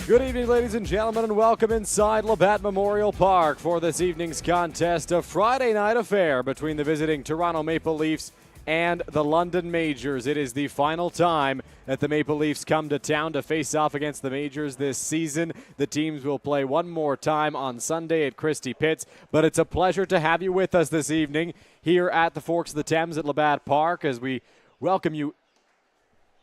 Good evening, ladies and gentlemen, and welcome inside Labatt Memorial Park for this evening's contest, a Friday night affair between the visiting Toronto Maple Leafs and the London Majors. It is the final time that the Maple Leafs come to town to face off against the Majors this season. The teams will play one more time on Sunday at Christie Pitts, but it's a pleasure to have you with us this evening here at the Forks of the Thames at Labatt Park as we welcome you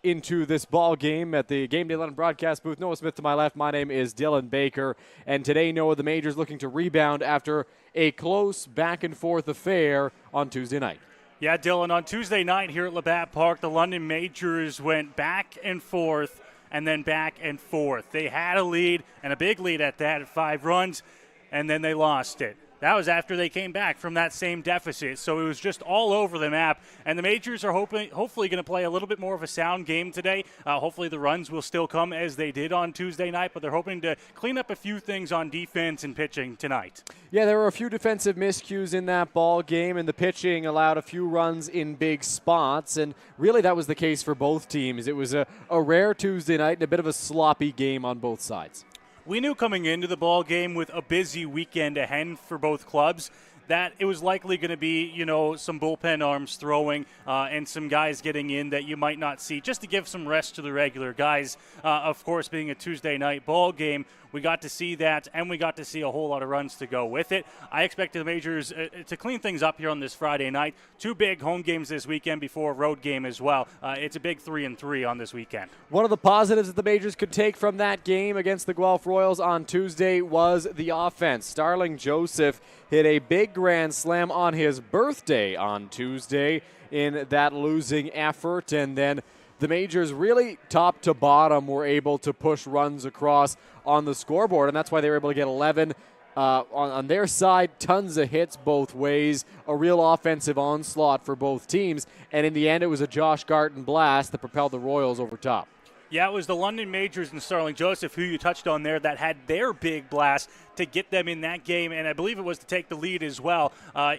into this ball game at the Game Day London broadcast booth. Noah Smith to my left. My name is Dylan Baker. And today, Noah, the Majors looking to rebound after a close back-and-forth affair on Tuesday night. Yeah, Dylan, on Tuesday night here at Labatt Park, the London Majors went back and forth and then back and forth. They had a lead, and a big lead at that, at 5 runs, and then they lost it. That was after they came back from that same deficit, so it was just all over the map. And the Majors are hopefully going to play a little bit more of a sound game today. Hopefully the runs will still come as they did on Tuesday night, but they're hoping to clean up a few things on defense and pitching tonight. Yeah, there were a few defensive miscues in that ball game, and the pitching allowed a few runs in big spots, and really that was the case for both teams. It was a rare Tuesday night and a bit of a sloppy game on both sides. We knew coming into the ball game with a busy weekend ahead for both clubs that it was likely going to be, some bullpen arms throwing and some guys getting in that you might not see, just to give some rest to the regular guys. Of course, being a Tuesday night ball game, we got to see that, and we got to see a whole lot of runs to go with it. I expect the Majors to clean things up here on this Friday night. 2 big home games this weekend before a road game as well. It's a big 3-3 on this weekend. One of the positives that the Majors could take from that game against the Guelph Royals on Tuesday was the offense. Starling Joseph hit a big grand slam on his birthday on Tuesday in that losing effort, and then the Majors really top to bottom were able to push runs across on the scoreboard, and that's why they were able to get 11 on their side. Tons of hits both ways, a real offensive onslaught for both teams, and in the end it was a Josh Garton blast that propelled the Royals over top. Yeah, it was the London Majors and Starling Joseph, who you touched on there, that had their big blast to get them in that game, and I believe it was to take the lead as well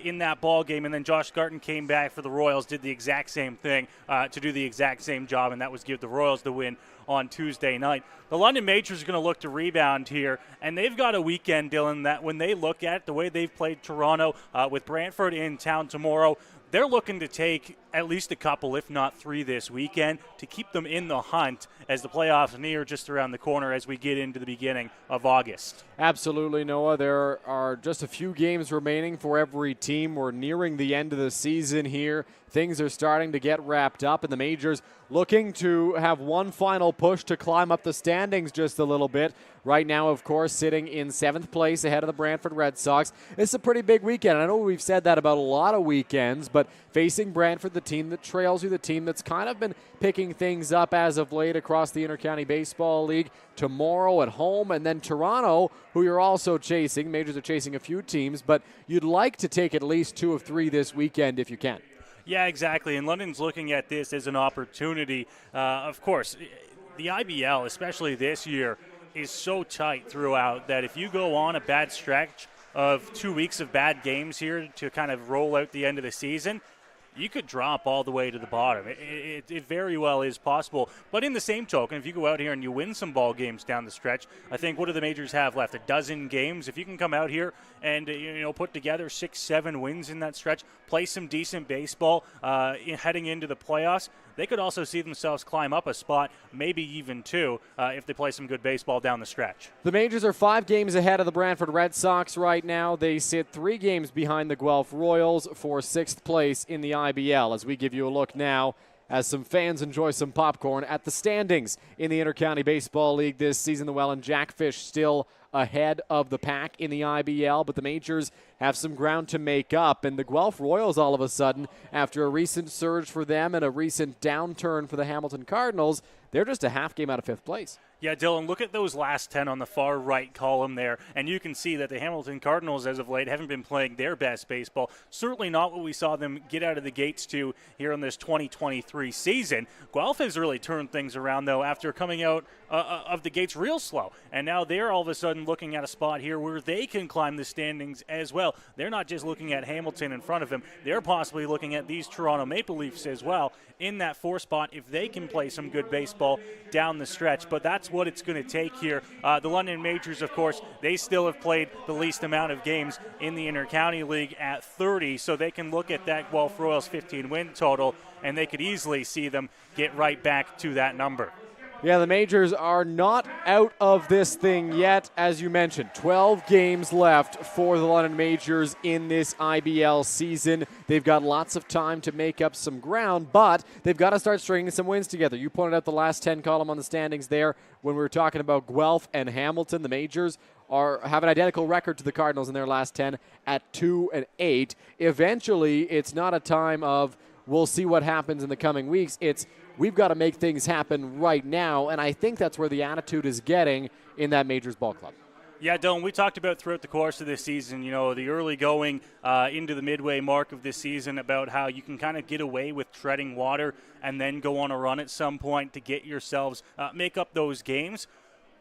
in that ball game. And then Josh Garton came back for the Royals, did the exact same thing to do the exact same job, and that was give the Royals the win on Tuesday night. The London Majors are going to look to rebound here, and they've got a weekend, Dylan, that when they look at the way they've played Toronto with Brantford in town tomorrow, they're looking to take at least a couple, if not 3 this weekend, to keep them in the hunt as the playoffs near just around the corner as we get into the beginning of August. Absolutely, Noah. There are just a few games remaining for every team. We're nearing the end of the season here. Things are starting to get wrapped up, and the Majors looking to have one final push to climb up the standings just a little bit. Right now, of course, sitting in 7th place ahead of the Brantford Red Sox. It's a pretty big weekend. I know we've said that about a lot of weekends, but facing Brantford, the team that trails you, the team that's kind of been picking things up as of late across the Intercounty Baseball League, tomorrow at home, and then Toronto, who you're also chasing. Majors are chasing a few teams, but you'd like to take at least 2 of 3 this weekend if you can. Yeah, exactly, and London's looking at this as an opportunity. Of course, the IBL, especially this year, is so tight throughout that if you go on a bad stretch of 2 weeks of bad games here to kind of roll out the end of the season, you could drop all the way to the bottom. It very well is possible. But in the same token, if you go out here and you win some ball games down the stretch, I think what do the Majors have left? A dozen games. If you can come out here and put together 6-7 wins in that stretch, play some decent baseball heading into the playoffs, they could also see themselves climb up a spot, maybe even 2, if they play some good baseball down the stretch. The Majors are 5 games ahead of the Brantford Red Sox right now. They sit 3 games behind the Guelph Royals for 6th place in the IBL. As we give you a look now as some fans enjoy some popcorn at the standings in the Intercounty Baseball League this season. The Welland Jackfish still ahead of the pack in the IBL, but the Majors have some ground to make up. And the Guelph Royals, all of a sudden, after a recent surge for them and a recent downturn for the Hamilton Cardinals, they're just a half game out of 5th place. Yeah, Dylan, look at those last 10 on the far right column there, and you can see that the Hamilton Cardinals, as of late, haven't been playing their best baseball. Certainly not what we saw them get out of the gates to here in this 2023 season. Guelph has really turned things around, though, after coming out of the gates real slow, and now they're all of a sudden looking at a spot here where they can climb the standings as well. They're not just looking at Hamilton in front of them. They're possibly looking at these Toronto Maple Leafs as well in that 4 spot if they can play some good baseball down the stretch. But that's what it's going to take here. The London Majors, of course, they still have played the least amount of games in the Inter-County League at 30, so they can look at that Guelph Royals 15-win total, and they could easily see them get right back to that number. Yeah, the Majors are not out of this thing yet. As you mentioned, 12 games left for the London Majors in this IBL season. They've got lots of time to make up some ground, but they've got to start stringing some wins together. You pointed out the last 10 column on the standings there when we were talking about Guelph and Hamilton. The Majors have an identical record to the Cardinals in their last 10 at 2-8. Eventually, it's not a time of we'll see what happens in the coming weeks. It's we've got to make things happen right now, and I think that's where the attitude is getting in that Majors ball club. Yeah, Dylan, we talked about throughout the course of this season, the early going into the midway mark of this season about how you can kind of get away with treading water and then go on a run at some point to get yourselves, make up those games.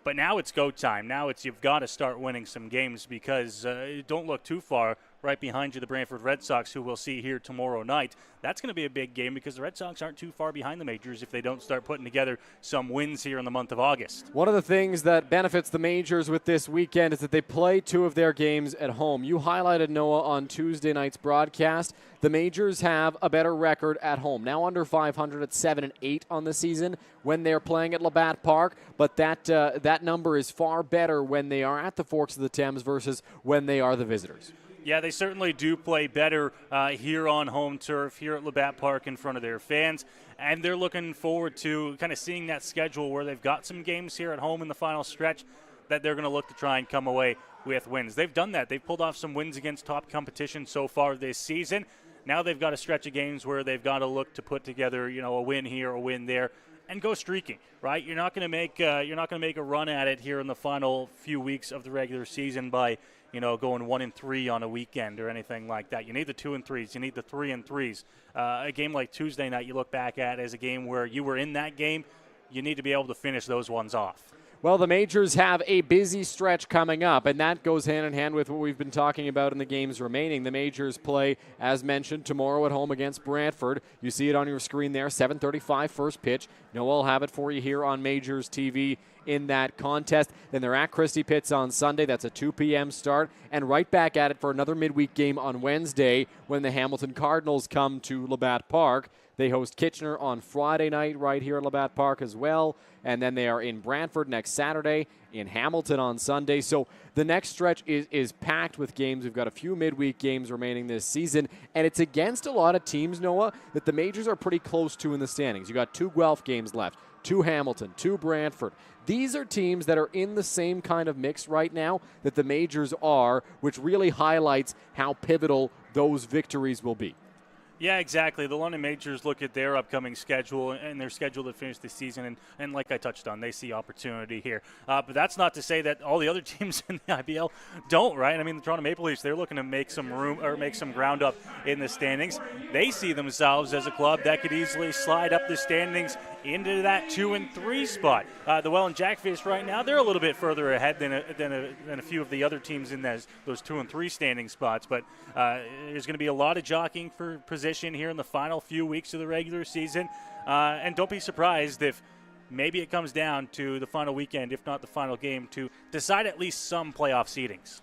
But now it's go time. Now you've got to start winning some games because don't look too far. Right behind you, the Brantford Red Sox, who we'll see here tomorrow night. That's going to be a big game because the Red Sox aren't too far behind the Majors if they don't start putting together some wins here in the month of August. One of the things that benefits the Majors with this weekend is that they play 2 of their games at home. You highlighted, Noah, on Tuesday night's broadcast, the Majors have a better record at home. Now under 500 at 7-8 on the season when they're playing at Labatt Park, but that number is far better when they are at the Forks of the Thames versus when they are the visitors. Yeah, they certainly do play better here on home turf, here at Labatt Park in front of their fans. And they're looking forward to kind of seeing that schedule where they've got some games here at home in the final stretch that they're going to look to try and come away with wins. They've done that. They've pulled off some wins against top competition so far this season. Now they've got a stretch of games where they've got to look to put together, a win here, a win there, and go streaking, right? You're not going to make a run at it here in the final few weeks of the regular season by going 1-3 on a weekend or anything like that. You need the 2-3s. You need the 3-3s. A game like Tuesday night, you look back at as a game where you were in that game. You need to be able to finish those ones off. Well, the Majors have a busy stretch coming up, and that goes hand in hand with what we've been talking about in the games remaining. The Majors play, as mentioned, tomorrow at home against Brantford. You see it on your screen there, 7:35 first pitch. Noah will have it for you here on Majors TV in that contest. Then they're at Christie Pitts on Sunday. That's a 2 p.m. start. And right back at it for another midweek game on Wednesday when the Hamilton Cardinals come to Labatt Park. They host Kitchener on Friday night right here at Labatt Park as well. And then they are in Brantford next Saturday, in Hamilton on Sunday. So the next stretch is packed with games. We've got a few midweek games remaining this season. And it's against a lot of teams, Noah, that the Majors are pretty close to in the standings. You got 2 Guelph games left, 2 Hamilton, 2 Brantford. These are teams that are in the same kind of mix right now that the Majors are, which really highlights how pivotal those victories will be. Yeah, exactly. The London Majors look at their upcoming schedule and their schedule to finish the season, and like I touched on, they see opportunity here. But that's not to say that all the other teams in the IBL don't, right? I mean, the Toronto Maple Leafs, they're looking to make some room or make some ground up in the standings. They see themselves as a club that could easily slide up the standings into that 2-3 spot. The Welland Jackfish right now, they're a little bit further ahead than a few of the other teams in those 2-3 standing spots. But there's going to be a lot of jockeying for position here in the final few weeks of the regular season. And don't be surprised if maybe it comes down to the final weekend, if not the final game, to decide at least some playoff seedings.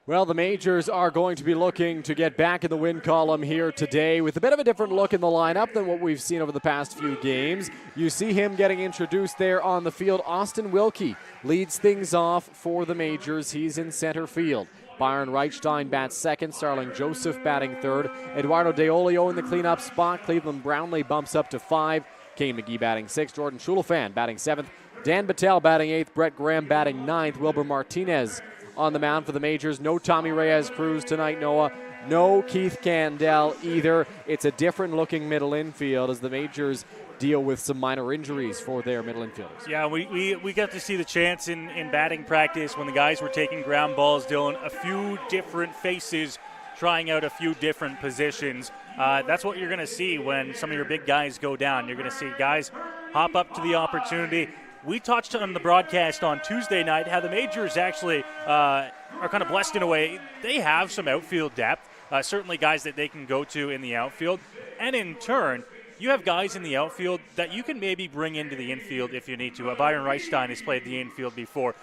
Well, the Majors are going to be looking to get back in the win column here today with a bit of a different look in the lineup than what we've seen over the past few games. You see him getting introduced there on the field. Austin Wilkie leads things off for the Majors. He's in center field. Byron Reichstein bats second. Starling Joseph batting third. Eduardo DeOlio in the cleanup spot. Cleveland Brownlee bumps up to 5. Kane McGee batting 6th. Jordan Schulafan batting 7th. Dan Battelle batting 8th. Brett Graham batting 9th. Wilbur Martinez on the mound for the Majors. No Tommy Reyes Cruz tonight, Noah. No Keith Candell either. It's a different looking middle infield as the Majors deal with some minor injuries for their middle infielders. Yeah, we got to see the chance in batting practice when the guys were taking ground balls, Dylan, a few different faces trying out a few different positions. That's what you're going to see when some of your big guys go down. You're going to see guys hop up to the opportunity. We touched on the broadcast on Tuesday night how the Majors actually are kind of blessed in a way. They have some outfield depth, certainly guys that they can go to in the outfield. And in turn, you have guys in the outfield that you can maybe bring into the infield if you need to. Byron Reichstein has played the infield before.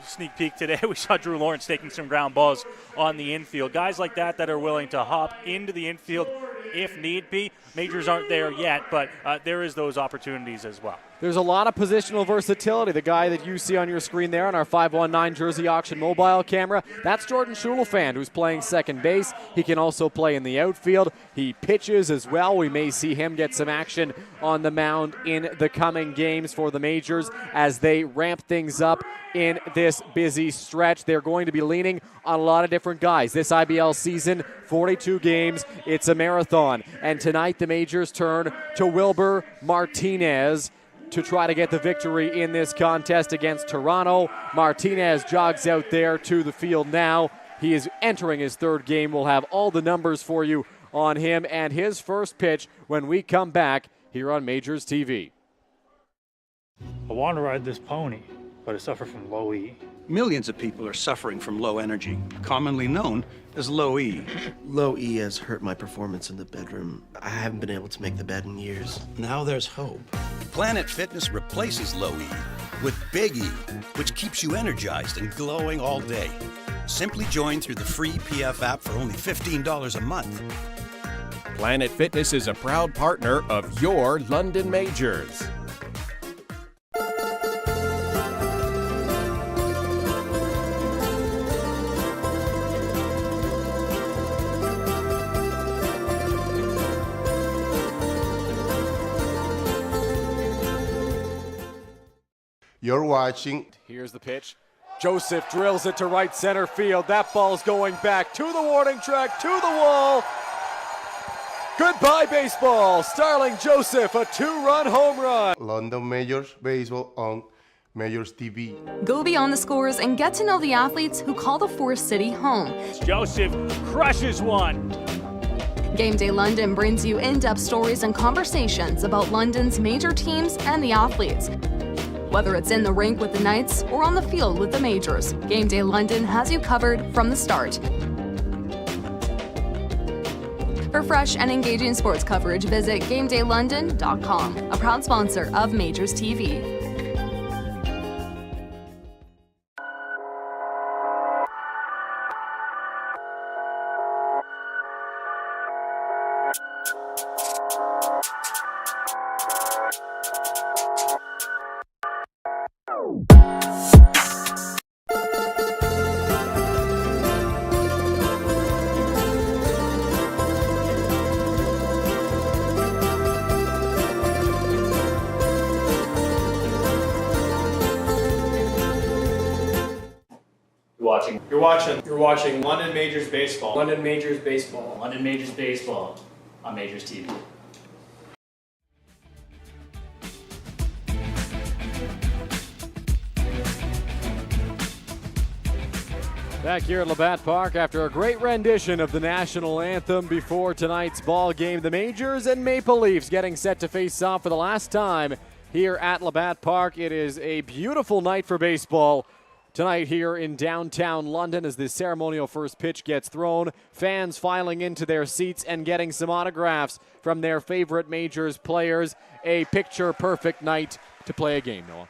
Sneak peek today, we saw Drew Lawrence taking some ground balls on the infield. Guys like that are willing to hop into the infield if need be. Majors aren't there yet, but there is those opportunities as well. There's a lot of positional versatility. The guy that you see on your screen there on our 519 Jersey Auction mobile camera, that's Jordan Schulefand, who's playing second base. He can also play in the outfield. He pitches as well. We may see him get some action on the mound in the coming games for the Majors as they ramp things up in this busy stretch. They're going to be leaning on a lot of different guys. This IBL season, 42 games, it's a marathon. And tonight the Majors turn to Wilber Martinez to try to get the victory in this contest against Toronto. Martinez jogs out there to the field now. He is entering his third game. We'll have all the numbers for you on him and his first pitch when we come back here on Majors TV. I want to ride this pony, but I suffer from low E. Millions of people are suffering from low energy, commonly known as low E. Low E has hurt my performance in the bedroom. I haven't been able to make the bed in years. Now there's hope. Planet Fitness replaces low E with Big E, which keeps you energized and glowing all day. Simply join through the free PF app for only $15 a month. Planet Fitness is a proud partner of your London Majors. You're watching. Here's the pitch. Joseph drills it to right center field. That ball's going back to the warning track, to the wall. Goodbye, baseball. Starling Joseph, a 2-run home run. London Majors Baseball on Majors TV. Go beyond the scores and get to know the athletes who call the Forest City home. Joseph crushes one. Game Day London brings you in-depth stories and conversations about London's major teams and the athletes. Whether it's in the rink with the Knights or on the field with the Majors, Game Day London has you covered from the start. For fresh and engaging sports coverage, visit GameDayLondon.com, a proud sponsor of Majors TV. You're watching London Majors Baseball. London Majors Baseball. London Majors Baseball on Majors TV. Back here at Labatt Park after a great rendition of the national anthem before tonight's ball game. The Majors and Maple Leafs getting set to face off for the last time here at Labatt Park. It is a beautiful night for baseball tonight here in downtown London as the ceremonial first pitch gets thrown. Fans filing into their seats and getting some autographs from their favorite Majors players. A picture-perfect night to play a game, Noah.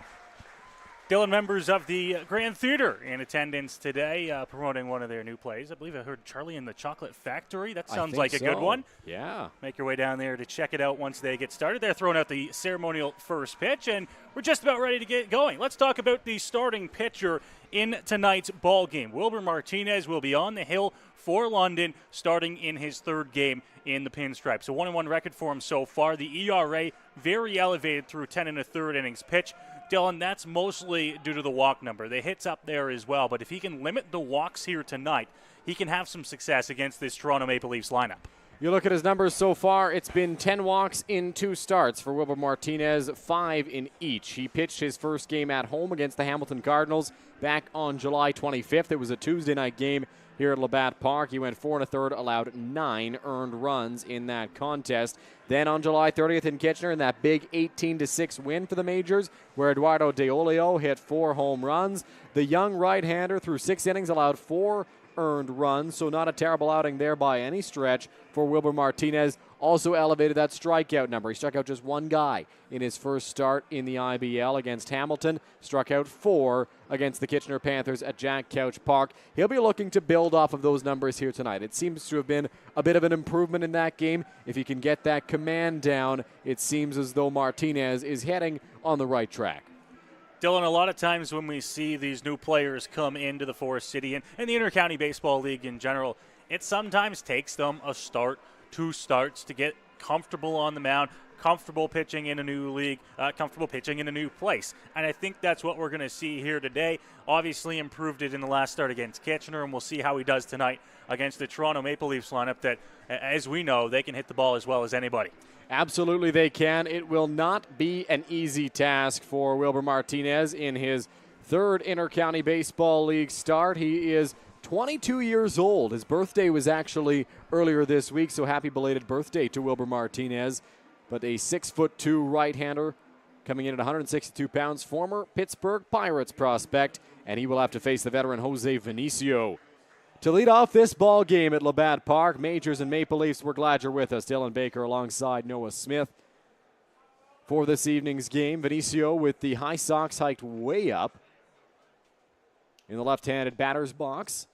Dylan, members of the Grand Theater in attendance today, promoting one of their new plays. I believe I heard Charlie and the Chocolate Factory. That sounds like a good one. Yeah. Make your way down there to check it out once they get started. They're throwing out the ceremonial first pitch, and we're just about ready to get going. Let's talk about the starting pitcher in tonight's ball game. Wilber Martinez will be on the hill for London, starting in his third game in the pinstripes. A 1-1 record for him so far. The ERA very elevated through 10 1/3 innings pitch. Dylan, that's mostly due to the walk number. The hits up there as well, but if he can limit the walks here tonight, he can have some success against this Toronto Maple Leafs lineup. You look at his numbers so far, it's been 10 walks in 2 starts for Wilber Martinez, 5 in each. He pitched his first game at home against the Hamilton Cardinals back on July 25th. It was a Tuesday night game here at Labatt Park. He went 4 1/3, allowed 9 earned runs in that contest. Then on July 30th in Kitchener, in that big 18-6 win for the Majors, where Eduardo Deolio hit 4 home runs. The young right-hander through 6 innings allowed 4 earned runs, so not a terrible outing there by any stretch for Wilber Martinez. Also elevated that strikeout number. He struck out just one guy in his first start in the IBL against Hamilton. Struck out 4 against the Kitchener Panthers at Jack Couch Park. He'll be looking to build off of those numbers here tonight. It seems to have been a bit of an improvement in that game. If he can get that command down, it seems as though Martinez is heading on the right track. Dylan, a lot of times when we see these new players come into the Forest City and the Intercounty Baseball League in general, it sometimes takes them a start, 2 starts to get comfortable on the mound, comfortable pitching in a new league, comfortable pitching in a new place. And I think that's what we're going to see here today. Obviously improved it in the last start against Kitchener, and we'll see how he does tonight against the Toronto Maple Leafs lineup that, as we know, they can hit the ball as well as anybody. Absolutely they can. It will not be an easy task for Wilber Martinez in his 3rd Intercounty Baseball League start. He is 22 years old. His birthday was actually earlier this week, so happy belated birthday to Wilber Martinez. But a 6'2" right-hander coming in at 162 pounds, former Pittsburgh Pirates prospect, and he will have to face the veteran Jose Vinicio. To lead off this ball game at Labatt Park, Majors and Maple Leafs, we're glad you're with us. Dylan Baker alongside Noah Smith for this evening's game. Vinicio with the high socks hiked way up in the left-handed batter's box.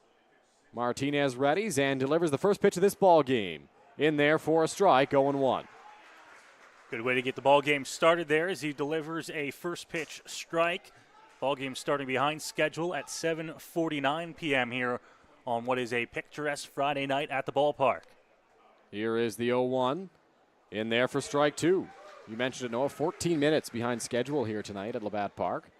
Martinez readies and delivers the first pitch of this ball game. In there for a strike, 0-1. Good way to get the ball game started there as he delivers a first pitch strike. Ball game starting behind schedule at 7:49 p.m. here on what is a picturesque Friday night at the ballpark. Here is the 0-1. In there for strike 2. You mentioned it, Noah, 14 minutes behind schedule here tonight at Labatt Park.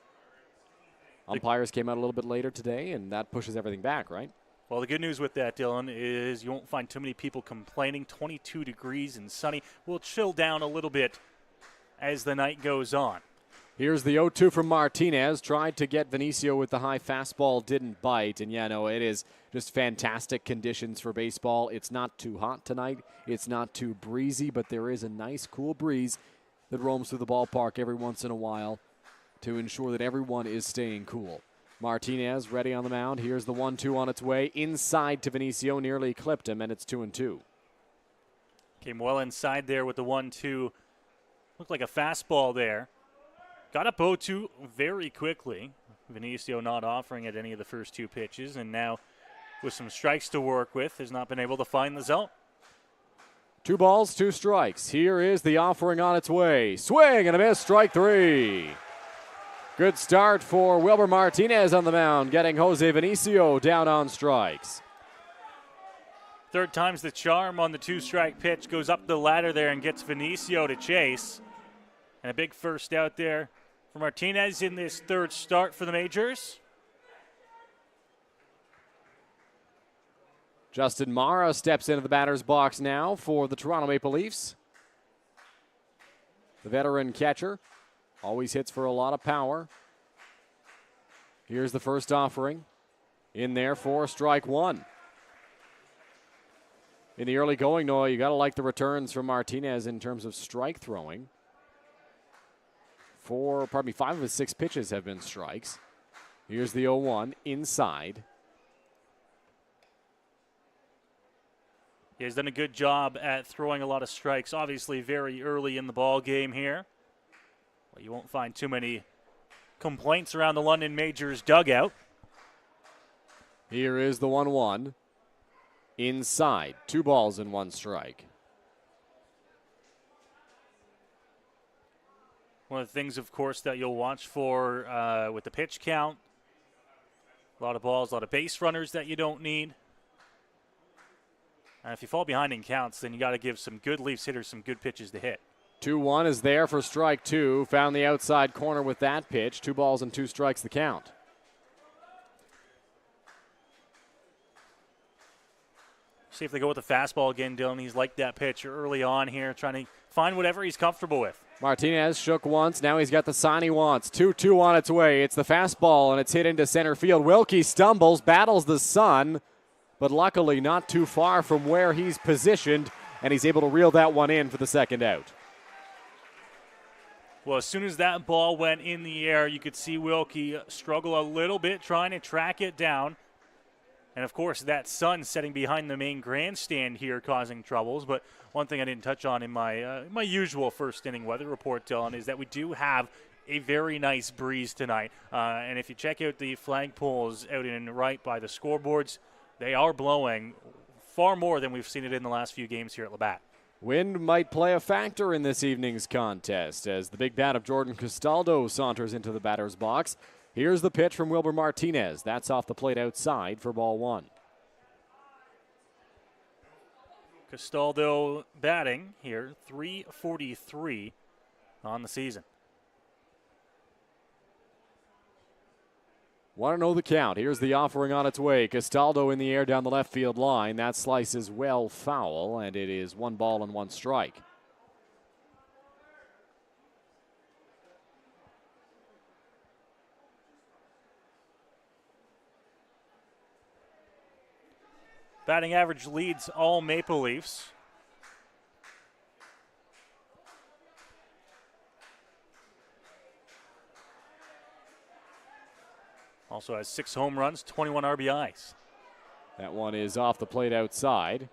Umpires came out a little bit later today, and that pushes everything back, right? Well, the good news with that, Dylan, is you won't find too many people complaining. 22 degrees and sunny will chill down a little bit as the night goes on. Here's the 0-2 from Martinez. Tried to get Vinicio with the high fastball, didn't bite. And, yeah, no, it is just fantastic conditions for baseball. It's not too hot tonight. It's not too breezy, but there is a nice, cool breeze that roams through the ballpark every once in a while to ensure that everyone is staying cool. Martinez ready on the mound. Here's the 1-2 on its way. Inside to Vinicio, nearly clipped him, and it's 2-2. Came well inside there with the 1-2. Looked like a fastball there. Got up 0-2 very quickly. Vinicio not offering at any of the first 2 pitches, and now with some strikes to work with, has not been able to find the zone. 2 balls, 2 strikes. Here is the offering on its way. Swing and a miss, strike 3. Good start for Wilber Martinez on the mound, getting Jose Vinicio down on strikes. 3rd time's the charm on the 2-strike pitch. Goes up the ladder there and gets Vinicio to chase. And a big first out there for Martinez in this 3rd start for the Majors. Justin Mara steps into the batter's box now for the Toronto Maple Leafs. The veteran catcher always hits for a lot of power. Here's the first offering. In there for strike 1. In the early going, Noah, you got to like the returns from Martinez in terms of strike throwing. 5 of his 6 pitches have been strikes. Here's the 0-1 inside. He has done a good job at throwing a lot of strikes, obviously very early in the ball game here. Well, you won't find too many complaints around the London Majors dugout. Here is the 1-1 inside. 2 balls and 1 strike. One of the things, of course, that you'll watch for with the pitch count. A lot of balls, a lot of base runners that you don't need. And if you fall behind in counts, then you got to give some good Leafs hitters some good pitches to hit. 2-1 is there for strike 2. Found the outside corner with that pitch. 2 balls and 2 strikes the count. See if they go with the fastball again, Dylan. He's liked that pitch early on here, trying to find whatever he's comfortable with. Martinez shook once. Now he's got the sign he wants. 2-2 on its way. It's the fastball, and it's hit into center field. Wilkie stumbles, battles the sun, but luckily not too far from where he's positioned, and he's able to reel that one in for the second out. Well, as soon as that ball went in the air, you could see Wilkie struggle a little bit trying to track it down. And, of course, that sun setting behind the main grandstand here causing troubles. But one thing I didn't touch on in my usual first inning weather report, Dylan, is that we do have a very nice breeze tonight. And if you check out the flagpoles out in right by the scoreboards, they are blowing far more than we've seen it in the last few games here at Labatt. Wind might play a factor in this evening's contest as the big bat of Jordan Castaldo saunters into the batter's box. Here's the pitch from Wilber Martinez. That's off the plate outside for ball one. Castaldo batting here, .343 on the season. Want to know the count. Here's the offering on its way. Castaldo in the air down the left field line. That slice is well foul, and it is 1 ball and 1 strike. Batting average leads all Maple Leafs. Also has 6 home runs, 21 RBIs. That one is off the plate outside.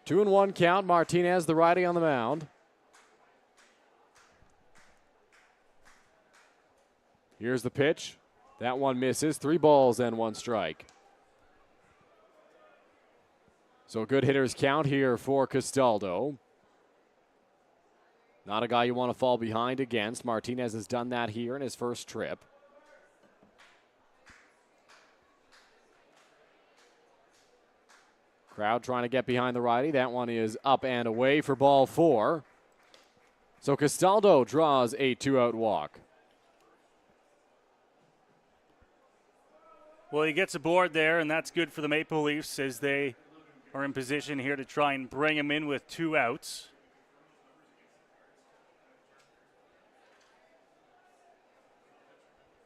Two and one count. Martinez, the righty, on the mound. Here's the pitch. That one misses. 3 balls and 1 strike. So good hitters count here for Castaldo. Not a guy you want to fall behind against. Martinez has done that here in his first trip. Crowd trying to get behind the righty. That one is up and away for ball 4. So Castaldo draws a 2-out walk. Well, he gets aboard there, and that's good for the Maple Leafs as they are in position here to try and bring him in with 2 outs.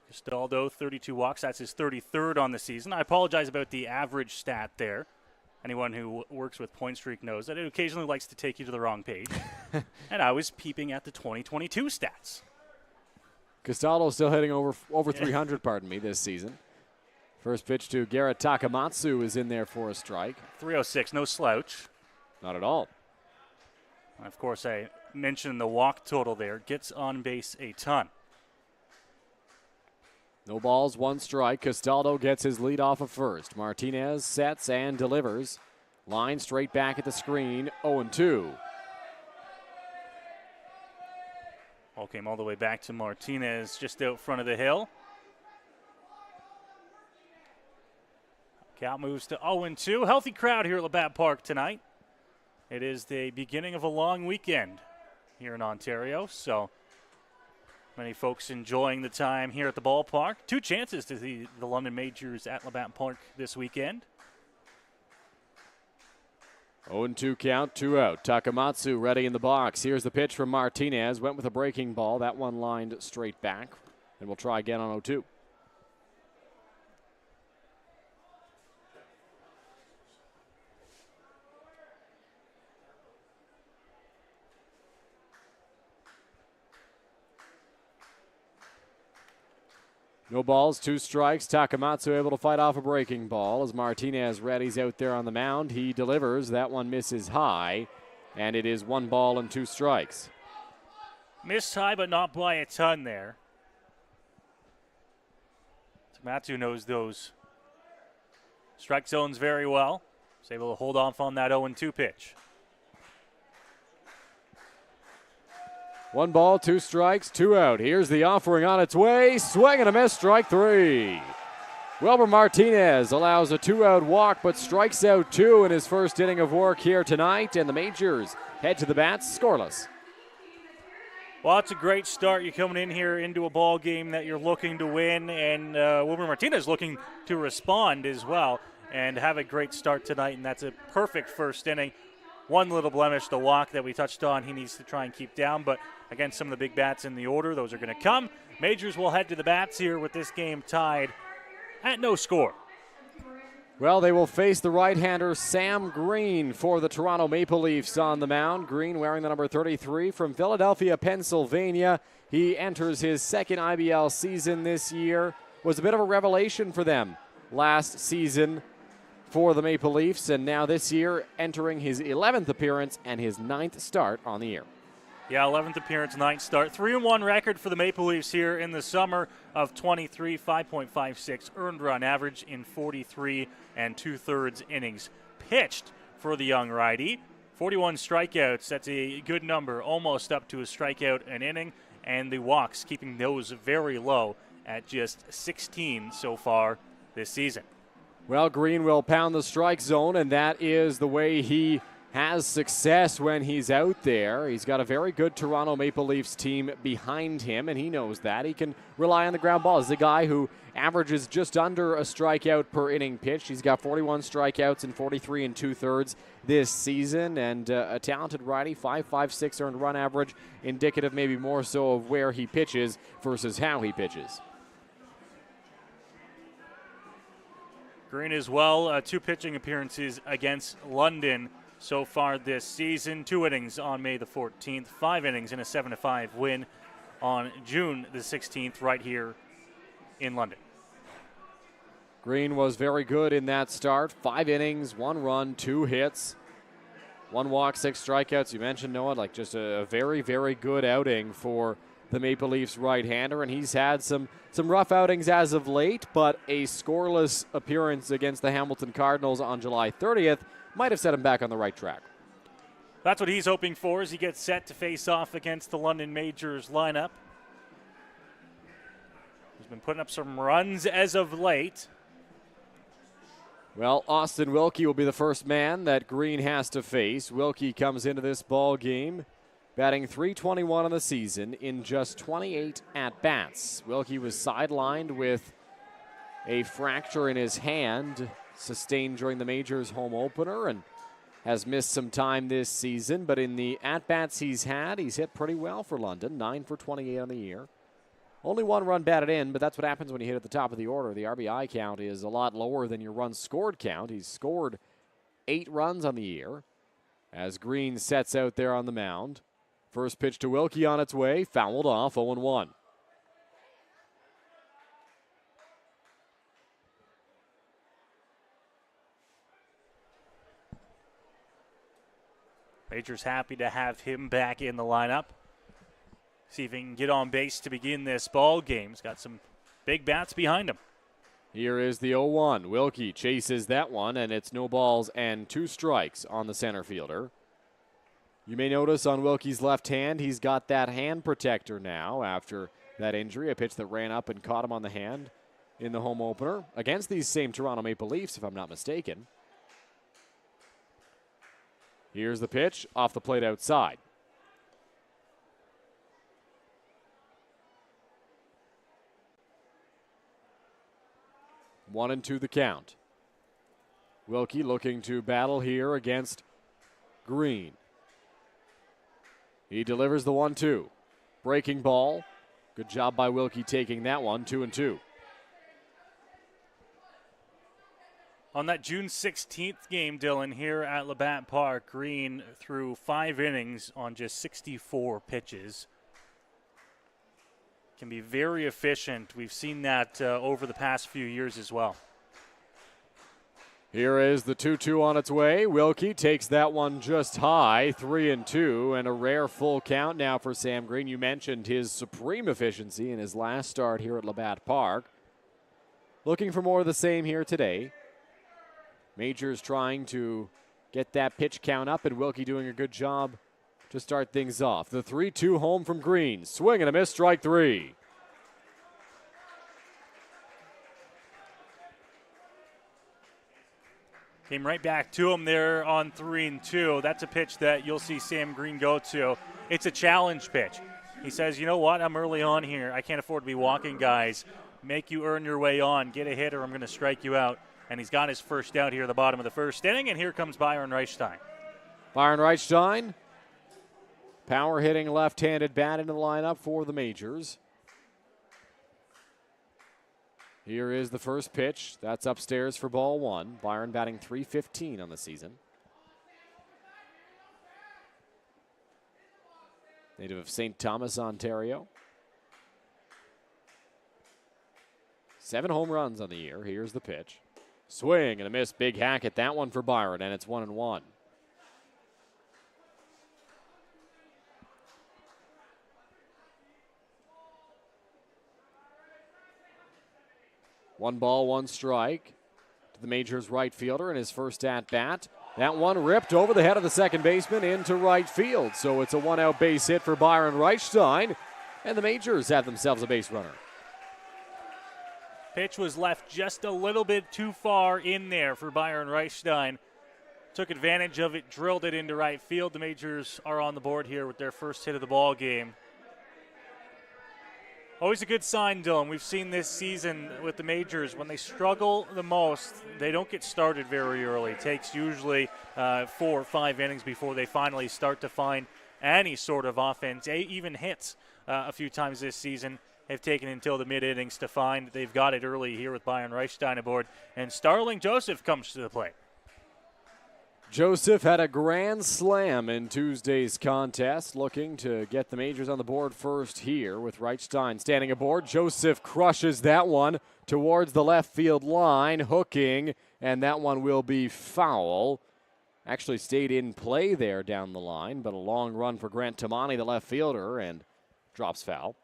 Castaldo, 32 walks. That's his 33rd on the season. I apologize about the average stat there. Anyone who works with Point Streak knows that it occasionally likes to take you to the wrong page. And I was peeping at the 2022 stats. Castaldo still hitting over 300, pardon me, this season. First pitch to Garrett Takamatsu is in there for a strike. 306, no slouch. Not at all. And of course, I mentioned the walk total there. Gets on base a ton. No balls, 1 strike. Castaldo gets his lead off of first. Martinez sets and delivers. Line straight back at the screen, 0-2. Ball came all the way back to Martinez just out front of the hill. Count moves to 0-2. Healthy crowd here at Labatt Park tonight. It is the beginning of a long weekend here in Ontario, so many folks enjoying the time here at the ballpark. 2 chances to see the London Majors at Labatt Park this weekend. 0-2 count, 2 out. Takamatsu ready in the box. Here's the pitch from Martinez. Went with a breaking ball. That one lined straight back. And we'll try again on 0-2. No balls, 2 strikes. Takamatsu able to fight off a breaking ball as Martinez readies out there on the mound. He delivers. That one misses high, and it is 1 ball and 2 strikes. Missed high, but not by a ton there. Takamatsu knows those strike zones very well. He's able to hold off on that 0-2 pitch. 1 ball, 2 strikes, 2 out. Here's the offering on its way. Swing and a miss, strike 3. Wilber Martinez allows a 2-out walk, but strikes out 2 in his first inning of work here tonight, and the Majors head to the bats scoreless. Well, it's a great start. You're coming in here into a ball game that you're looking to win, and Wilber Martinez looking to respond as well and have a great start tonight, and that's a perfect first inning. 1 little blemish, the walk that we touched on, he needs to try and keep down, but against some of the big bats in the order, those are going to come. Majors will head to the bats here with this game tied at no score. Well, they will face the right-hander Sam Green for the Toronto Maple Leafs on the mound. Green wearing the number 33 from Philadelphia, Pennsylvania. He enters his second IBL season this year. Was a bit of a revelation for them last season for the Maple Leafs, and now this year entering his 11th appearance and his 9th start on the year. Yeah, 11th appearance, 9th start. 3-1 record for the Maple Leafs here in the summer of 23, 5.56 earned run average in 43 and 2/3 innings pitched for the young righty. 41 strikeouts, that's a good number, almost up to a strikeout an inning, and the walks keeping those very low at just 16 so far this season. Well, Green will pound the strike zone, and that is the way he has success when he's out there. He's got a very good Toronto Maple Leafs team behind him, and he knows that. He can rely on the ground ball. He's a guy who averages just under a strikeout per inning pitched. He's got 41 strikeouts in 43 and 2/3 this season, and a talented righty, 5.56 earned run average, indicative maybe more so of where he pitches versus how he pitches. Green as well, 2 pitching appearances against London so far this season. 2 innings on May the 14th, 5 innings in a 7-5 win on June the 16th right here in London. Green was very good in that start. 5 innings, 1 run, 2 hits, 1 walk, 6 strikeouts. You mentioned, Noah, like just a very, very good outing for the Maple Leafs right-hander, and he's had some rough outings as of late, but a scoreless appearance against the Hamilton Cardinals on July 30th might have set him back on the right track. That's what he's hoping for as he gets set to face off against the London Majors lineup. He's been putting up some runs as of late. Well, Austin Wilkie will be the first man that Green has to face. Wilkie comes into this ball game batting .321 on the season in just 28 at-bats. Wilkie was sidelined with a fracture in his hand sustained during the Majors home opener and has missed some time this season, but in the at-bats he's had, he's hit pretty well for London, 9 for 28 on the year. Only 1 run batted in, but that's what happens when you hit at the top of the order. The RBI count is a lot lower than your runs scored count. He's scored 8 runs on the year as Green sets out there on the mound. First pitch to Wilkie on its way, fouled off, 0-1. Majors happy to have him back in the lineup. See if he can get on base to begin this ball game. He's got some big bats behind him. Here is the 0-1. Wilkie chases that one, and it's no balls and 2 strikes on the center fielder. You may notice on Wilkie's left hand, he's got that hand protector now after that injury, a pitch that ran up and caught him on the hand in the home opener against these same Toronto Maple Leafs, if I'm not mistaken. Here's the pitch off the plate outside. One and 2 the count. Wilkie looking to battle here against Green. He delivers the 1-2. Breaking ball. Good job by Wilkie taking that one, 2-2. On that June 16th game, Dylan, here at Labatt Park, Green threw 5 innings on just 64 pitches. Can be very efficient. We've seen that over the past few years as well. Here is the 2-2 on its way. Wilkie takes that one just high, 3-2, and a rare full count now for Sam Green. You mentioned his supreme efficiency in his last start here at Labatt Park. Looking for more of the same here today. Majors trying to get that pitch count up, and Wilkie doing a good job to start things off. The 3-2 home from Green. Swing and a miss, strike 3. Came right back to him there on 3-2. That's a pitch that you'll see Sam Green go to. It's a challenge pitch. He says, you know what, I'm early on here. I can't afford to be walking guys. Make you earn your way on. Get a hit or I'm going to strike you out. And he's got his first out here at the bottom of the first inning, and here comes Byron Reichstein. Byron Reichstein, power hitting left-handed bat into the lineup for the Majors. Here is the first pitch. That's upstairs for ball one. Byron batting .315 on the season. Native of St. Thomas, Ontario. 7 home runs on the year. Here's the pitch. Swing and a miss. Big hack at that one for Byron, and it's 1-1. One ball, one strike to the Majors right fielder in his first at bat. That one ripped over the head of the second baseman into right field. So it's a 1-out base hit for Byron Reichstein, and the Majors have themselves a base runner. Pitch was left just a little bit too far in there for Byron Reichstein. Took advantage of it, drilled it into right field. The Majors are on the board here with their first hit of the ball game. Always a good sign, Dylan. We've seen this season with the Majors, when they struggle the most, they don't get started very early. It takes usually 4 or 5 innings before they finally start to find any sort of offense. Even hits a few times this season have taken until the mid-innings to find they've got it early here with Byron Reichstein aboard. And Starling Joseph comes to the plate. Joseph had a grand slam in Tuesday's contest, looking to get the Majors on the board first here with Reichstein standing aboard. Joseph crushes that one towards the left field line, hooking, and that one will be foul. Actually stayed in play there down the line, but a long run for Grant Tamani, the left fielder, and drops foul.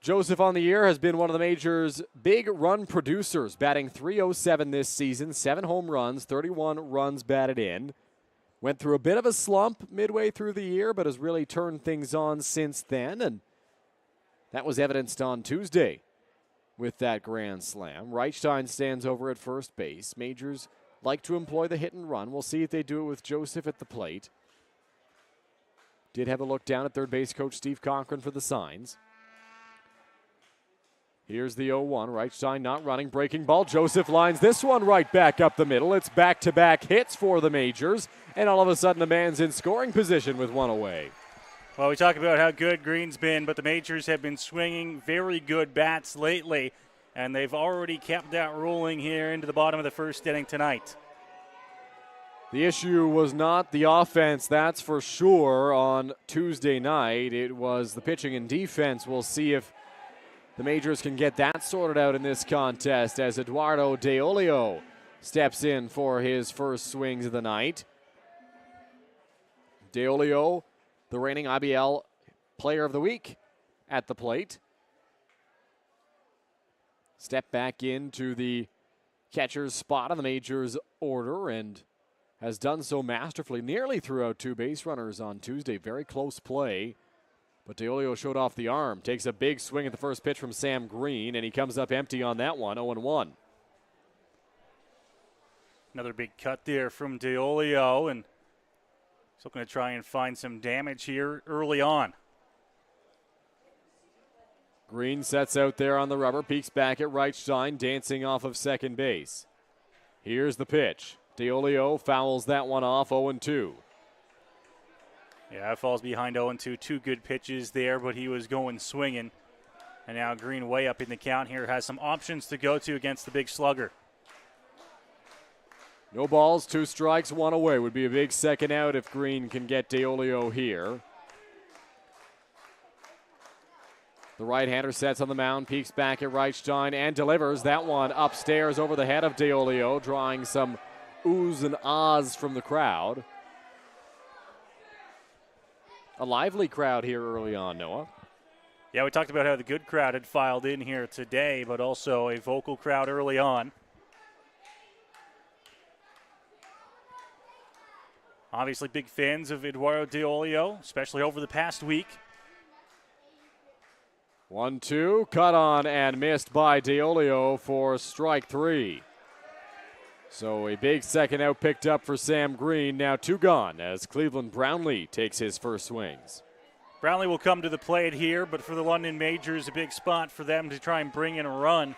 Joseph on the year has been one of the Majors' big run producers, batting .307 this season, 7 home runs, 31 runs batted in. Went through a bit of a slump midway through the year, but has really turned things on since then, and that was evidenced on Tuesday with that grand slam. Reichstein stands over at first base. Majors like to employ the hit and run. We'll see if they do it with Joseph at the plate. Did have a look down at third base coach Steve Cochran for the signs. Here's the 0-1. Reichstein not running. Breaking ball. Joseph lines this one right back up the middle. It's back-to-back hits for the Majors. And all of a sudden, the man's in scoring position with one away. Well, we talk about how good Green's been, but the Majors have been swinging very good bats lately. And they've already kept that rolling here into the bottom of the first inning tonight. The issue was not the offense, that's for sure, on Tuesday night. It was the pitching and defense. We'll see if the Majors can get that sorted out in this contest as Eduardo De Olio steps in for his first swings of the night. De Olio, the reigning IBL Player of the Week at the plate. Step back into the catcher's spot on the Majors order and has done so masterfully, nearly threw out 2 base runners on Tuesday. Very close play. But De Olio showed off the arm. Takes a big swing at the first pitch from Sam Green, and he comes up empty on that one, 0-1. Another big cut there from De Olio, and he's looking to try and find some damage here early on. Green sets out there on the rubber, peeks back at Reichstein, dancing off of second base. Here's the pitch. De Olio fouls that one off, 0-2. Yeah, it falls behind 0-2. 2 good pitches there, but he was going swinging. And now Green way up in the count here, has some options to go to against the big slugger. No balls, 2 strikes, 1 away. Would be a big second out if Green can get De Olio here. The right-hander sets on the mound, peeks back at Reichstein, and delivers that one upstairs over the head of De Olio, drawing some oohs and ahs from the crowd. A lively crowd here early on, Noah. Yeah, we talked about how the good crowd had filed in here today, but also a vocal crowd early on. Obviously big fans of Eduardo De Olio, especially over the past week. 1-2, cut on and missed by De Olio for strike 3. So a big second out picked up for Sam Green. Now 2 gone as Cleveland Brownlee takes his first swings. Brownlee will come to the plate here, but for the London Majors, a big spot for them to try and bring in a run.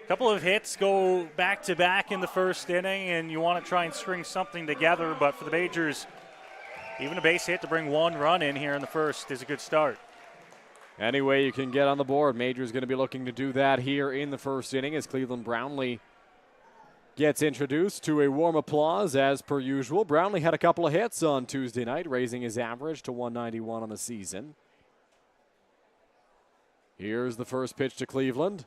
A couple of hits go back-to-back in the first inning, and you want to try and string something together, but for the Majors, even a base hit to bring 1 run in here in the first is a good start. Any way you can get on the board. Major's going to be looking to do that here in the first inning as Cleveland Brownlee gets introduced to a warm applause as per usual. Brownlee had a couple of hits on Tuesday night, raising his average to 191 on the season. Here's the first pitch to Cleveland.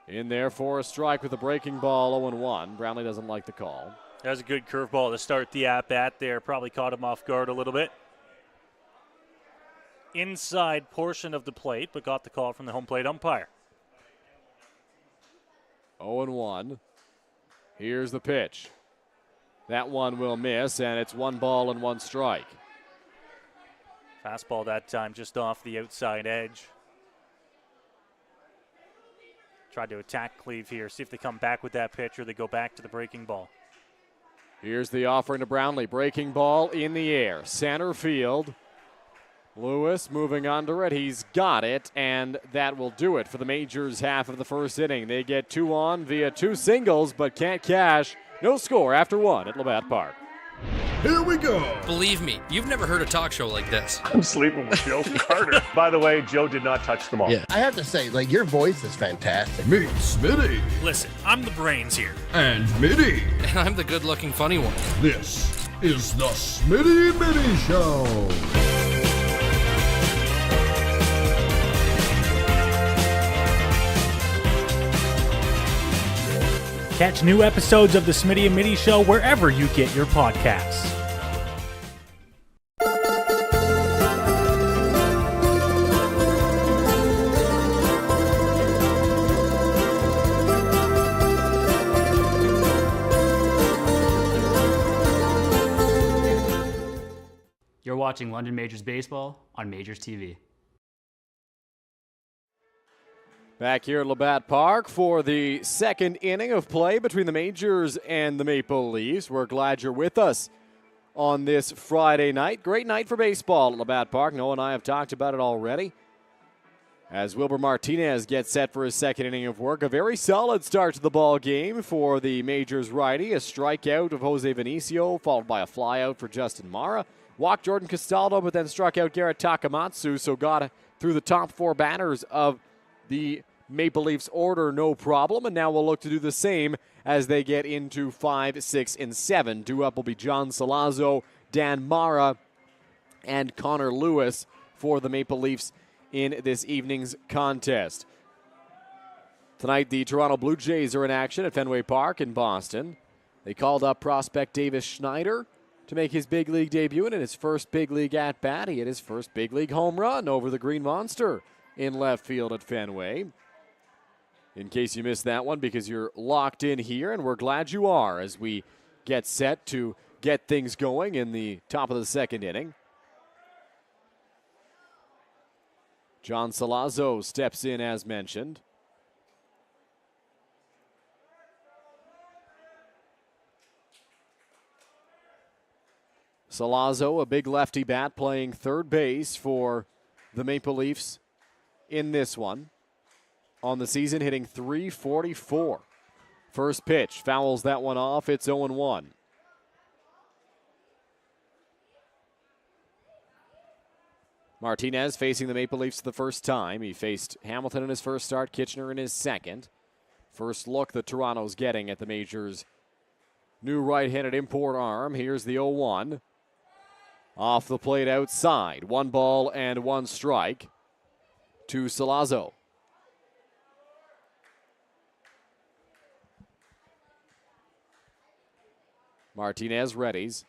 In there for a strike with a breaking ball, 0-1. Brownlee doesn't like the call. That was a good curveball to start the at-bat there. Probably caught him off guard a little bit. Inside portion of the plate, but got the call from the home plate umpire. 0-1. Here's the pitch. That one will miss, and it's 1 ball and 1 strike. Fastball that time just off the outside edge. Tried to attack Cleve here, see if they come back with that pitch or they go back to the breaking ball. Here's the offering to Brownlee. Breaking ball in the air. Center field. Lewis moving under it. He's got it, and that will do it for the Majors half of the first inning. They get 2 on via 2 singles, but can't cash. No score after 1 at Labatt Park. Here we go. Believe me, you've never heard a talk show like this. I'm sleeping with Joe Carter. By the way, Joe did not touch them all. Yeah, I have to say, your voice is fantastic. Meet Smitty. Listen, I'm the brains here. And Mitty. And I'm the good-looking funny one. This is the Smitty Mitty Show. Catch new episodes of the Smitty and Mitty Show wherever you get your podcasts. You're watching London Majors Baseball on Majors TV. Back here at Labatt Park for the second inning of play between the Majors and the Maple Leafs. We're glad you're with us on this Friday night. Great night for baseball at Labatt Park. Noah and I have talked about it already. As Wilber Martinez gets set for his second inning of work. A very solid start to the ball game for the Majors righty. A strikeout of Jose Vinicio, followed by a flyout for Justin Mara. Walked Jordan Castaldo, but then struck out Garrett Takamatsu, so got through the top 4 batters of the Maple Leafs order, no problem, and now we'll look to do the same as they get into 5, 6, and 7. Due up will be John Salazzo, Dan Mara, and Connor Lewis for the Maple Leafs in this evening's contest. Tonight, the Toronto Blue Jays are in action at Fenway Park in Boston. They called up prospect Davis Schneider to make his big league debut, and in his first big league at-bat, he had his first big league home run over the Green Monster in left field at Fenway. In case you missed that one, because you're locked in here, and we're glad you are as we get set to get things going in the top of the second inning. John Salazzo steps in as mentioned. Salazzo, a big lefty bat, playing third base for the Maple Leafs in this one. On the season, hitting .344. First pitch, fouls that one off. It's 0-1. Martinez facing the Maple Leafs for the first time. He faced Hamilton in his first start, Kitchener in his second. First look that Toronto's getting at the Majors' new right-handed import arm. Here's the 0-1. Off the plate outside. 1 ball and 1 strike to Salazzo. Martinez readies,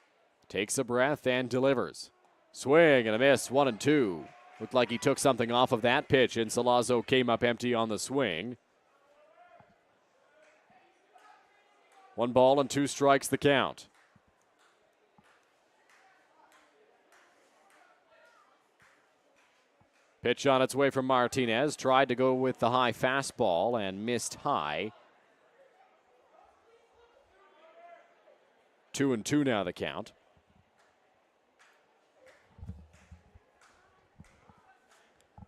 takes a breath, and delivers. Swing and a miss, 1-2. Looked like he took something off of that pitch, and Salazzo came up empty on the swing. 1 ball and 2 strikes the count. Pitch on its way from Martinez. Tried to go with the high fastball and missed high. 2-2 now the count.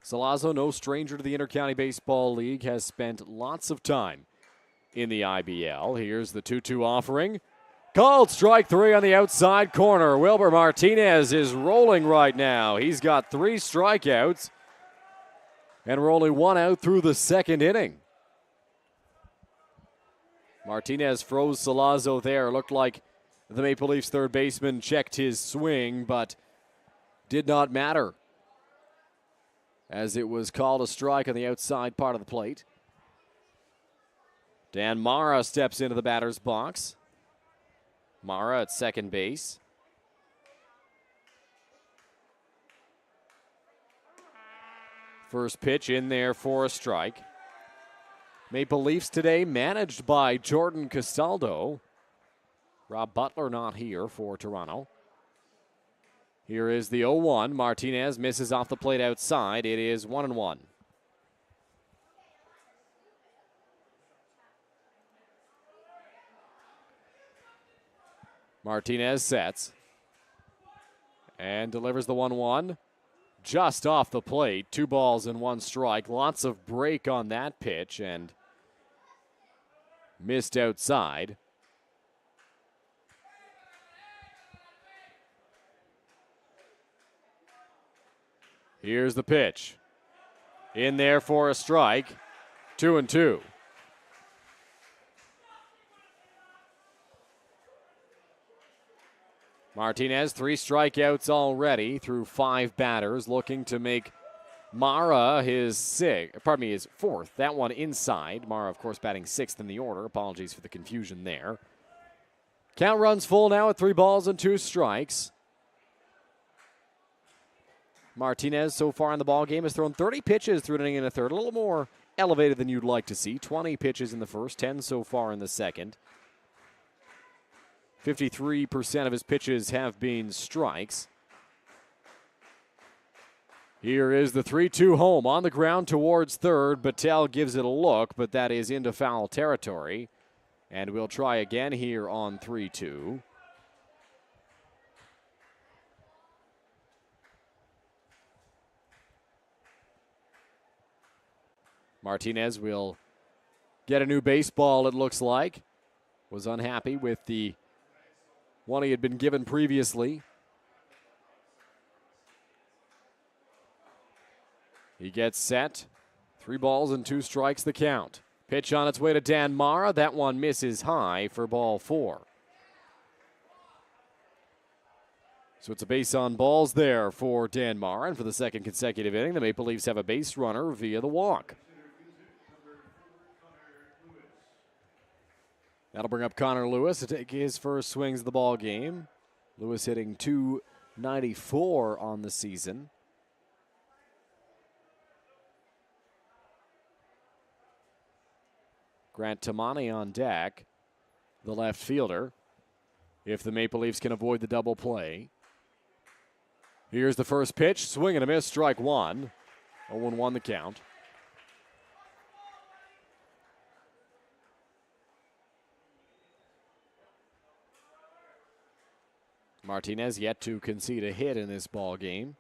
Salazzo, no stranger to the Intercounty Baseball League, has spent lots of time in the IBL. Here's the 2-2 offering. Called strike 3 on the outside corner. Wilber Martinez is rolling right now. He's got 3 strikeouts. And we're only one out through the second inning. Martinez froze Salazzo there. Looked like the Maple Leafs third baseman checked his swing, but did not matter, as it was called a strike on the outside part of the plate. Dan Mara steps into the batter's box. Mara at second base. First pitch in there for a strike. Maple Leafs today managed by Jordan Castaldo. Rob Butler not here for Toronto. Here is the 0-1. Martinez misses off the plate outside. It is 1-1. Martinez sets and delivers the 1-1. Just off the plate. 2 balls and 1 strike. Lots of break on that pitch and missed outside. Here's the pitch. In there for a strike. 2-2. Martinez, 3 strikeouts already through 5 batters, looking to make Mara his 4th. That one inside. Mara, of course, batting 6th in the order. Apologies for the confusion there. Count runs full now at 3 balls and 2 strikes. Martinez, so far in the ball game, has thrown 30 pitches through an inning and a third. A little more elevated than you'd like to see. 20 pitches in the first, 10 so far in the second. 53% of his pitches have been strikes. Here is the 3-2 home on the ground towards third. Battelle gives it a look, but that is into foul territory. And we'll try again here on 3-2. Martinez will get a new baseball, it looks like. Was unhappy with the one he had been given previously. He gets set. 3 balls and 2 strikes the count. Pitch on its way to Dan Mara. That one misses high for ball 4. So it's a base on balls there for Dan Mara. And for the second consecutive inning, the Maple Leafs have a base runner via the walk. That'll bring up Connor Lewis to take his first swings of the ball game. Lewis hitting .294 on the season. Grant Tamani on deck, the left fielder, if the Maple Leafs can avoid the double play. Here's the first pitch, swing and a miss, strike 1. 0-1 the count. Martinez yet to concede a hit in this ball game.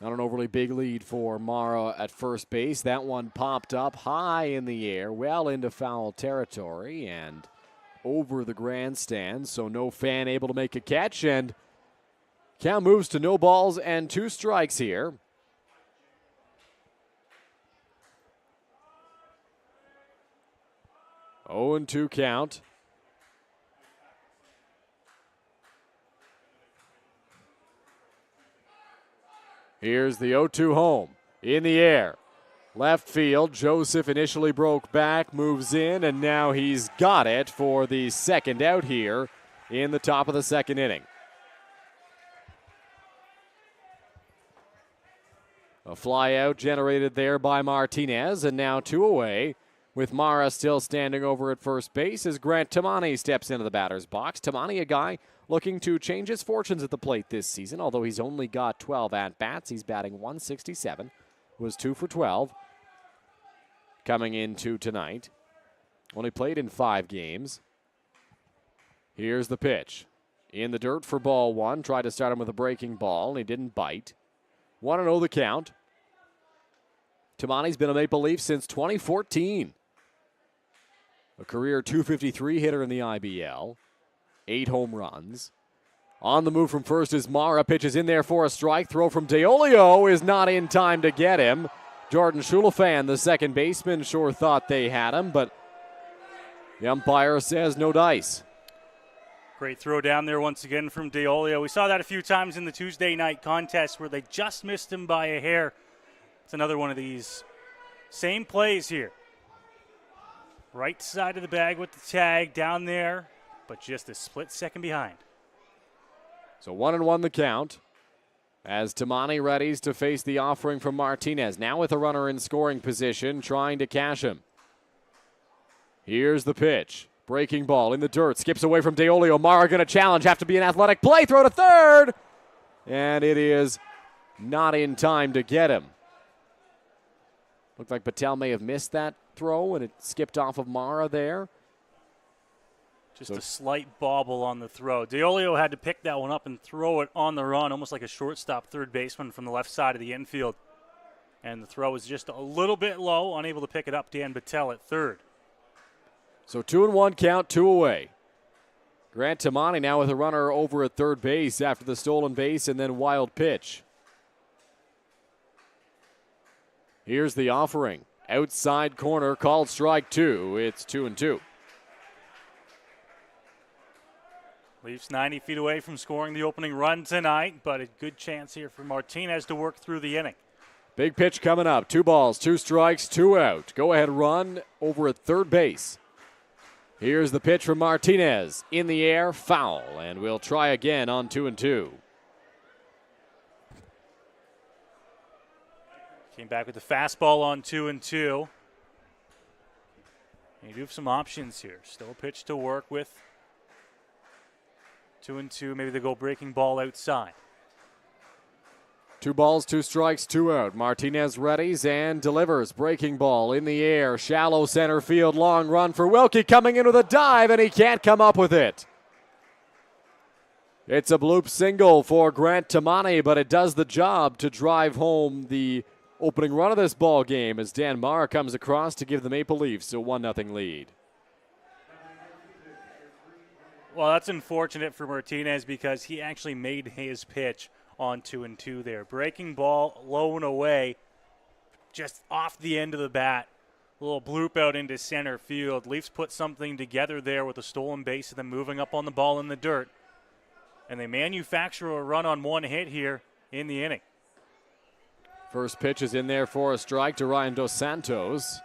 Not an overly big lead for Mara at first base. That one popped up high in the air, well into foul territory and over the grandstand, so no fan able to make a catch, and count moves to no balls and 2 strikes here. Oh, and 2 count. Here's the 0-2 home. In the air. Left field. Joseph initially broke back, moves in, and now he's got it for the second out here in the top of the second inning. A fly out generated there by Martinez, and now 2 away with Mara still standing over at first base as Grant Tamani steps into the batter's box. Tamani, a guy looking to change his fortunes at the plate this season, although he's only got 12 at-bats. He's batting .167, was 2 for 12 coming into tonight. Only played in 5 games. Here's the pitch. In the dirt for ball 1. Tried to start him with a breaking ball, and he didn't bite. 1-0 the count. Tamani's been a Maple Leaf since 2014. A career .253 hitter in the IBL. 8 home runs. On the move from first is Mara. Pitches in there for a strike. Throw from Deolio is not in time to get him. Jordan Schulafan, the second baseman, sure thought they had him, but the umpire says no dice. Great throw down there once again from DeOlio. We saw that a few times in the Tuesday night contest where they just missed him by a hair. It's another one of these same plays here. Right side of the bag with the tag down there, but just a split second behind. So 1-1 the count as Tamani readies to face the offering from Martinez. Now with a runner in scoring position, trying to cash him. Here's the pitch. Breaking ball in the dirt. Skips away from DeOlio. Mara going to challenge. Have to be an athletic play. Throw to third. And it is not in time to get him. Looked like Patel may have missed that throw, and it skipped off of Mara there. Just a slight bobble on the throw. DeOlio had to pick that one up and throw it on the run, almost like a shortstop third baseman from the left side of the infield. And the throw was just a little bit low, unable to pick it up. Dan Patel at third. So 2-1 count, 2 away. Grant Tamani now with a runner over at third base after the stolen base and then wild pitch. Here's the offering. Outside corner, called strike 2. It's 2-2. Leafs 90 feet away from scoring the opening run tonight, but a good chance here for Martinez to work through the inning. Big pitch coming up. 2 balls, 2 strikes, 2 out. Go ahead run over at third base. Here's the pitch from Martinez. In the air, foul, and we'll try again on 2-2. Came back with the fastball on 2-2. You do have some options here. Still a pitch to work with. 2-2. Maybe they go breaking ball outside. 2 balls, 2 strikes, 2 out. Martinez readies and delivers. Breaking ball in the air. Shallow center field. Long run for Wilkie coming in with a dive, and he can't come up with it. It's a bloop single for Grant Tamani, but it does the job to drive home the opening run of this ball game as Dan Mara comes across to give the Maple Leafs a 1-0 lead. Well, that's unfortunate for Martinez because he actually made his pitch on 2-2 there. Breaking ball low and away, just off the end of the bat. A little bloop out into center field. Leafs put something together there with a stolen base and then moving up on the ball in the dirt. And they manufacture a run on 1 hit here in the inning. First pitch is in there for a strike to Ryan Dos Santos.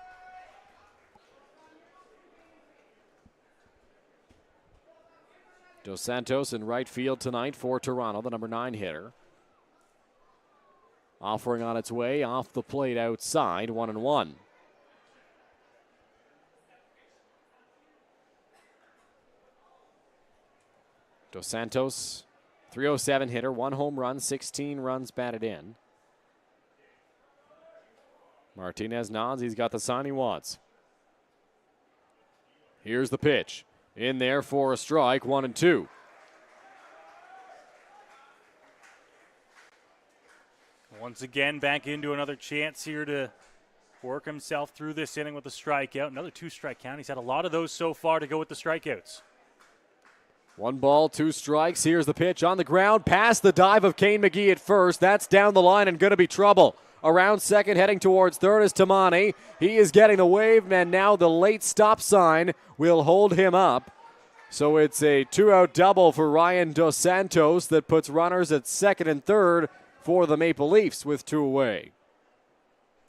Dos Santos in right field tonight for Toronto, the number 9 hitter. Offering on its way off the plate outside, 1-1. Dos Santos, 307 hitter, 1 home run, 16 runs batted in. Martinez nods. He's got the sign he wants. Here's the pitch. In there for a strike, 1-2. Once again, back into another chance here to work himself through this inning with a strikeout. Another 2-strike count. He's had a lot of those so far to go with the strikeouts. 1 ball, 2 strikes. Here's the pitch on the ground. Past the dive of Kane McGee at first. That's down the line and going to be trouble. Around second, heading towards third is Tamani. He is getting the wave, and now the late stop sign will hold him up. So it's a 2-out double for Ryan Dos Santos that puts runners at second and third for the Maple Leafs with 2 away.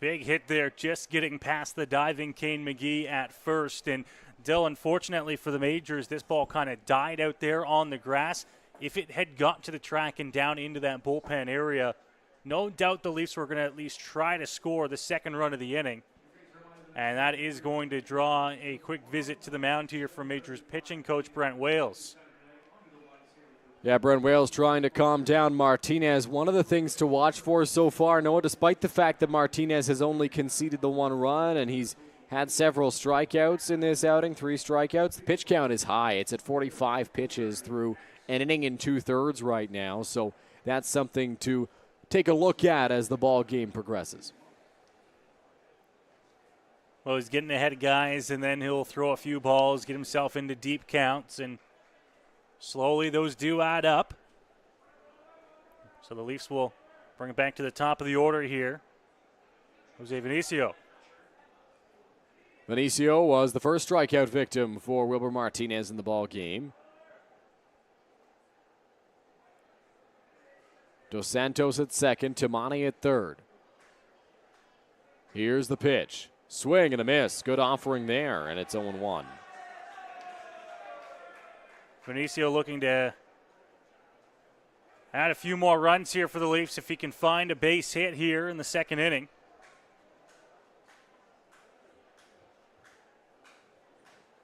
Big hit there, just getting past the diving Kane McGee at first. And Dill, unfortunately for the Majors, this ball kind of died out there on the grass. If it had got to the track and down into that bullpen area, no doubt the Leafs were going to at least try to score the second run of the inning. And that is going to draw a quick visit to the mound here from Majors pitching coach Brent Wales. Yeah, Brent Wales trying to calm down Martinez. One of the things to watch for so far, Noah, despite the fact that Martinez has only conceded the 1 run and he's had several strikeouts in this outing, 3 strikeouts, the pitch count is high. It's at 45 pitches through an inning and 2/3 right now. So that's something to take a look at as the ball game progresses. Well, he's getting ahead of guys, and then he'll throw a few balls, get himself into deep counts, and slowly those do add up. So the Leafs will bring it back to the top of the order here. Jose Vinicio. Vinicio was the first strikeout victim for Wilber Martinez in the ball game. Dos Santos at second, Tamani at third. Here's the pitch. Swing and a miss. Good offering there, and it's 0-1. Vinicio looking to add a few more runs here for the Leafs if he can find a base hit here in the second inning.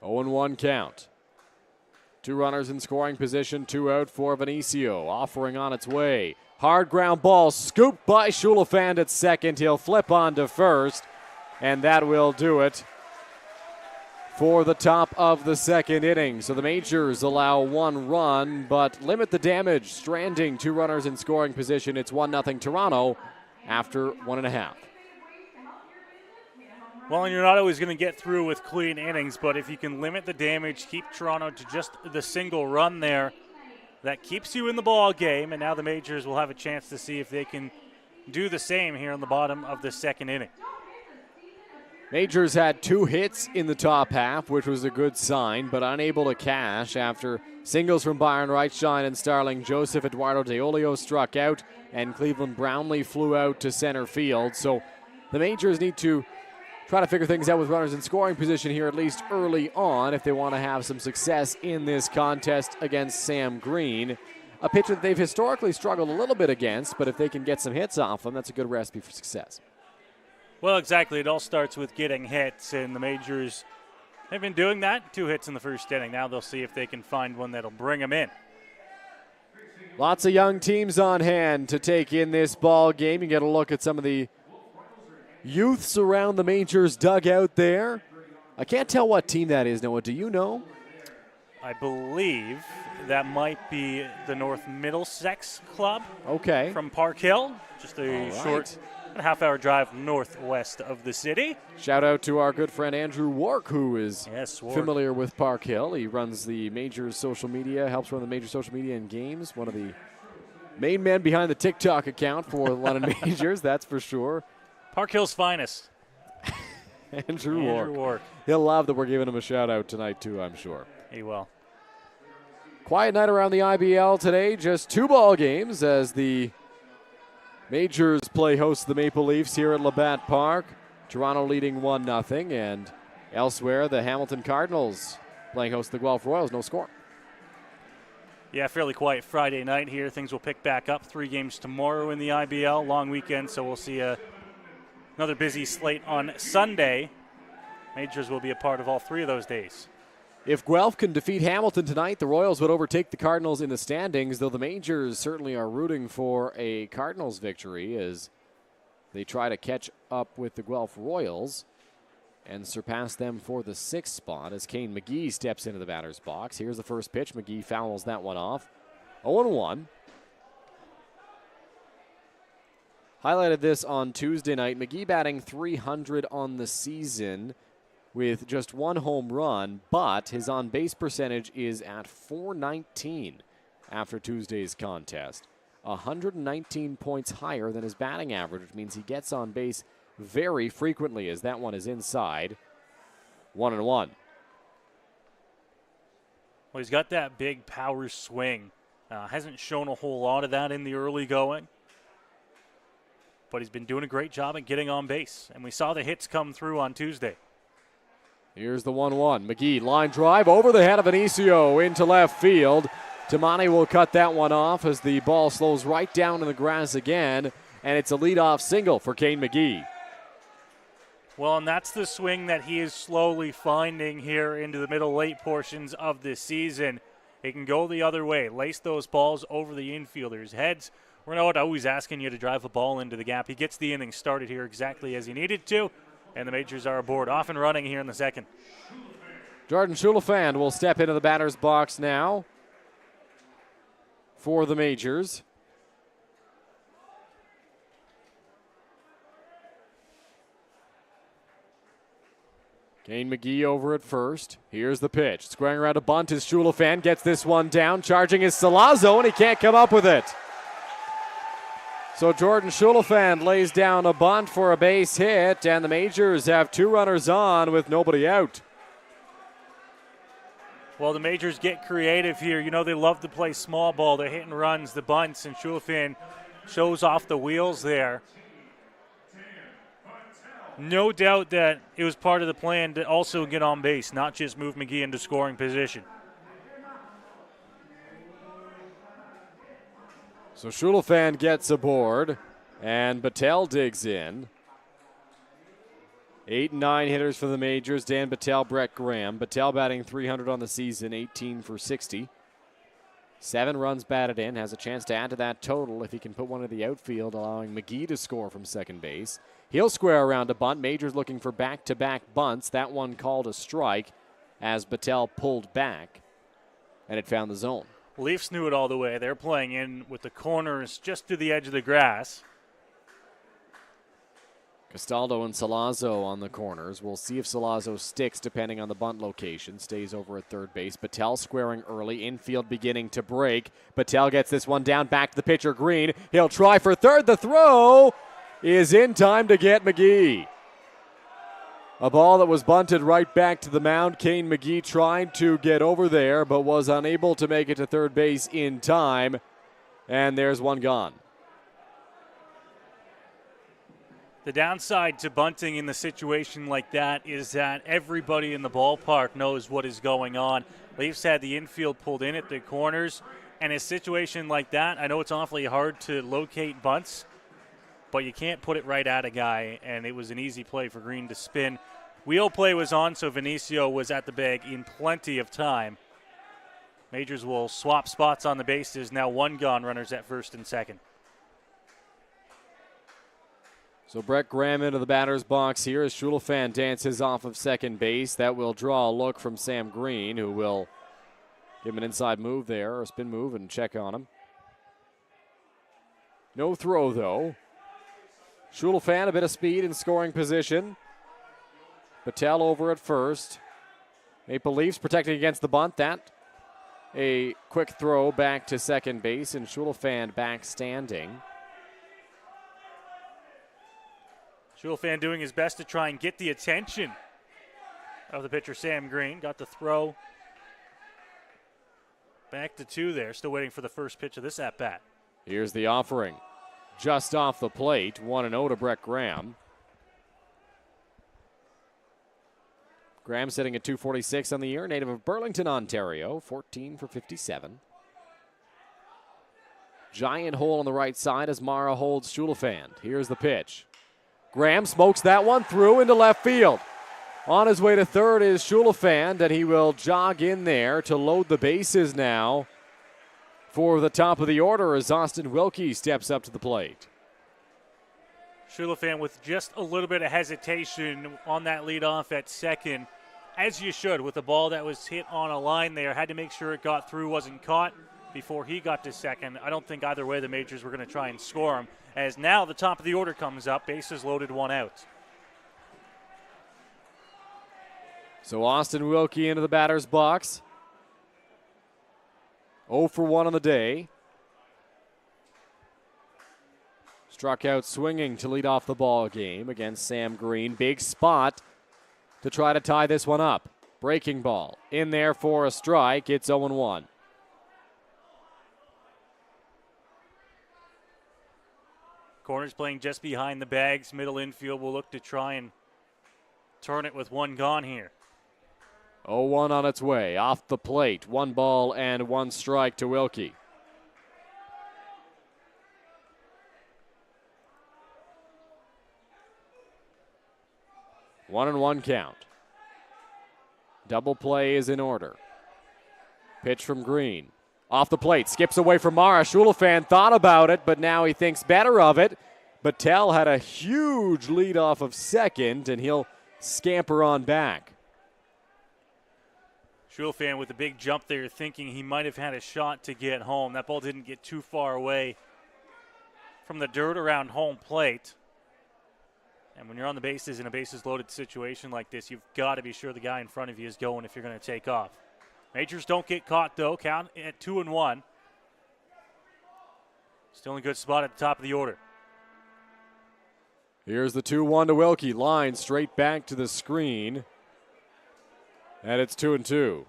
Oh, 0-1 count. 2 runners in scoring position, 2 out for Vinicio. Offering on its way. Hard ground ball scooped by Schulafand at second. He'll flip on to first, and that will do it for the top of the second inning. So the Majors allow 1 run, but limit the damage, stranding 2 runners in scoring position. It's 1-0 Toronto after 1.5. Well, and you're not always going to get through with clean innings, but if you can limit the damage, keep Toronto to just the single run there, that keeps you in the ball game, and now the Majors will have a chance to see if they can do the same here in the bottom of the second inning. Majors had 2 hits in the top half, which was a good sign, but unable to cash after singles from Byron Reichstein and Starling Joseph. Eduardo Deolio struck out, and Cleveland Brownlee flew out to center field. So the Majors need to try to figure things out with runners in scoring position here, at least early on, if they want to have some success in this contest against Sam Green. A pitcher that they've historically struggled a little bit against, but if they can get some hits off them, that's a good recipe for success. Well, exactly. It all starts with getting hits, and the Majors have been doing that. 2 hits in the first inning. Now they'll see if they can find one that'll bring them in. Lots of young teams on hand to take in this ball game. You get a look at some of the youths around the Majors dugout there. I can't tell what team that is, Noah. Do you know? I believe that might be the North Middlesex Club. Okay. From Park Hill. Just a short half-hour drive northwest of the city. Shout out to our good friend Andrew Wark, who is Wark. familiar with Park Hill. He runs the Majors social media, helps run the Major social media and games. One of the main men behind the TikTok account for the London Majors, that's for sure. Park Hill's finest. Andrew Wark. He'll love that we're giving him a shout out tonight too, I'm sure. He will. Quiet night around the IBL today. Just 2 ball games as the Majors play host to the Maple Leafs here at Labatt Park. Toronto leading 1-0, and elsewhere the Hamilton Cardinals playing host to the Guelph Royals. No score. Yeah, fairly quiet Friday night here. Things will pick back up. 3 games tomorrow in the IBL. Long weekend, so we'll see another busy slate on Sunday. Majors will be a part of all 3 of those days. If Guelph can defeat Hamilton tonight, the Royals would overtake the Cardinals in the standings, though the Majors certainly are rooting for a Cardinals victory as they try to catch up with the Guelph Royals and surpass them for the 6th spot as Kane McGee steps into the batter's box. Here's the first pitch. McGee fouls that one off. 0-1. Highlighted this on Tuesday night. McGee batting .300 on the season with just 1 home run, but his on-base percentage is at .419 after Tuesday's contest. 119 points higher than his batting average, which means he gets on base very frequently as that one is inside. 1-1. Well, he's got that big power swing. Hasn't shown a whole lot of that in the early going, but he's been doing a great job at getting on base, and we saw the hits come through on Tuesday. Here's the 1-1. McGee, line drive over the head of Vinicio into left field. Tamani will cut that one off as the ball slows right down in the grass again, and it's a leadoff single for Kane McGee. Well, and that's the swing that he is slowly finding here into the middle late portions of this season. He can go the other way, lace those balls over the infielders' heads. We're not always asking you to drive a ball into the gap. He gets the inning started here exactly as he needed to, and the Majors are aboard, off and running here in the second. Jordan Schulafand will step into the batter's box now for the Majors. Kane McGee over at first. Here's the pitch. Squaring around a bunt is Schulafand. Gets this one down. Charging is Salazzo, and he can't come up with it. So Jordan Schulafan lays down a bunt for a base hit, and the Majors have 2 runners on with nobody out. Well, the Majors get creative here. You know they love to play small ball. They're hitting runs, the bunts, and Schulafan shows off the wheels there. No doubt that it was part of the plan to also get on base, not just move McGee into scoring position. So Schulafan gets aboard, and Battelle digs in. 8 and 9 hitters for the Majors. Dan Battelle, Brett Graham. Battelle batting .300 on the season, 18 for 60. 7 runs batted in. Has a chance to add to that total if he can put one in the outfield, allowing McGee to score from second base. He'll square around a bunt. Majors looking for back-to-back bunts. That one called a strike as Battelle pulled back, and it found the zone. Leafs knew it all the way. They're playing in with the corners just to the edge of the grass. Castaldo and Salazzo on the corners. We'll see if Salazzo sticks depending on the bunt location. Stays over at third base. Battelle squaring early. Infield beginning to break. Battelle gets this one down back to the pitcher Green. He'll try for third. The throw is in time to get McGee. A ball that was bunted right back to the mound. Kane McGee tried to get over there but was unable to make it to third base in time. And there's one gone. The downside to bunting in the situation like that is that everybody in the ballpark knows what is going on. Leafs had the infield pulled in at the corners, and a situation like that, I know it's awfully hard to locate bunts, but you can't put it right at a guy, and it was an easy play for Green to spin. Wheel play was on, so Vinicio was at the bag in plenty of time. Majors will swap spots on the bases. Now 1 gone, runners at first and second. So Brett Graham into the batter's box here as Schulafan dances off of second base. That will draw a look from Sam Green, who will give him an inside move there, or a spin move, and check on him. No throw, though. Schulafan, a bit of speed in scoring position. Battelle over at first. Maple Leafs protecting against the bunt. That a quick throw back to second base, and Schulafan back standing. Schulafan doing his best to try and get the attention of the pitcher, Sam Green. Got the throw. Back to 2 there. Still waiting for the first pitch of this at-bat. Here's the offering. Just off the plate. 1-0 to Brett Graham. Graham sitting at .246 on the year. Native of Burlington, Ontario. 14 for 57. Giant hole on the right side as Mara holds Schulafan. Here's the pitch. Graham smokes that one through into left field. On his way to third is Schulafan, and he will jog in there to load the bases now for the top of the order as Austin Wilkie steps up to the plate. Schulafan with just a little bit of hesitation on that leadoff at second, as you should, with the ball that was hit on a line there. Had to make sure it got through, wasn't caught before he got to second. I don't think either way the Majors were going to try and score him, as now the top of the order comes up, bases loaded, 1 out. So Austin Wilkie into the batter's box. 0 for 1 on the day. Struck out swinging to lead off the ball game against Sam Green. Big spot to try to tie this one up. Breaking ball in there for a strike. It's 0-1. Corners playing just behind the bags. Middle infield will look to try and turn it with 1 gone here. 0-1 on its way. Off the plate. 1 ball and 1 strike to Wilkie. One and 1 count. Double play is in order. Pitch from Green. Off the plate, skips away from Mara. Schulafan thought about it, but now he thinks better of it. Battelle had a huge lead off of second, and he'll scamper on back. Schulafan with a big jump there, thinking he might have had a shot to get home. That ball didn't get too far away from the dirt around home plate. And when you're on the bases in a bases-loaded situation like this, you've got to be sure the guy in front of you is going if you're going to take off. Majors don't get caught, though. Count at 2-1. Still in a good spot at the top of the order. Here's the 2-1 to Wilkie. Line straight back to the screen. And it's 2-2. It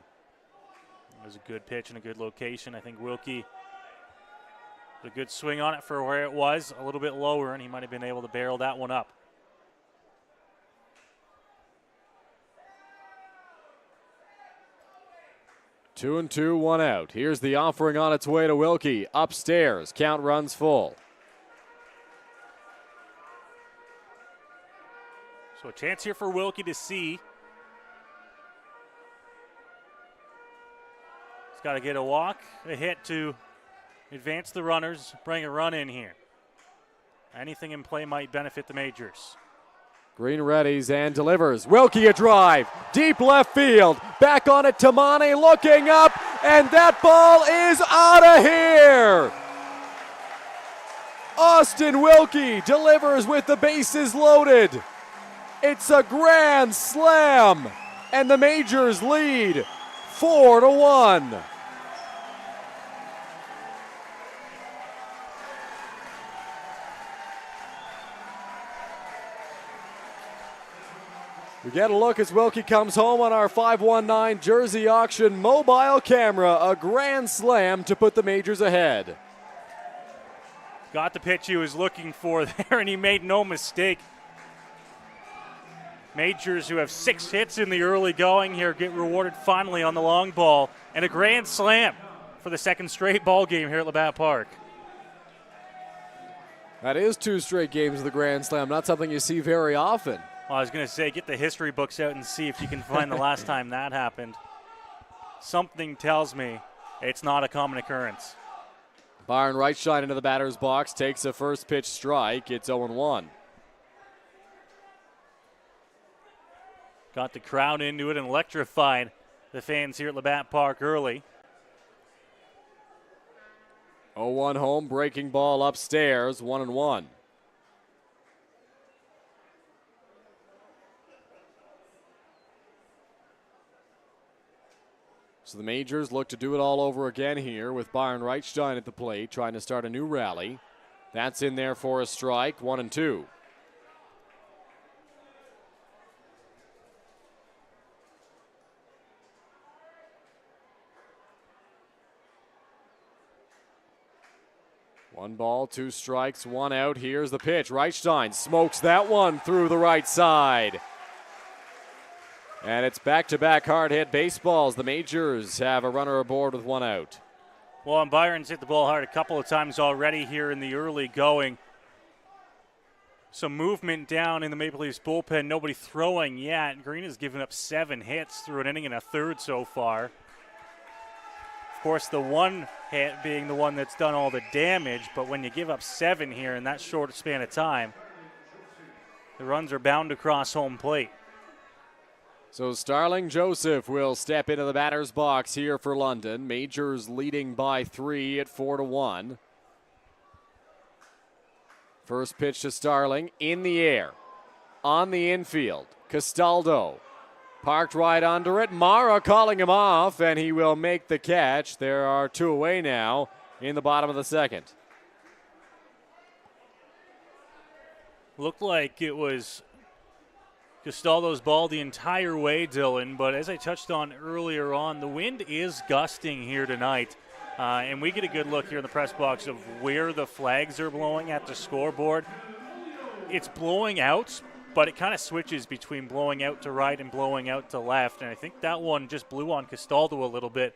was a good pitch and a good location. I think Wilkie, a good swing on it for where it was, a little bit lower, and he might have been able to barrel that one up. Two and two, one out. Here's the offering on its way to Wilkie. Upstairs, count runs full. So a chance here for Wilkie to see. He's got to get a walk, a hit to advance the runners, bring a run in here. Anything in play might benefit the Majors. Green readies and delivers. Wilkie a drive. Deep left field. Back on it, Tamani looking up, and that ball is out of here. Austin Wilkie delivers with the bases loaded. It's a grand slam, and the Majors lead 4-1. We get a look as Wilkie comes home on our 519 Jersey Auction mobile camera. A grand slam to put the Majors ahead. Got the pitch he was looking for there, and he made no mistake. Majors, who have 6 hits in the early going here, get rewarded finally on the long ball. And a grand slam for the second straight ball game here at Labatt Park. That is 2 straight games of the grand slam. Not something you see very often. Well, I was going to say, get the history books out and see if you can find the last time that happened. Something tells me it's not a common occurrence. Byron Reichstein into the batter's box, takes a first pitch strike. It's 0-1. Got the crowd into it and electrified the fans here at Labatt Park early. 0-1 home, breaking ball upstairs, 1-1. So the Majors look to do it all over again here with Byron Reichstein at the plate, trying to start a new rally. That's in there for a strike, 1-2. One ball, 2 strikes, 1 out. Here's the pitch. Reichstein smokes that one through the right side. And it's back-to-back hard-hit baseballs. The Majors have a runner aboard with 1 out. Well, and Byron's hit the ball hard a couple of times already here in the early going. Some movement down in the Maple Leafs bullpen. Nobody throwing yet. Green has given up 7 hits through an inning and a third so far. Of course, the one hit being the one that's done all the damage, but when you give up 7 here in that short span of time, the runs are bound to cross home plate. So Starling Joseph will step into the batter's box here for London. Majors leading by 3 at 4-1. First pitch to Starling, in the air, on the infield. Castaldo parked right under it. Mara calling him off, and he will make the catch. There are 2 away now in the bottom of the second. Looked like it was Castaldo's ball the entire way, Dylan, but as I touched on earlier on, the wind is gusting here tonight. And we get a good look here in the press box of where the flags are blowing at the scoreboard. It's blowing out, but it kind of switches between blowing out to right and blowing out to left. And I think that one just blew on Castaldo a little bit.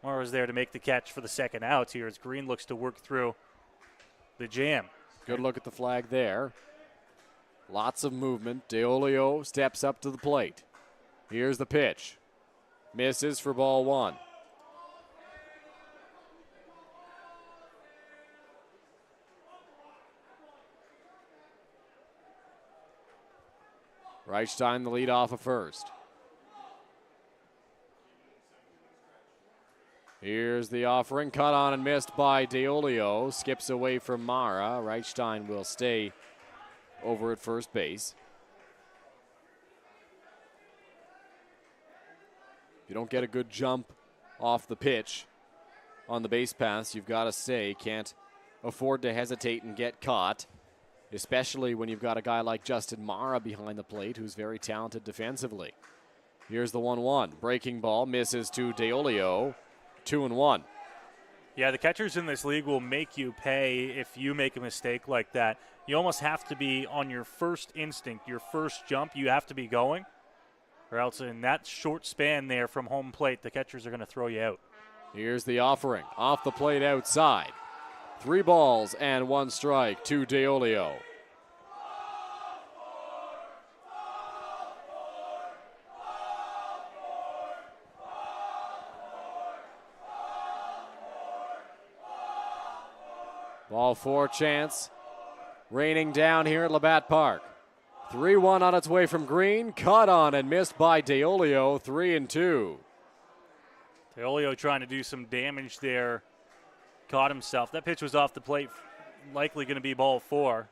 Mara was there to make the catch for the second out here as Green looks to work through the jam. Good look at the flag there. Lots of movement. DeOlio steps up to the plate. Here's the pitch. Misses for ball 1. Reichstein the lead off of first. Here's the offering. Cut on and missed by DeOlio. Skips away from Mara. Reichstein will stay over at first base. If you don't get a good jump off the pitch on the base pass, you've got to stay. Can't afford to hesitate and get caught. especially when you've got a guy like Justin Mara behind the plate who's very talented defensively. Here's the 1-1. Breaking ball misses to DeOlio. 2-1. Yeah, the catchers in this league will make you pay if you make a mistake like that. You almost have to be on your first instinct, your first jump, you have to be going, or else in that short span there from home plate, the catchers are going to throw you out. Here's the offering. Off the plate outside. 3 balls and 1 strike to DeOlio. Ball 4 chance. Raining down here at Labatt Park. 3-1 on its way from Green. Caught on and missed by DeOlio. 3-2. DeOlio trying to do some damage there. Caught himself. That pitch was off the plate. Likely going to be ball 4.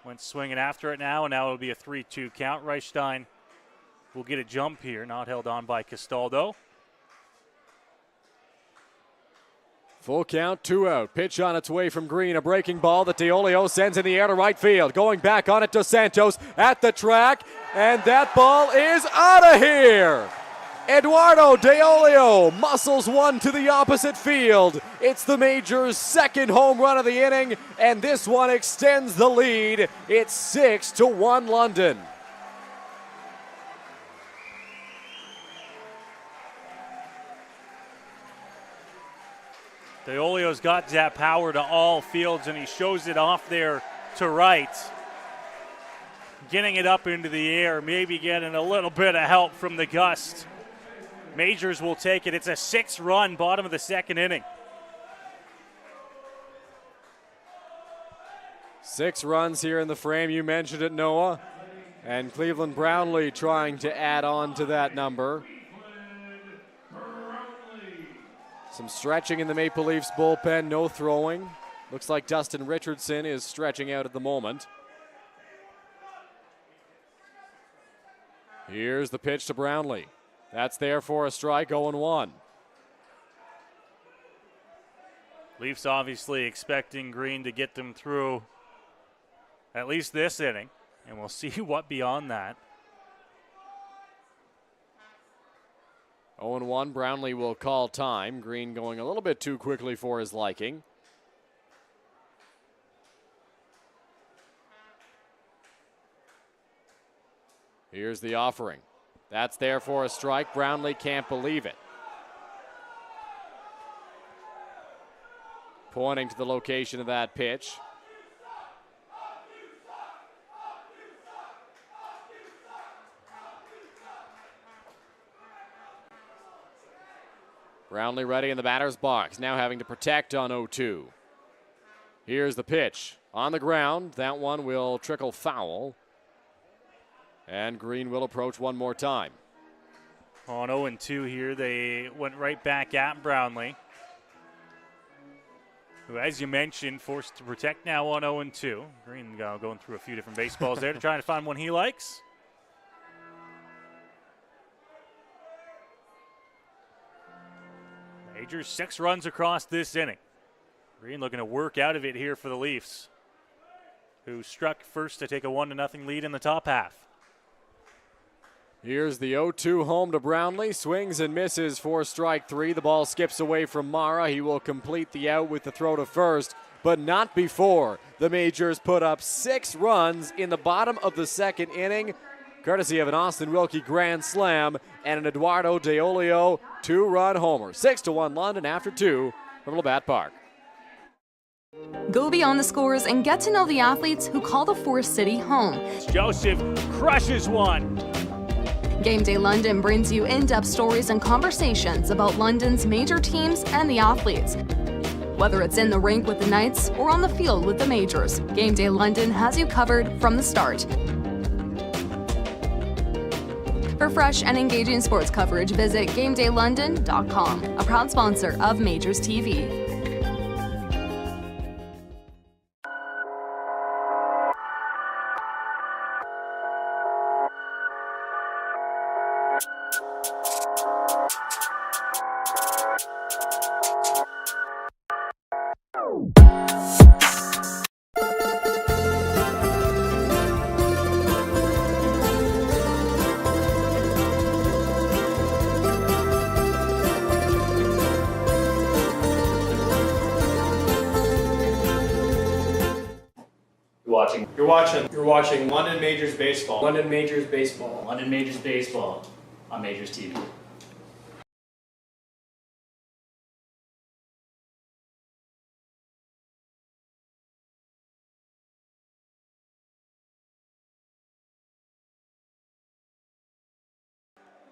Went swinging after it now, and now it'll be a 3-2 count. Reichstein will get a jump here. Not held on by Castaldo. Full count, 2 out. Pitch on its way from Green. A breaking ball that DeOlio sends in the air to right field. Going back on it to Santos at the track. And that ball is out of here. Eduardo DeOlio muscles one to the opposite field. It's the Majors' second home run of the inning. And this one extends the lead. It's 6-1 London. DeOlio's got that power to all fields, and he shows it off there to right. Getting it up into the air, maybe getting a little bit of help from the gust. Majors will take it. It's a 6-run bottom of the second inning. 6 runs here in the frame. You mentioned it, Noah. And Cleveland Brownlee trying to add on to that number. Some stretching in the Maple Leafs bullpen, no throwing. Looks like Dustin Richardson is stretching out at the moment. Here's the pitch to Brownlee. That's there for a strike, 0-1. Leafs obviously expecting Green to get them through at least this inning, and we'll see what beyond that. 0-1, Brownlee will call time. Green going a little bit too quickly for his liking. Here's the offering. That's there for a strike. Brownlee can't believe it. Pointing to the location of that pitch. Brownlee ready in the batter's box, now having to protect on 0-2. Here's the pitch on the ground. That one will trickle foul. And Green will approach one more time. On 0-2 here, they went right back at Brownlee, who, as you mentioned, forced to protect now on 0-2. Green going through a few different baseballs there to try to find one he likes. Majors 6 runs across this inning. Green looking to work out of it here for the Leafs, who struck first to take a 1-0 lead in the top half. Here's the 0-2 home to Brownlee. Swings and misses for strike 3. The ball skips away from Mara. He will complete the out with the throw to first, but not before the Majors put up 6 runs in the bottom of the second inning, courtesy of an Austin Wilkie grand slam and an Eduardo DeOlio 2-run homer. 6-1 London after 2 from Labatt Park. Go beyond the scores and get to know the athletes who call the Forest City home. Joseph crushes one. Game Day London brings you in-depth stories and conversations about London's major teams and the athletes. Whether it's in the rink with the Knights or on the field with the Majors, Game Day London has you covered from the start. For fresh and engaging sports coverage, visit GameDayLondon.com, a proud sponsor of MajorsTV. watching London Majors Baseball. London Majors Baseball. London Majors Baseball on MajorsTV.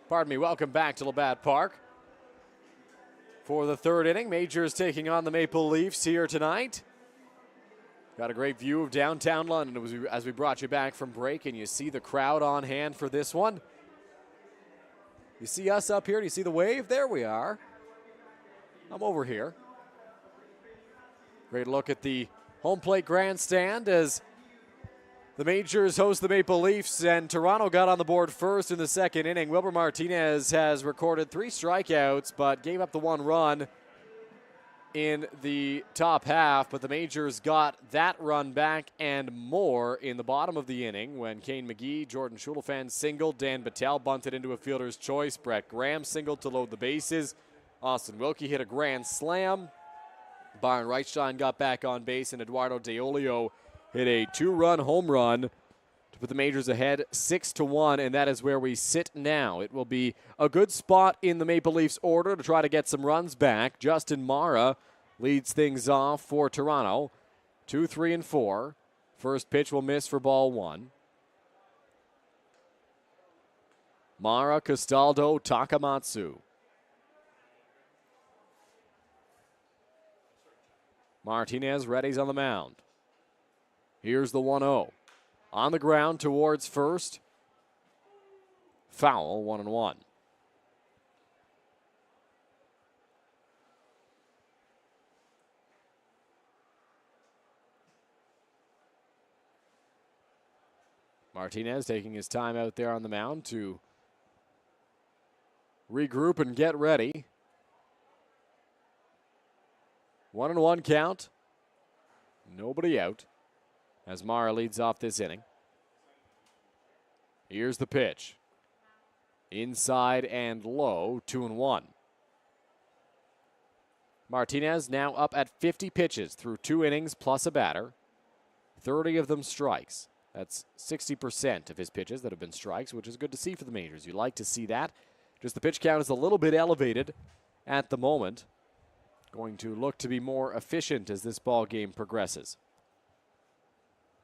Pardon me, welcome back to Labatt Park. For the third inning, Majors taking on the Maple Leafs here tonight. Got a great view of downtown London as we brought you back from break, and you see the crowd on hand for this one. You see us up here? Do you see the wave? There we are. I'm over here. Great look at the home plate grandstand as the Majors host the Maple Leafs, and Toronto got on the board first in the second inning. Wilber Martinez has recorded 3 strikeouts, but gave up the 1 run in the top half. But the Majors got that run back and more in the bottom of the inning when Kane McGee, Jordan Schulafan singled, Dan Battelle bunted into a fielder's choice, Brett Graham singled to load the bases, Austin Wilkie hit a grand slam, Byron Reichstein got back on base, and Eduardo Deolio hit a 2-run home run to put the Majors ahead 6-1, and that is where we sit now. It will be a good spot in the Maple Leafs order to try to get some runs back. Justin Mara leads things off for Toronto. 2, 3, and 4. First pitch will miss for ball 1. Mara, Castaldo, Takamatsu. Martinez readies on the mound. Here's the 1-0. On the ground towards first. Foul, 1-1. Martinez taking his time out there on the mound to regroup and get ready. 1-1 count. Nobody out as Mara leads off this inning. Here's the pitch. Inside and low, 2-1. Martinez now up at 50 pitches through 2 innings plus a batter. 30 of them strikes. That's 60% of his pitches that have been strikes, which is good to see for the Majors. You like to see that. Just the pitch count is a little bit elevated at the moment. Going to look to be more efficient as this ball game progresses.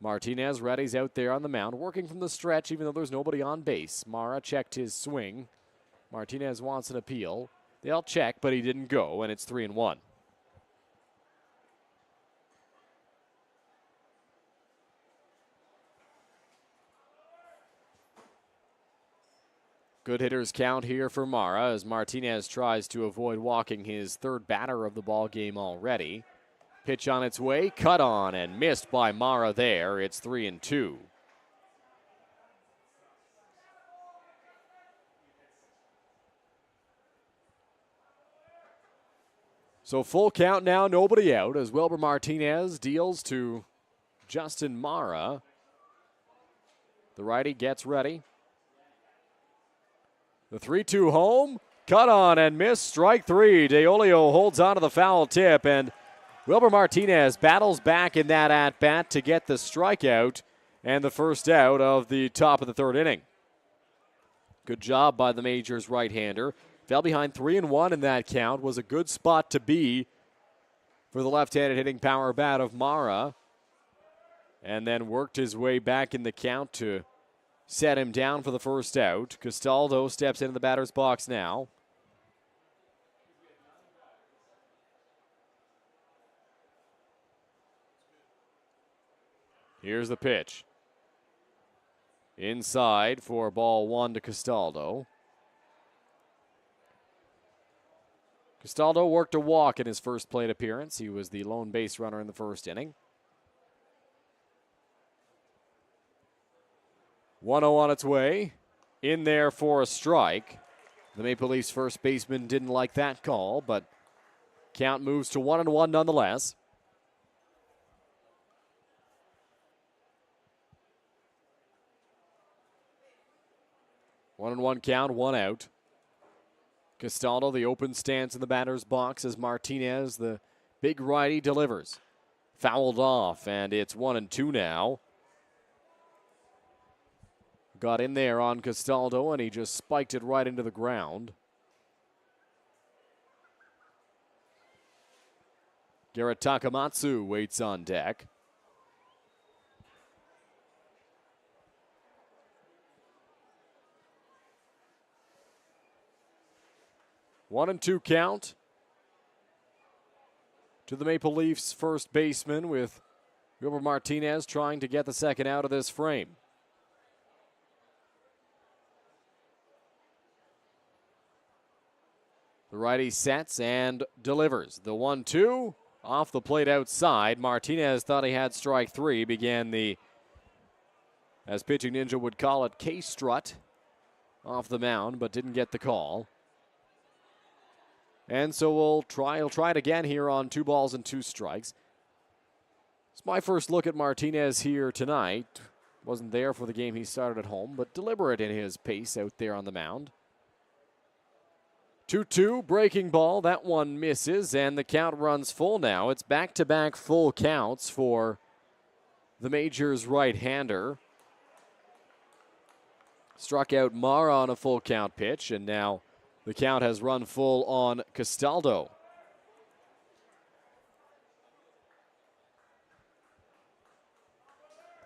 Martinez readies out there on the mound, working from the stretch even though there's nobody on base. Mara checked his swing. Martinez wants an appeal. They'll check, but he didn't go, and it's 3-1. Good hitters count here for Mara as Martinez tries to avoid walking his third batter of the ball game already. Pitch on its way, cut on and missed by Mara there. It's 3-2. So full count now, nobody out as Wilber Martinez deals to Justin Mara. The righty gets ready. The 3-2 home, cut on and missed, strike 3. Deolio holds on to the foul tip, and Wilber Martinez battles back in that at-bat to get the strikeout and the first out of the top of the third inning. Good job by the Majors right-hander. Fell behind 3-1 in that count. Was a good spot to be for the left-handed hitting power bat of Mara. And then worked his way back in the count to set him down for the first out. Castaldo steps into the batter's box now. Here's the pitch. Inside for ball 1 to Castaldo. Castaldo worked a walk in his first plate appearance. He was the lone base runner in the first inning. 1-0 on its way. In there for a strike. The Maple Leafs first baseman didn't like that call, but count moves to 1-1 nonetheless. One and one count, 1 out. Castaldo, the open stance in the batter's box as Martinez, the big righty, delivers. Fouled off, and it's 1-2 now. got in there on Castaldo, and he just spiked it right into the ground. Garrett Takamatsu waits on deck. One and two count to the Maple Leafs first baseman, with Wilber Martinez trying to get the second out of this frame. The righty sets and delivers. The 1-2 off the plate outside. Martinez thought he had strike three. Began the, as Pitching Ninja would call it, K-strut off the mound, but didn't get the call. And so he'll try it again here on 2 balls and 2 strikes. It's my first look at Martinez here tonight. Wasn't there for the game he started at home, but deliberate in his pace out there on the mound. 2-2, breaking ball. That one misses, and the count runs full now. It's back-to-back full counts for the Majors right-hander. Struck out Mara on a full count pitch, and now the count has run full on Castaldo.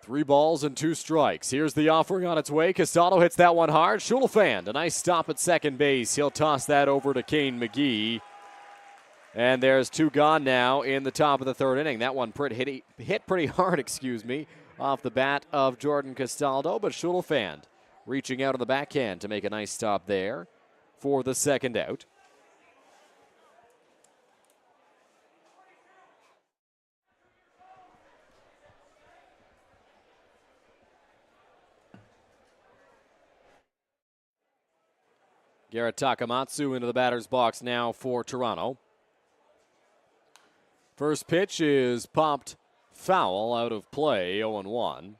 Three balls and 2 strikes. Here's the offering on its way. Castaldo hits that one hard. Schulfand, a nice stop at second base. He'll toss that over to Kane McGee. And there's 2 gone now in the top of the 3rd inning. That one hit pretty hard, off the bat of Jordan Castaldo, but Schulfand reaching out on the backhand to make a nice stop there for the second out. Garrett Takamatsu into the batter's box now for Toronto. First pitch is popped foul, out of play, 0-1.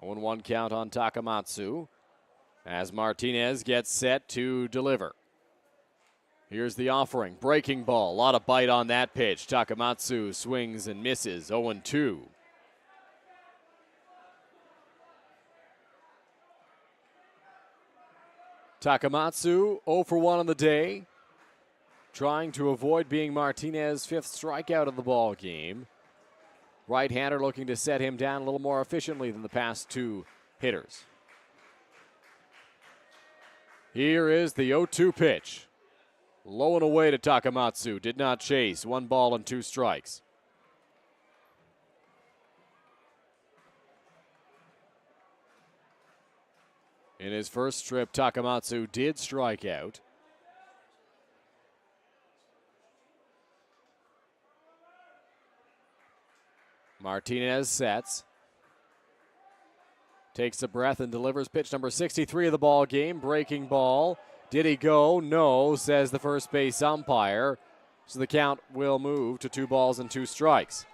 One count on Takamatsu as Martinez gets set to deliver. Here's the offering. Breaking ball. A lot of bite on that pitch. Takamatsu swings and misses. 0-2. Takamatsu 0 for 1 on the day, trying to avoid being Martinez's 5th strikeout of the ball game. Right-hander looking to set him down a little more efficiently than the past 2 hitters. Here is the 0-2 pitch. Low and away to Takamatsu. Did not chase. 1 ball and 2 strikes. In his first trip, Takamatsu did strike out. Martinez sets. Takes a breath and delivers pitch number 63 of the ball game. Breaking ball. Did he go? No, says the first base umpire. So the count will move to 2 balls and 2 strikes.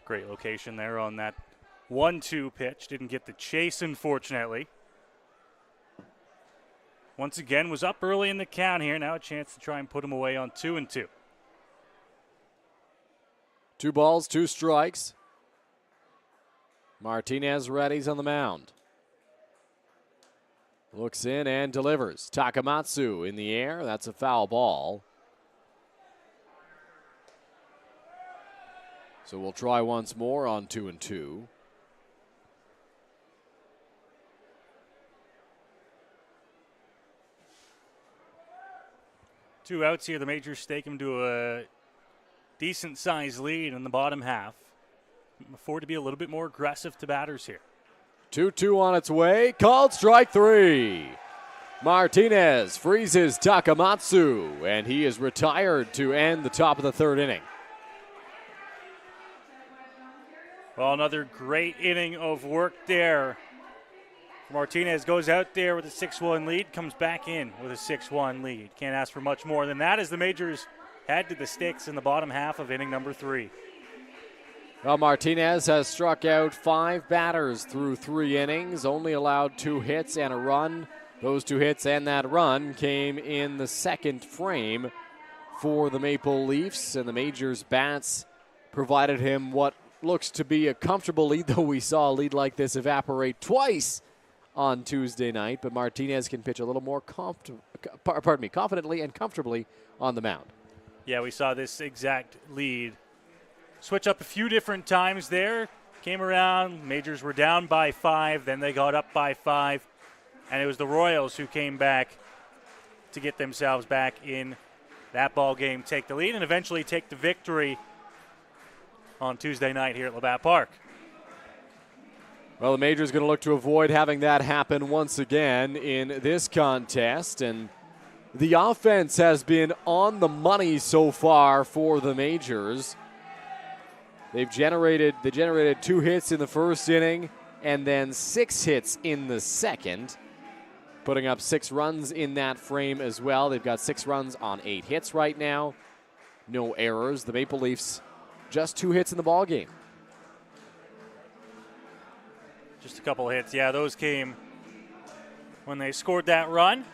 Great location there on that 1-2 pitch. Didn't get the chase, unfortunately. Once again, was up early in the count here. Now a chance to try and put him away on 2-2. 2 balls, 2 strikes. Martinez readies on the mound. Looks in and delivers. Takamatsu in the air. That's a foul ball. So we'll try once more on 2-2. Two outs here. The Majors stake him to a decent-sized lead in the bottom half. Afford to be a little bit more aggressive to batters here. 2-2 on its way. Called strike 3. Martinez freezes Takamatsu, and he is retired to end the top of the 3rd inning. Well, another great inning of work there. Martinez goes out there with a 6-1 lead, comes back in with a 6-1 lead. Can't ask for much more than that as the Majors head to the sticks in the bottom half of inning number 3. Well, Martinez has struck out 5 batters through 3 innings, only allowed 2 hits and a run Those 2 hits and that run came in the second frame for the Maple Leafs, and the Majors bats provided him what looks to be a comfortable lead, though we saw a lead like this evaporate twice on Tuesday night. But Martinez can pitch a little more confidently and comfortably on the mound. Yeah, we saw this exact lead switch up a few different times there. Came around, Majors were down by 5, then they got up by 5, and it was the Royals who came back to get themselves back in that ball game, take the lead, and eventually take the victory on Tuesday night here at Labatt Park. Well, the Majors going to look to avoid having that happen once again in this contest, and the offense has been on the money so far for the Majors. They generated 2 hits in the first inning and then 6 hits in the second, putting up 6 runs in that frame as well. They've got 6 runs on 8 hits right now. No errors. The Maple Leafs just 2 hits in the ball game. Just a couple of hits. Yeah, those came when they scored that run.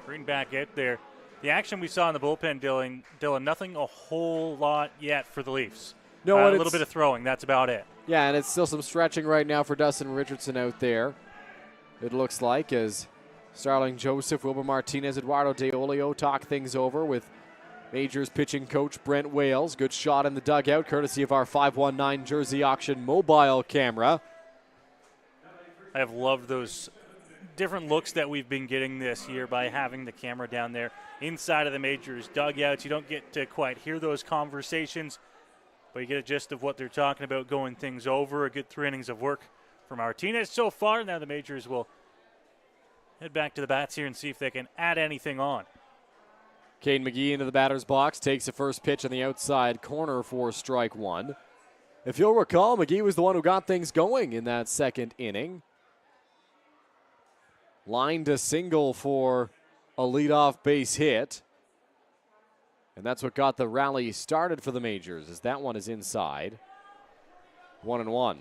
Green back out there. The action we saw in the bullpen, Dylan, nothing a whole lot yet for the Leafs. No, a little bit of throwing. That's about it. Yeah, and it's still some stretching right now for Dustin Richardson out there. It looks like as Starling Joseph, Wilbur Martinez, Eduardo De Olio talk things over with Majors pitching coach Brent Wales. Good shot in the dugout, courtesy of our 519 Jersey Auction mobile camera. I have loved those different looks that we've been getting this year by having the camera down there inside of the Majors dugouts. You don't get to quite hear those conversations, but you get a gist of what they're talking about, going things over. A good 3 innings of work from Martinez so far. Now the Majors will head back to the bats here and see if they can add anything on. Caden McGee into the batter's box, takes the first pitch on the outside corner for strike 1. If you'll recall, McGee was the one who got things going in that second inning. Lined a single for a leadoff base hit. And that's what got the rally started for the Majors, as that one is inside. 1-1.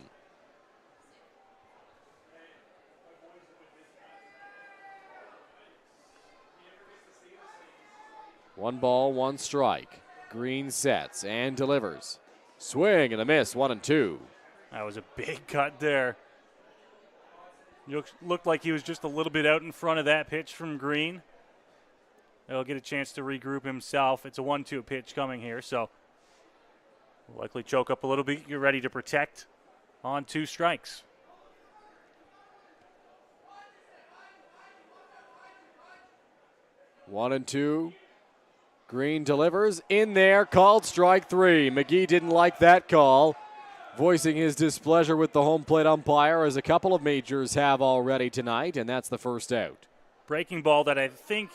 One ball, 1 strike. Green sets and delivers. Swing and a miss, 1-2. That was a big cut there. Looked like he was just a little bit out in front of that pitch from Green. He'll get a chance to regroup himself. It's a 1-2 pitch coming here, so likely choke up a little bit. You're ready to protect on 2 strikes. One and 2. Green delivers in there, called strike 3. McGee didn't like that call, voicing his displeasure with the home plate umpire, as a couple of Majors have already tonight, and that's the first out. Breaking ball that I think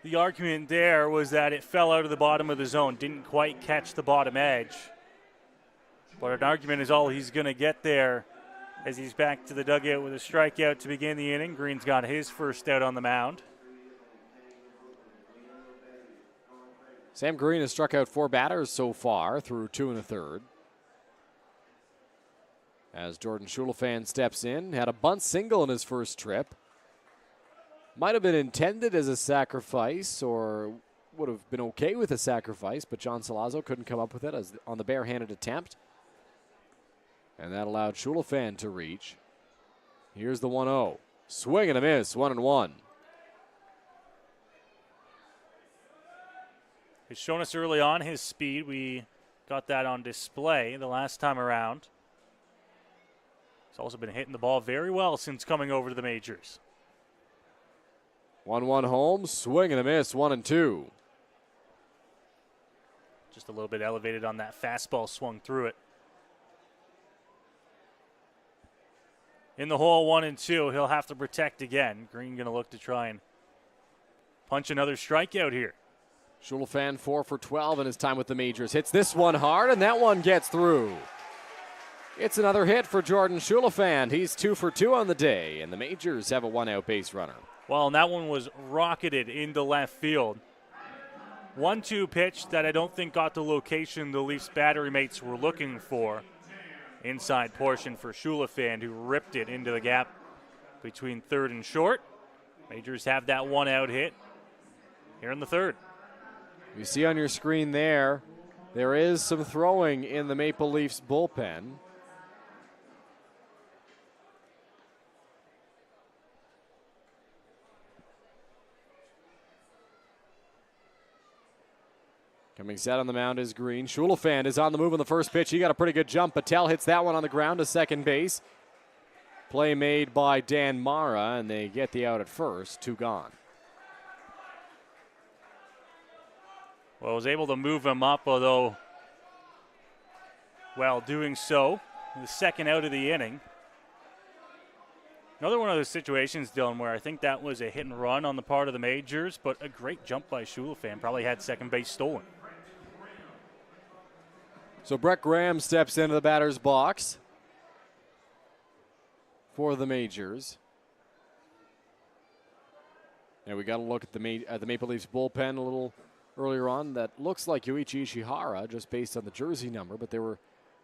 the argument there was that it fell out of the bottom of the zone, didn't quite catch the bottom edge. But an argument is all he's going to get there as he's back to the dugout with a strikeout to begin the inning. Green's got his first out on the mound. Sam Green has struck out 4 batters so far through 2 1/3. As Jordan Schulafan steps in, had a bunt single in his first trip. Might have been intended as a sacrifice, or would have been okay with a sacrifice, but John Salazzo couldn't come up with it on the barehanded attempt. And that allowed Schulafan to reach. Here's the 1-0. Swing and a miss, 1-1. He's shown us early on his speed. We got that on display the last time around. He's also been hitting the ball very well since coming over to the Majors. 1-1 home, swing and a miss, 1-2. Just a little bit elevated on that fastball, swung through it. In the hole, 1-2. He'll have to protect again. Green going to look to try and punch another strikeout here. Schulafan 4 for 12 in his time with the Majors. Hits this one hard, and that one gets through. It's another hit for Jordan Schulafan. He's 2 for 2 on the day, and the Majors have a 1-out base runner. Well, and that one was rocketed into left field. 1-2 pitch that I don't think got the location the Leafs battery mates were looking for. Inside portion for Schulafan, who ripped it into the gap between third and short. Majors have that one out hit here in the third. You see on your screen there is some throwing in the Maple Leafs bullpen. Coming set on the mound is Green. Schulafand is on the move on the first pitch. He got a pretty good jump. Patel hits that one on the ground to second base. Play made by Dan Mara, and they get the out at first. 2 gone. Well, was able to move him up, although while doing so, the second out of the inning. Another one of those situations, Dylan, where I think that was a hit and run on the part of the Majors, but a great jump by Schulafand. Probably had second base stolen. So Brett Graham steps into the batter's box for the Majors. And we got to look at the Maple Leafs bullpen a little earlier on. That looks like Yoichi Ishihara just based on the jersey number, but there were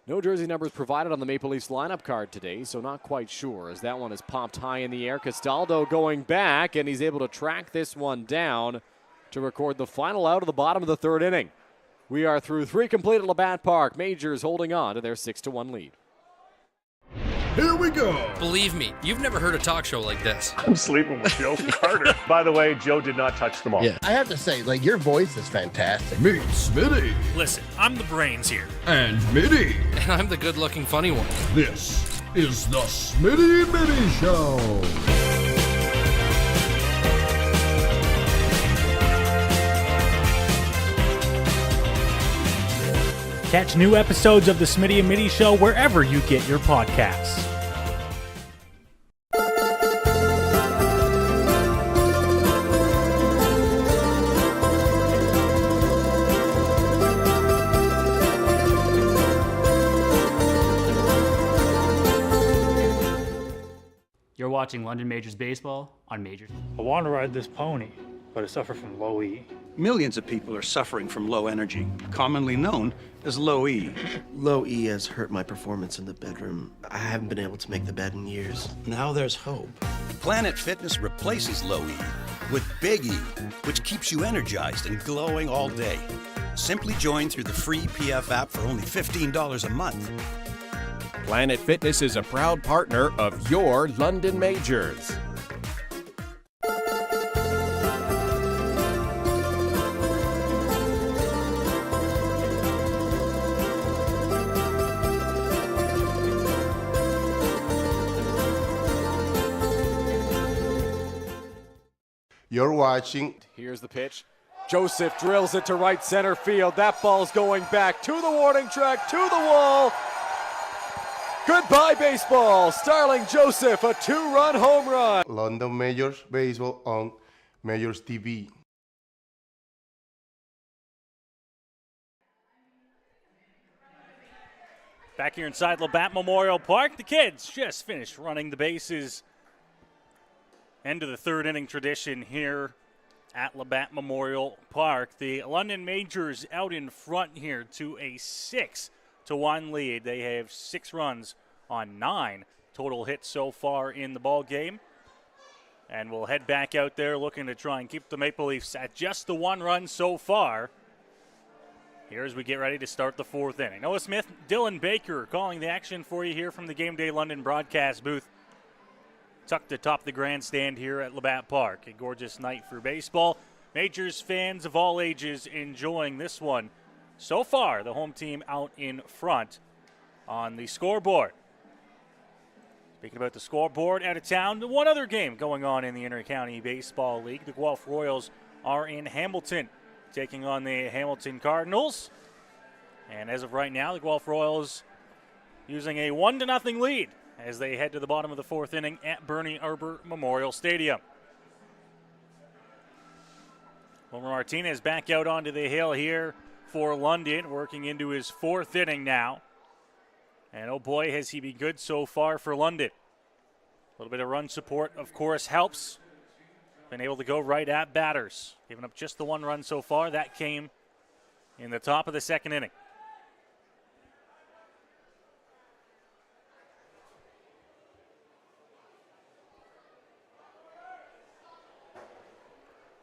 no jersey numbers provided on the Maple Leafs lineup card today, so not quite sure as that one is popped high in the air. Castaldo going back, and he's able to track this one down to record the final out of the bottom of the third inning. We are through 3 complete at Labatt Park. Majors holding on to their 6-1 lead. Here we go. Believe me, you've never heard a talk show like this. I'm sleeping with Joe Carter. By the way, Joe did not touch them all. Yeah, I have to say, your voice is fantastic. Meet Smitty. Listen, I'm the brains here. And Mitty. And I'm the good-looking funny one. This is the Smitty Mitty Show. Catch new episodes of the Smitty and Mitty Show wherever you get your podcasts. You're watching London Majors Baseball on Majors. I want to ride this pony, but I suffer from low E. Millions of people are suffering from low energy, commonly known as low E. Low E has hurt my performance in the bedroom. I haven't been able to make the bed in years. Now there's hope. Planet Fitness replaces low E with Big E, which keeps you energized and glowing all day. Simply join through the free PF app for only $15 a month. Planet Fitness is a proud partner of your London Majors. You're watching. Here's the pitch. Joseph drills it to right center field. That ball's going back to the warning track, to the wall. Goodbye, baseball. Starling Joseph, a 2-run home run. London Majors Baseball on MajorsTV. Back here inside Labatt Memorial Park, the kids just finished running the bases. End of the third inning tradition here at Labatt Memorial Park. The London Majors out in front here to a 6-1 lead. They have 6 runs on 9 total hits so far in the ball game. And we'll head back out there looking to try and keep the Maple Leafs at just the 1 run so far. Here as we get ready to start the 4th inning. Noah Smith, Dylan Baker calling the action for you here from the Game Day London broadcast booth. Tucked atop the grandstand here at Labatt Park. A gorgeous night for baseball. Majors fans of all ages enjoying this one. So far, the home team out in front on the scoreboard. Speaking about the scoreboard, out of town, one other game going on in the Inter-County Baseball League. The Guelph Royals are in Hamilton, taking on the Hamilton Cardinals. And as of right now, the Guelph Royals using a 1-0 lead as they head to the bottom of the 4th inning at Bernie Arbor Memorial Stadium. Wilmer Martinez back out onto the hill here for London, working into his 4th inning now. And oh boy, has he been good so far for London. A little bit of run support, of course, helps. Been able to go right at batters. Giving up just the 1 run so far. That came in the top of the 2nd inning.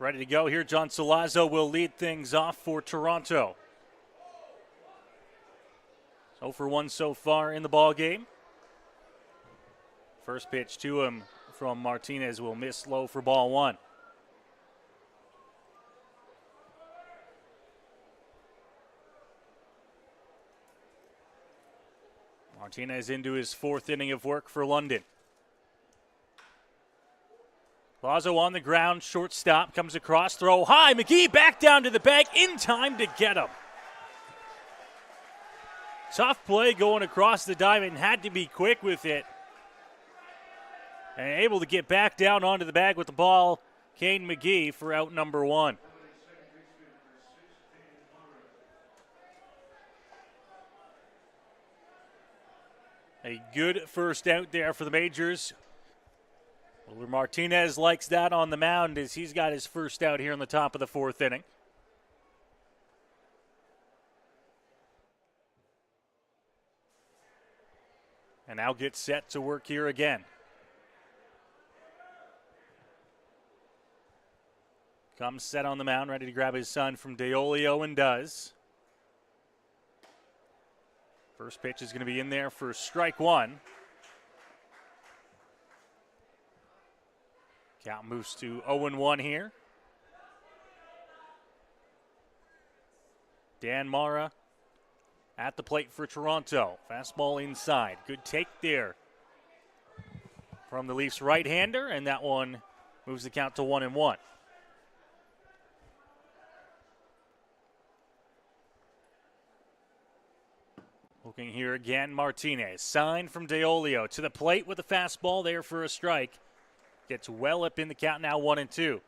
ready to go here. John Salazzo will lead things off for Toronto. 0 for 1 so far in the ball game. First pitch to him from Martinez will miss low for ball 1. Martinez into his 4th inning of work for London. Lazo on the ground, shortstop, comes across, throw high. McGee back down to the bag in time to get him. Tough play going across the diamond, had to be quick with it. And able to get back down onto the bag with the ball, Kane McGee for out number 1. A good first out there for the Majors. Martinez likes that on the mound as he's got his first out here in the top of the 4th inning. And now gets set to work here again. Comes set on the mound, ready to grab his son from DeOlio, and does. First pitch is going to be in there for strike 1. Count moves to 0-1 here. Dan Mara at the plate for Toronto. Fastball inside. Good take there from the Leafs right-hander, and that one moves the count to 1-1. Looking here again, Martinez. Signed from DeOlio to the plate with a fastball there for a strike. Gets well up in the count now, 1-2.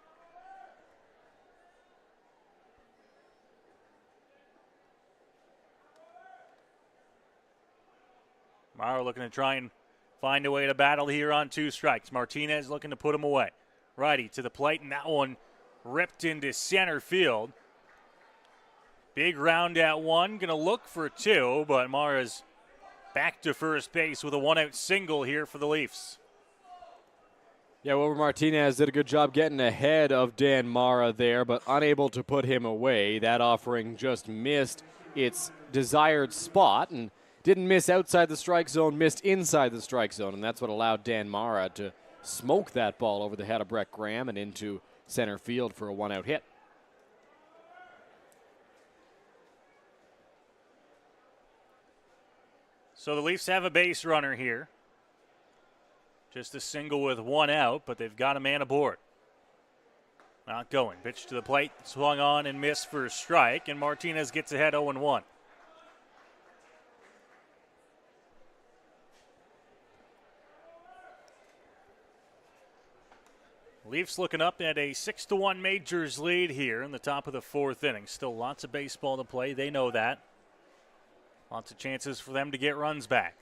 Mara looking to try and find a way to battle here on 2 strikes. Martinez looking to put him away. Righty to the plate, and that one ripped into center field. Big round at 1, going to look for 2, but Mara's back to first base with a 1-out single here for the Leafs. Yeah, Wilbur Martinez did a good job getting ahead of Dan Mara there, but unable to put him away. That offering just missed its desired spot and didn't miss outside the strike zone, missed inside the strike zone, and that's what allowed Dan Mara to smoke that ball over the head of Brett Graham and into center field for a 1-out hit. So the Leafs have a base runner here. Just a single with 1 out, but they've got a man aboard. Not going. Pitch to the plate, swung on and missed for a strike, and Martinez gets ahead 0-1. Leafs looking up at a 6-1 Majors lead here in the top of the 4th inning. Still lots of baseball to play. They know that. Lots of chances for them to get runs back.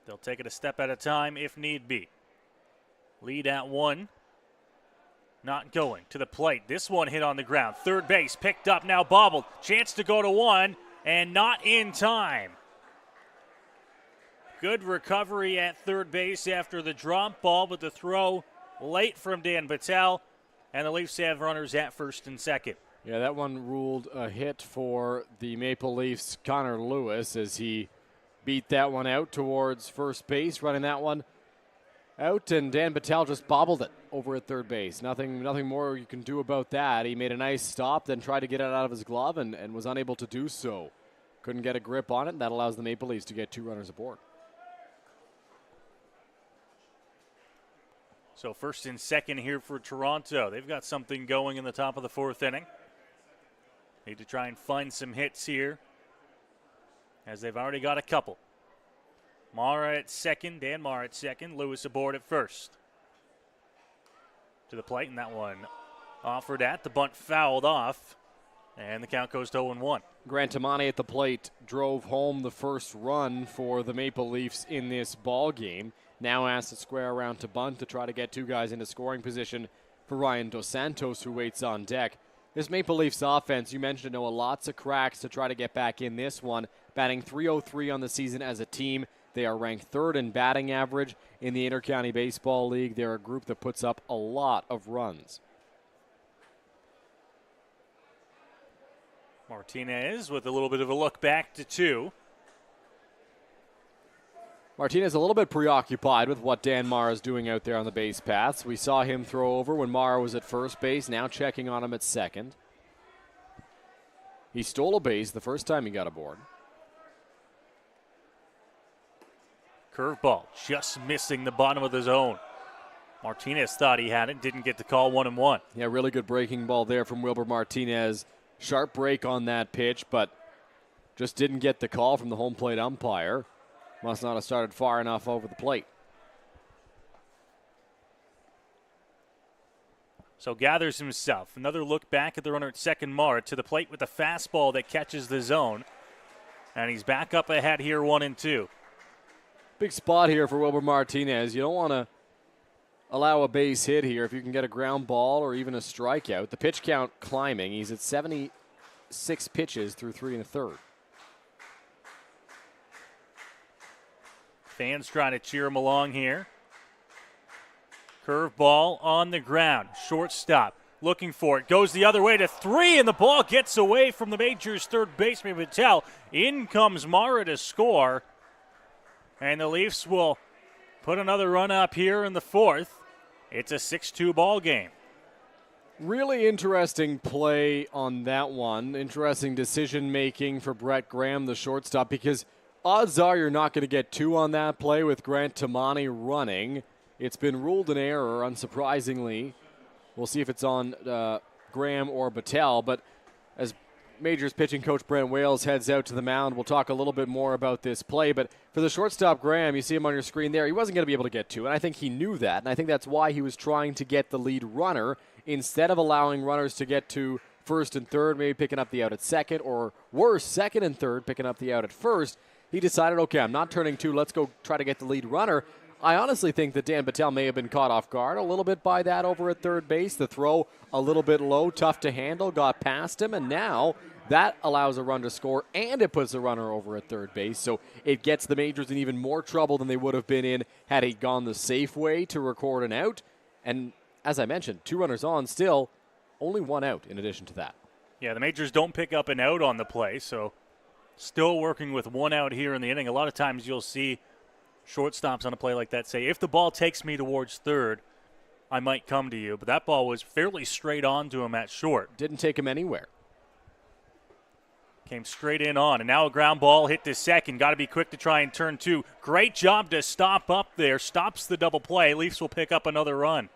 They'll take it a step at a time if need be. Lead at 1. Not going to the plate. This one hit on the ground. Third base picked up, now bobbled. Chance to go to 1 and not in time. Good recovery at third base after the drop ball, but the throw late from Dan Patel. And the Leafs have runners at first and second. Yeah, that one ruled a hit for the Maple Leafs' Connor Lewis as he beat that one out towards first base, running that one out, and Dan Patel just bobbled it over at third base. Nothing more you can do about that. He made a nice stop, then tried to get it out of his glove and was unable to do so. Couldn't get a grip on it, and that allows the Maple Leafs to get 2 runners aboard. So first and second here for Toronto. They've got something going in the top of the 4th inning. Need to try and find some hits here, as they've already got a couple. Mara at second, Dan Mara at second, Lewis aboard at first. To the plate, and that one offered at, the bunt fouled off, and the count goes to 0-1. Grant Tamani at the plate drove home the first run for the Maple Leafs in this ball game. Now asked to square around to bunt to try to get 2 guys into scoring position for Ryan Dos Santos, who waits on deck. This Maple Leafs offense, you mentioned, Noah, lots of cracks to try to get back in this one. Batting .303 on the season as a team. They are ranked 3rd in batting average in the Intercounty Baseball League. They're a group that puts up a lot of runs. Martinez with a little bit of a look back to 2. Martinez a little bit preoccupied with what Dan Mara is doing out there on the base paths. We saw him throw over when Mara was at first base, now checking on him at second. He stole a base the first time he got aboard. Curveball just missing the bottom of the zone. Martinez thought he had it, didn't get the call, 1-1. Yeah, really good breaking ball there from Wilber Martinez. Sharp break on that pitch, but just didn't get the call from the home plate umpire. Must not have started far enough over the plate. So gathers himself. Another look back at the runner at second. Mara to the plate with a fastball that catches the zone. And he's back up ahead here, 1-2. Big spot here for Wilber Martinez. You don't want to allow a base hit here if you can get a ground ball or even a strikeout. The pitch count climbing. He's at 76 pitches through 3 1/3. Fans trying to cheer him along here. Curveball on the ground. Shortstop looking for it. Goes the other way to 3, and the ball gets away from the Majors' third baseman, Patel. In comes Mara to score. And the Leafs will put another run up here in the 4th. It's a 6-2 ball game. Really interesting play on that one. Interesting decision making for Brett Graham, the shortstop, because odds are you're not going to get 2 on that play with Grant Tamani running. It's been ruled an error, unsurprisingly. We'll see if it's on Graham or Patel, but as Majors pitching coach Brent Wales heads out to the mound, we'll talk a little bit more about this play. But for the shortstop, Graham, you see him on your screen there, he wasn't going to be able to get 2, and I think he knew that, and I think that's why he was trying to get the lead runner instead of allowing runners to get to first and third, maybe picking up the out at second, or worse, second and third, picking up the out at first. He decided, okay, I'm not turning 2, let's go try to get the lead runner. I honestly think that Dan Patel may have been caught off guard a little bit by that over at third base. The throw a little bit low, tough to handle, got past him, and now that allows a run to score, and it puts a runner over at third base. So it gets the Majors in even more trouble than they would have been in had he gone the safe way to record an out. And as I mentioned, 2 runners on still, only 1 out in addition to that. Yeah, the Majors don't pick up an out on the play, so still working with 1 out here in the inning. A lot of times you'll see shortstops on a play like that say, if the ball takes me towards third, I might come to you. But that ball was fairly straight on to him at short. Didn't take him anywhere. Came straight in on. And now a ground ball hit to second. Got to be quick to try and turn 2. Great job to stop up there. Stops the double play. Leafs will pick up another run.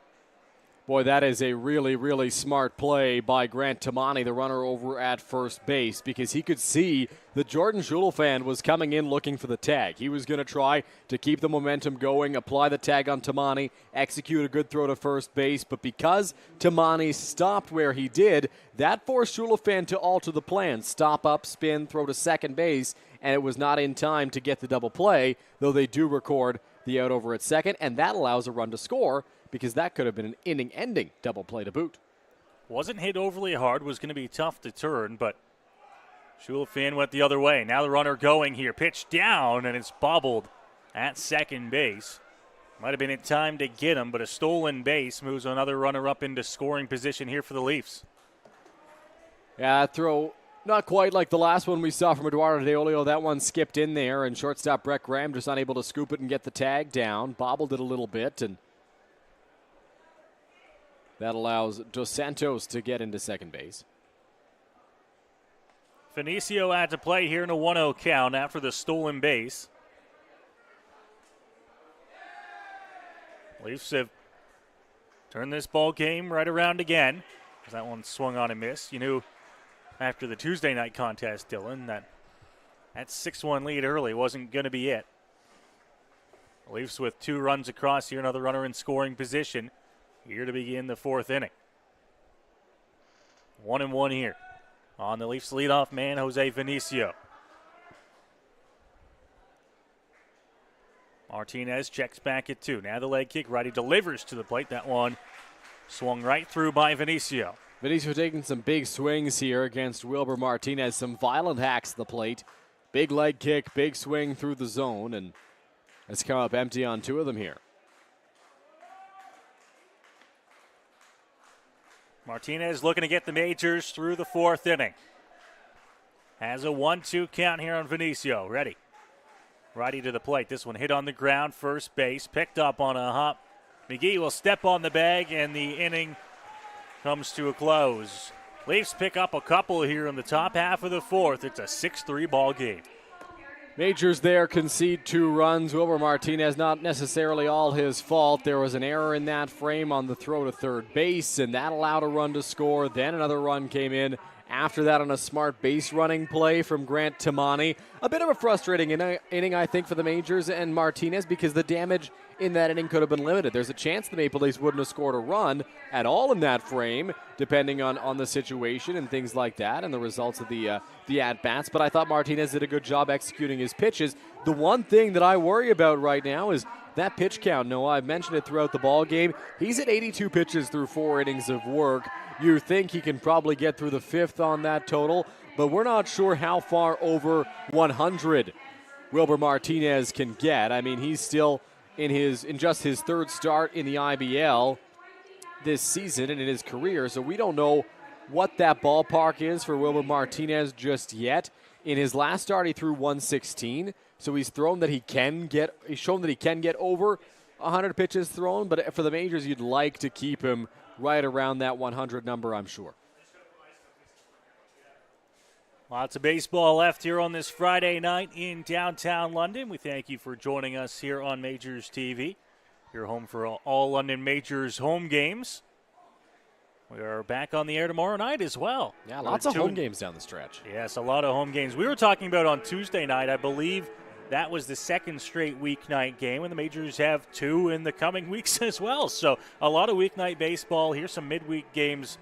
Boy, that is a really, really smart play by Grant Tamani, the runner over at first base, because he could see that Jordan Schulafan was coming in looking for the tag. He was going to try to keep the momentum going, apply the tag on Tamani, execute a good throw to first base, but because Tamani stopped where he did, that forced Schulafan to alter the plan, stop up, spin, throw to second base, and it was not in time to get the double play, though they do record the out over at second, and that allows a run to score, because that could have been an inning-ending double play to boot. Wasn't hit overly hard, was going to be tough to turn, but Schulafan went the other way. Now the runner going here. Pitch down, and it's bobbled at second base. Might have been in time to get him, but a stolen base moves another runner up into scoring position here for the Leafs. Yeah, that throw, not quite like the last one we saw from Eduardo De Olio. That one skipped in there, and shortstop Brett Graham just unable to scoop it and get the tag down. Bobbled it a little bit, and that allows Dos Santos to get into second base. Fenicio had to play here in a 1-0 count after the stolen base. Leafs have turned this ball game right around again. That one swung on and missed. You knew after the Tuesday night contest, Dylan, that 6-1 lead early wasn't going to be it. Leafs with 2 runs across here, another runner in scoring position. Here to begin the 4th inning. 1-1 here on the Leafs leadoff man, Jose Fenicio. Martinez checks back at 2. Now the leg kick, righty delivers to the plate. That one swung right through by Fenicio. Fenicio taking some big swings here against Wilber Martinez. Some violent hacks to the plate. Big leg kick, big swing through the zone, and has come up empty on 2 of them here. Martinez looking to get the Majors through the 4th inning. Has a 1-2 count here on Vinicio. Ready. Righty to the plate. This one hit on the ground, first base, picked up on a hop. McGee will step on the bag, and the inning comes to a close. Leafs pick up a couple here in the top half of the 4th. It's a 6-3 ball game. Majors there concede 2 runs. Wilber Martinez, not necessarily all his fault. There was an error in that frame on the throw to third base, and that allowed a run to score. Then another run came in after that on a smart base running play from Grant Tamani. A bit of a frustrating inning, I think, for the Majors and Martinez because the damage in that inning could have been limited. There's a chance the Maple Leafs wouldn't have scored a run at all in that frame, depending on the situation and things like that and the results of the at-bats. But I thought Martinez did a good job executing his pitches. The one thing that I worry about right now is that pitch count. Noah, I've mentioned it throughout the ball game. He's at 82 pitches through 4 innings of work. You think he can probably get through the 5th on that total, but we're not sure how far over 100 Wilber Martinez can get. I mean, he's still in just his 3rd start in the IBL this season and in his career, so we don't know what that ballpark is for Wilber Martinez just yet. In his last start, he threw 116, so he's shown that he can get over 100 pitches thrown, but for the Majors, you'd like to keep him right around that 100 number, I'm sure. Lots of baseball left here on this Friday night in downtown London. We thank you for joining us here on Majors TV, your home for all London Majors home games. We are back on the air tomorrow night as well. Yeah, lots of home games down the stretch. Yes, a lot of home games. We were talking about on Tuesday night, I believe that was the 2nd straight weeknight game, and the Majors have 2 in the coming weeks as well. So a lot of weeknight baseball. Here's some midweek games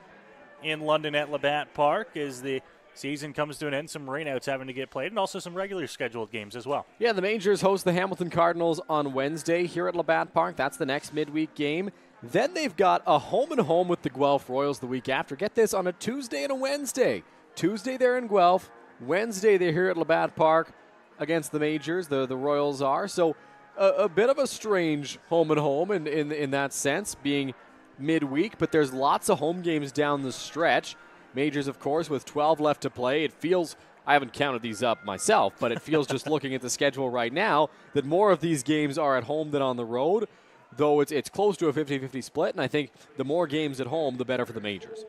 in London at Labatt Park as the season comes to an end. Some rainouts having to get played, and also some regular scheduled games as well. Yeah, the Majors host the Hamilton Cardinals on Wednesday here at Labatt Park. That's the next midweek game. Then they've got a home-and-home with the Guelph Royals the week after. Get this, on a Tuesday and a Wednesday. Tuesday they're in Guelph. Wednesday they're here at Labatt Park against the Majors, the Royals are. So a bit of a strange home-and-home in that sense, being midweek, but there's lots of home games down the stretch. Majors, of course, with 12 left to play. It feels, I haven't counted these up myself, but it feels just looking at the schedule right now that more of these games are at home than on the road, though it's close to a 50-50 split, and I think the more games at home, the better for the Majors.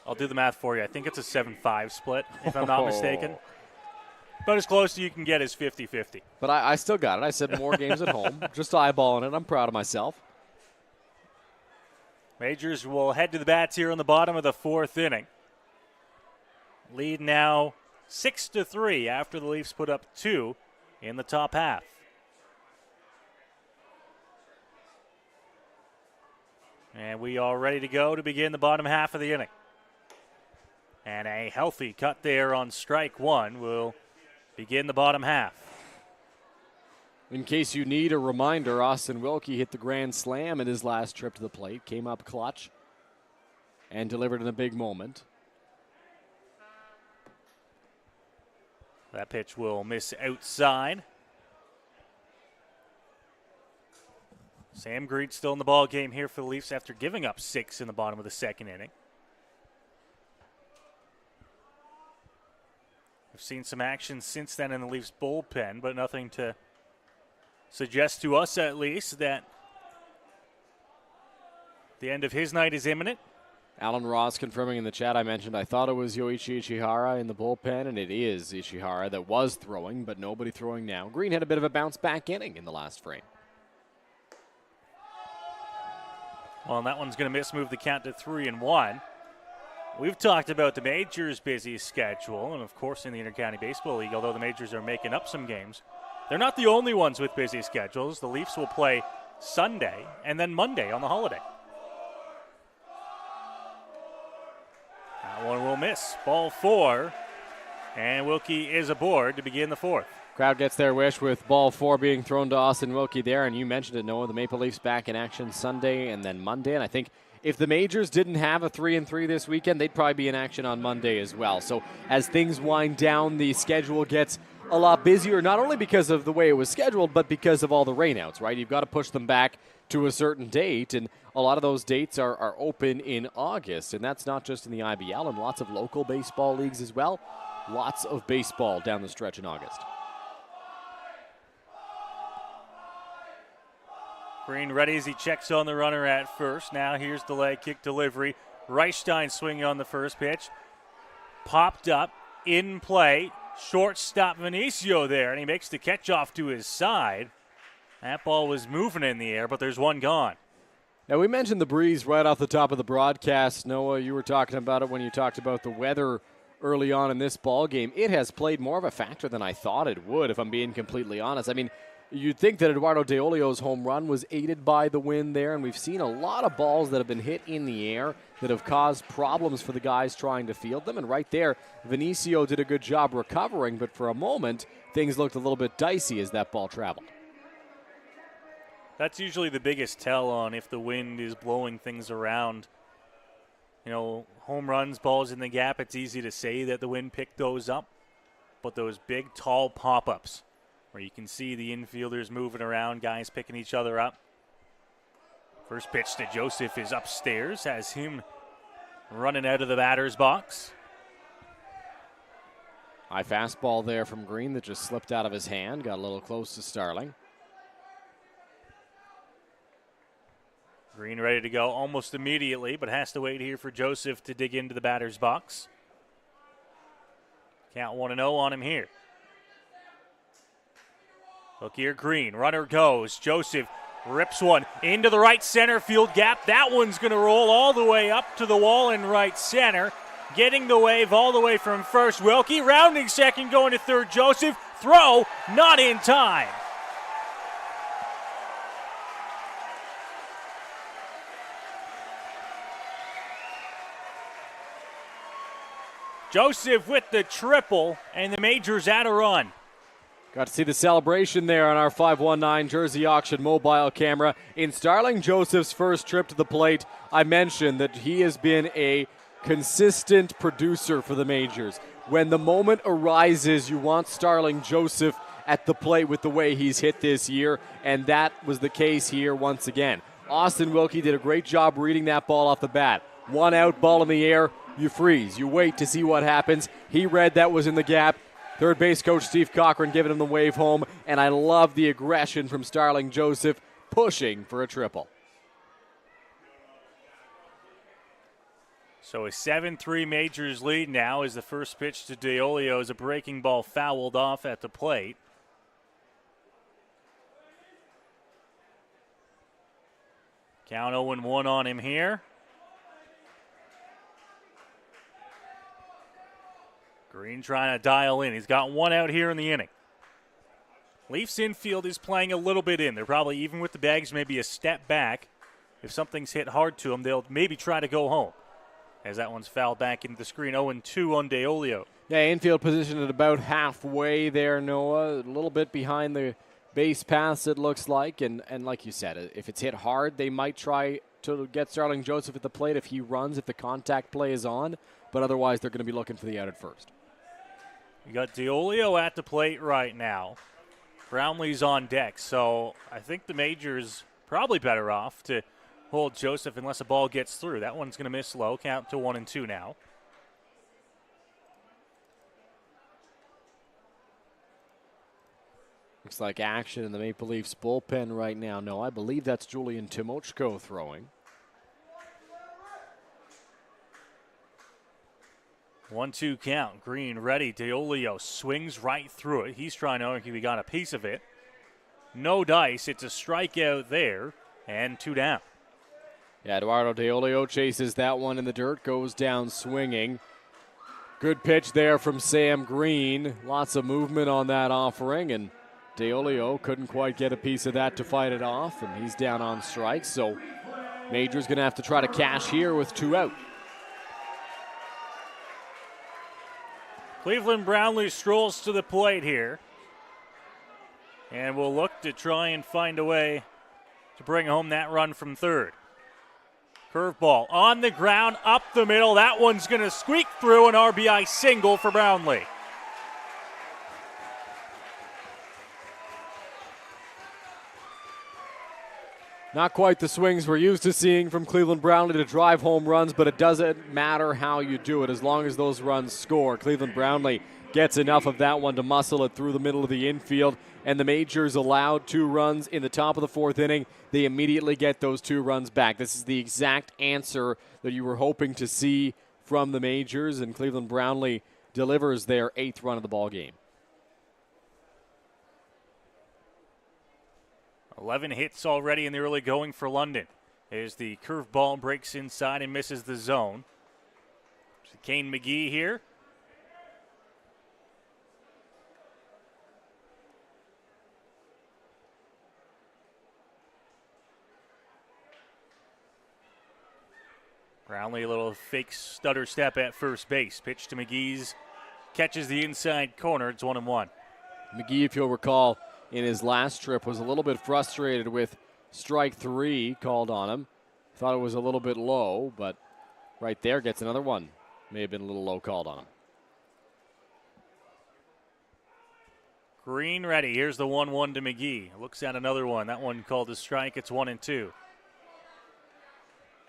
I'll do the math for you. I think it's a 7-5 split, if I'm not mistaken. But as close as you can get is 50-50. But I still got it. I said more games at home. Just eyeballing it. I'm proud of myself. Majors will head to the bats here in the bottom of the 4th inning. Lead now 6-3 after the Leafs put up 2 in the top half. And we are ready to go to begin the bottom half of the inning. And a healthy cut there on strike 1 will begin the bottom half. In case you need a reminder, Austin Wilkie hit the grand slam in his last trip to the plate, came up clutch, and delivered in a big moment. That pitch will miss outside. Sam Green still in the ball game here for the Leafs after giving up 6 in the bottom of the 2nd inning. We've seen some action since then in the Leafs bullpen, but nothing to suggest to us at least that the end of his night is imminent. Alan Ross confirming in the chat, I mentioned I thought it was Yoichi Ichihara in the bullpen, and it is Ichihara that was throwing, but nobody throwing now. Green had a bit of a bounce-back inning in the last frame. Well, and that one's going to move the count to 3-1. We've talked about the Majors' busy schedule, and of course in the Intercounty Baseball League, although the Majors are making up some games, they're not the only ones with busy schedules. The Leafs will play Sunday and then Monday on the holiday. That one will miss. Ball 4, and Wilkie is aboard to begin the 4th. Crowd gets their wish with ball 4 being thrown to Austin Wilkie there, and you mentioned it, Noah, the Maple Leafs back in action Sunday and then Monday, and I think if the Majors didn't have a 3-3 this weekend, they'd probably be in action on Monday as well. So as things wind down, the schedule gets a lot busier, not only because of the way it was scheduled, but because of all the rainouts, right? You've got to push them back to a certain date, and a lot of those dates are open in August, and that's not just in the IBL, and lots of local baseball leagues as well. Lots of baseball down the stretch in August. Green ready as he checks on the runner at first. Now here's the leg kick delivery. Reichstein swinging on the first pitch. Popped up, in play. Shortstop Vinicio there, and he makes the catch off to his side. That ball was moving in the air, but there's one gone. Now, we mentioned the breeze right off the top of the broadcast. Noah, you were talking about it when you talked about the weather early on in this ball game. It has played more of a factor than I thought it would, if I'm being completely honest. I mean, you'd think that Eduardo De Olio's home run was aided by the wind there, and we've seen a lot of balls that have been hit in the air that have caused problems for the guys trying to field them. And right there, Vinicio did a good job recovering, but for a moment, things looked a little bit dicey as that ball traveled. That's usually the biggest tell on if the wind is blowing things around. You know, home runs, balls in the gap, it's easy to say that the wind picked those up, but those big, tall pop-ups where you can see the infielders moving around, guys picking each other up. First pitch to Joseph is upstairs, has him running out of the batter's box. High fastball there from Green that just slipped out of his hand, got a little close to Starling. Green ready to go almost immediately, but has to wait here for Joseph to dig into the batter's box. Count 1-0 on him here. Look here, Green. Runner goes. Joseph rips one into the right center field gap. That one's going to roll all the way up to the wall in right center. Getting the wave all the way from first, Wilkie. Rounding second, going to third, Joseph. Throw, not in time. Joseph with the triple, and the Majors at a run. Got to see the celebration there on our 519 Jersey Auction mobile camera. In Starling Joseph's first trip to the plate, I mentioned that he has been a consistent producer for the Majors. When the moment arises, you want Starling Joseph at the plate with the way he's hit this year, and that was the case here once again. Austin Wilkie did a great job reading that ball off the bat. One out, ball in the air, you freeze. You wait to see what happens. He read that was in the gap. Third base coach Steve Cochran giving him the wave home, and I love the aggression from Starling Joseph pushing for a triple. So a 7-3 Majors lead now as the first pitch to De Olio is a breaking ball fouled off at the plate. Count 0-1 on him here. Green trying to dial in. He's got one out here in the inning. Leafs infield is playing a little bit in. They're probably, even with the bags, maybe a step back. If something's hit hard to them, they'll maybe try to go home. As that one's fouled back into the screen. 0-2 on De Olio. Yeah, infield position at about halfway there, Noah. A little bit behind the base paths, it looks like. And like you said, if it's hit hard, they might try to get Starling Joseph at the plate if he runs, if the contact play is on. But otherwise, they're going to be looking for the out at first. You got De Olio at the plate right now. Brownlee's on deck, so I think the Majors probably better off to hold Joseph unless a ball gets through. That one's going to miss low. Count to 1-2 now. Looks like action in the Maple Leafs bullpen right now. No, I believe that's Julian Timochko throwing. 1-2 count. Green ready. De Olio swings right through it. He's trying to argue he got a piece of it. No dice. It's a strikeout there, and 2 down. Yeah, Eduardo De Olio chases that one in the dirt, goes down swinging. Good pitch there from Sam Green. Lots of movement on that offering, and De Olio couldn't quite get a piece of that to fight it off, and he's down on strikes. So Major's going to have to try to cash here with 2 out. Cleveland Brownlee strolls to the plate here. And we'll look to try and find a way to bring home that run from third. Curveball on the ground, up the middle. That one's going to squeak through, an RBI single for Brownlee. Not quite the swings we're used to seeing from Cleveland Brownlee to drive home runs, but it doesn't matter how you do it as long as those runs score. Cleveland Brownlee gets enough of that one to muscle it through the middle of the infield, and the Majors allowed 2 runs in the top of the 4th inning. They immediately get those 2 runs back. This is the exact answer that you were hoping to see from the Majors, and Cleveland Brownlee delivers their 8th run of the ball game. 11 hits already in the early going for London as the curveball breaks inside and misses the zone. So Kane McGee here. Brownlee, a little fake stutter step at first base. Pitch to McGee's, catches the inside corner. It's 1-1. McGee, if you'll recall, in his last trip was a little bit frustrated with strike 3 called on him. Thought it was a little bit low, but right there gets another one. May have been a little low called on him. Green ready. Here's the 1-1 to McGee. Looks at another one. That one called a strike. It's 1-2.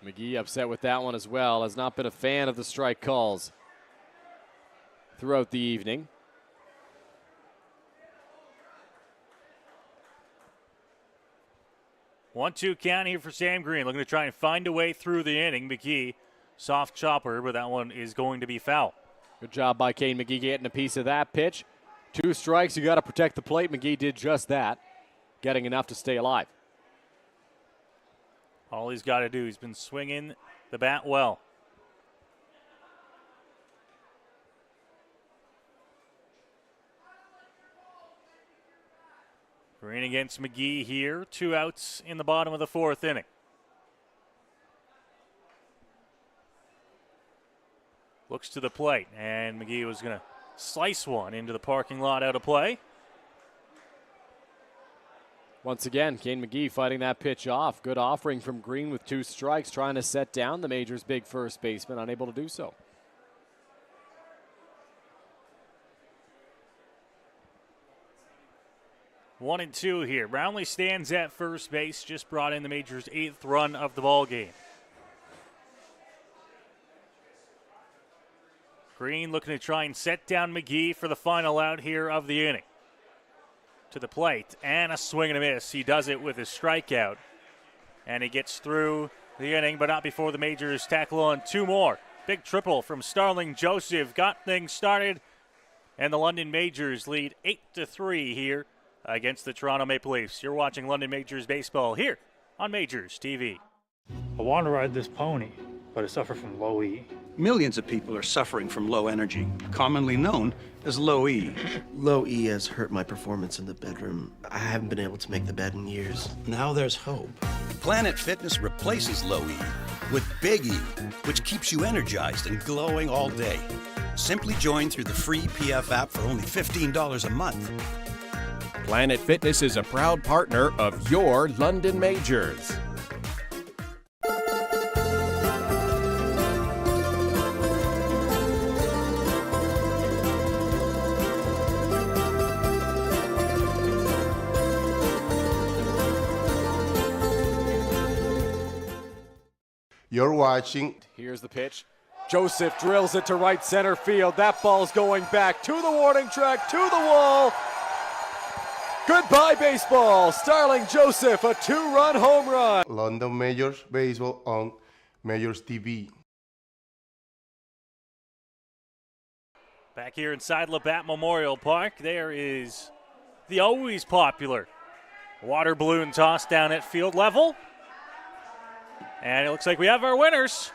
McGee upset with that one as well. Has not been a fan of the strike calls throughout the evening. 1-2 count here for Sam Green. Looking to try and find a way through the inning. McGee, soft chopper, but that one is going to be foul. Good job by Kane McGee getting a piece of that pitch. 2 strikes, you got to protect the plate. McGee did just that, getting enough to stay alive. All he's got to do, he's been swinging the bat well. Green against McGee here. 2 outs in the bottom of the 4th inning. Looks to the plate, and McGee was going to slice one into the parking lot out of play. Once again, Kane McGee fighting that pitch off. Good offering from Green with 2 strikes, trying to set down the Majors' big first baseman, unable to do so. One and 2 here. Brownlee stands at first base, just brought in the Majors' 8th run of the ball game. Green looking to try and set down McGee for the final out here of the inning. To the plate, and a swing and a miss. He does it with a strikeout. And he gets through the inning, but not before the Majors tackle on 2 more. Big triple from Starling Joseph got things started, and the London Majors lead 8-3 here against the Toronto Maple Leafs. You're watching London Majors baseball here on Majors TV. I want to ride this pony, but I suffer from low E. Millions of people are suffering from low energy, commonly known as low E. Low E has hurt my performance in the bedroom. I haven't been able to make the bed in years. Now there's hope. Planet Fitness replaces low E with Big E, which keeps you energized and glowing all day. Simply join through the free PF app for only $15 a month. Planet Fitness is a proud partner of your London Majors. You're watching. Here's the pitch. Joseph drills it to right center field. That ball's going back to the warning track, to the wall. Goodbye, baseball. Starling Joseph, a 2-run home run. London Majors Baseball on MajorsTV. Back here inside Labatt Memorial Park, there is the always popular water balloon toss down at field level. And it looks like we have our winners.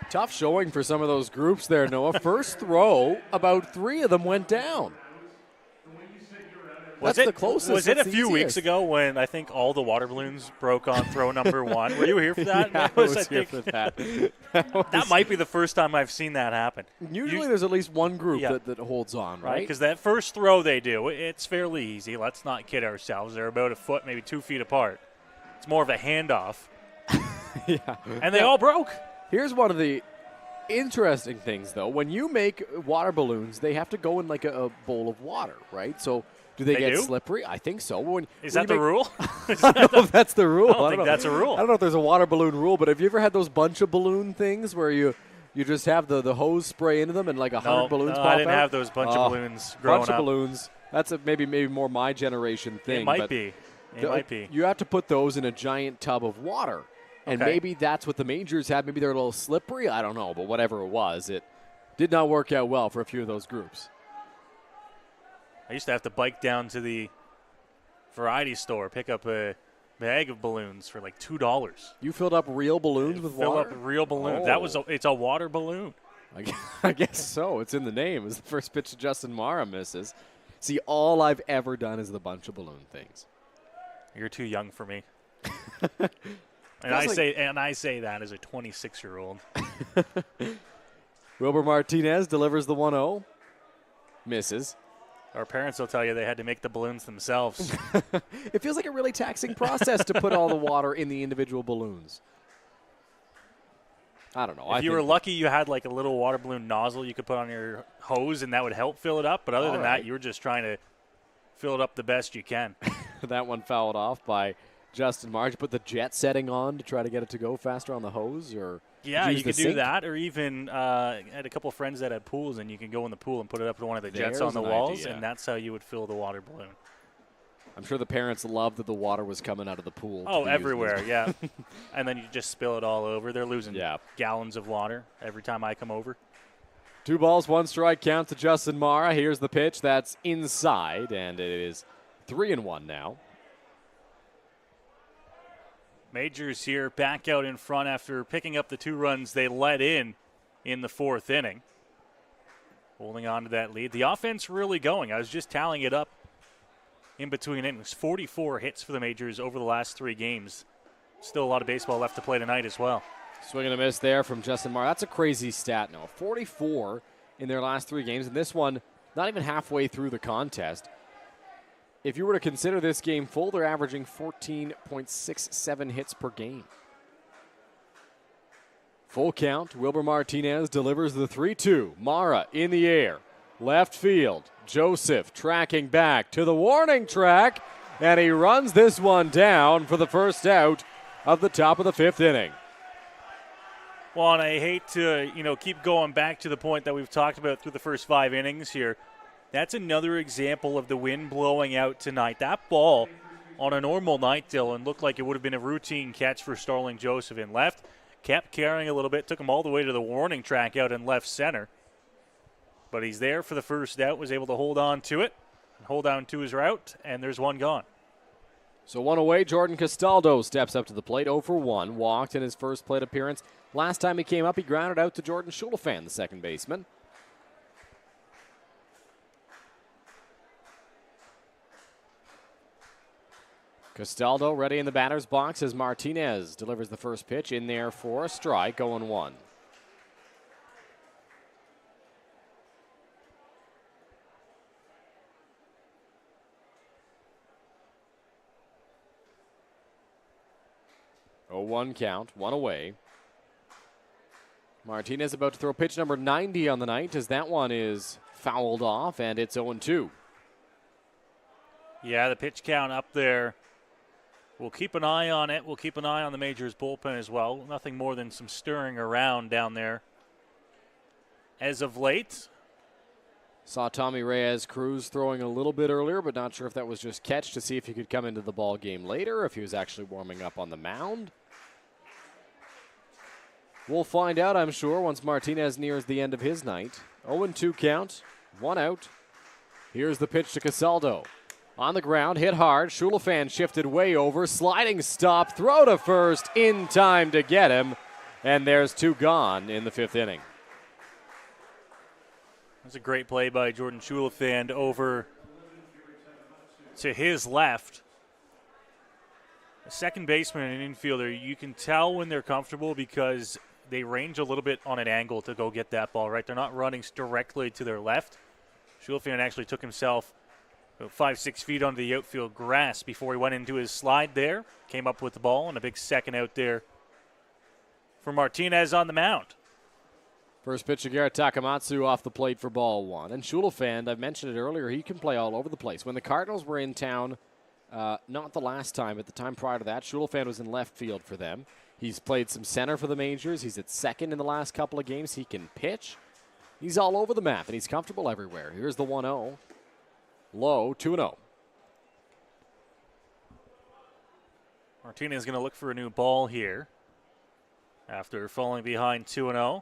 Tough showing for some of those groups there, Noah. First throw, about 3 of them went down. That's the closest. Was it a That's the few weeks easiest. ago when I think all the water balloons broke on throw number 1? Were you here for that? Yeah, That was, I was I here think, for that. that might be the first time I've seen that happen. Usually there's at least one group Yeah. that holds on, right? Because that first throw they do, it's fairly easy. Let's not kid ourselves. They're about a foot, maybe 2 feet apart. It's more of a handoff. Yeah. And they all broke. Here's one of the interesting things, though. When you make water balloons, they have to go in like a bowl of water, right? So do they get do? slippery? I think so. Is that the rule? I don't know if that's the rule. I don't think that's a rule. I don't know if there's a water balloon rule, but have you ever had those bunch of balloon things where you just have the hose spray into them and like 100 balloons pop out? I didn't have those bunch of balloons growing bunch up. of balloons. That's maybe more my generation thing. It might but be. It might be. You have to put those in a giant tub of water. And Okay. maybe that's what the majors had. Maybe they're a little slippery. I don't know. But whatever it was, it did not work out well for a few of those groups. I used to have to bike down to the variety store, pick up a bag of balloons for like $2. You filled up real balloons with Fill water? up real balloons. Oh. It's a water balloon. I guess so. It's in the name. It's the first pitch to Justin Mara misses. See, all I've ever done is the bunch of balloon things. You're too young for me. Feels I say that as a 26-year-old. Wilber Martinez delivers the 1-0. Misses. Our parents will tell you they had to make the balloons themselves. It feels like a really taxing process to put all the water in the individual balloons. I don't know. If you were lucky, you had like a little water balloon nozzle you could put on your hose, and that would help fill it up. But other than that, you were just trying to fill it up the best you can. That one fouled off by Justin Marge. Put the jet setting on to try to get it to go faster on the hose, or Yeah, use you the could do sink? that, or even I had a couple friends that had pools, and you can go in the pool and put it up to one of the jets There's on the an walls, idea. and that's how you would fill the water balloon. I'm sure the parents loved that the water was coming out of the pool. to Oh, be used everywhere, as- yeah. And then you just spill it all over. They're losing Yeah. gallons of water every time I come over. 2 balls, 1 strike count to Justin Mara. Here's the pitch. That's inside, and it is 3-1 now. Majors here back out in front after picking up the 2 runs they let in the 4th inning. Holding on to that lead. The offense really going. I was just tallying it up in between innings. 44 hits for the Majors over the last 3 games. Still a lot of baseball left to play tonight as well. Swing and a miss there from Justin Mara. That's a crazy stat now. 44 in their last 3 games, and this one not even halfway through the contest. If you were to consider this game full, they're averaging 14.67 hits per game. Full count. Wilber Martinez delivers the 3-2. Mara in the air. Left field. Joseph tracking back to the warning track, and he runs this one down for the first out of the top of the 5th inning. Well, and I hate to, keep going back to the point that we've talked about through the first 5 innings here. That's another example of the wind blowing out tonight. That ball on a normal night, Dylan, looked like it would have been a routine catch for Starling Joseph in left. Kept carrying a little bit, took him all the way to the warning track out in left center. But he's there for the first out, was able to hold on to it, hold on to his route, and there's one gone. So 1 away, Jordan Castaldo steps up to the plate, 0 for 1. Walked in his first plate appearance. Last time he came up, he grounded out to Jordan Schulafan, the second baseman. Castaldo ready in the batter's box as Martinez delivers the first pitch in there for a strike, 0-1. Oh, 1 count, 1 away. Martinez about to throw pitch number 90 on the night as that one is fouled off, and it's 0-2. Yeah, the pitch count up there. We'll keep an eye on it. We'll keep an eye on the Majors bullpen as well. Nothing more than some stirring around down there as of late. Saw Tommy Reyes Cruz throwing a little bit earlier, but not sure if that was just catch to see if he could come into the ball game later, if he was actually warming up on the mound. We'll find out, I'm sure, once Martinez nears the end of his night. 0-2 count, 1 out. Here's the pitch to Castaldo. On the ground, hit hard. Schulafan shifted way over. Sliding stop, throw to first in time to get him. And there's 2 gone in the 5th inning. That's a great play by Jordan Schulafan over to his left. A second baseman and infielder, you can tell when they're comfortable because they range a little bit on an angle to go get that ball, right? They're not running directly to their left. Schulfan actually took himself about 5-6 feet onto the outfield grass before he went into his slide there. Came up with the ball, and a big second out there for Martinez on the mound. First pitch to Garrett Takamatsu off the plate for ball one. And Schulfan, I've mentioned it earlier, he can play all over the place. When the Cardinals were in town, not the last time, but the time prior to that, Schulfan was in left field for them. He's played some center for the Majors. He's at second in the last couple of games. He can pitch. He's all over the map, and he's comfortable everywhere. Here's the 1-0. Low, 2-0. Martinez is going to look for a new ball here after falling behind 2-0.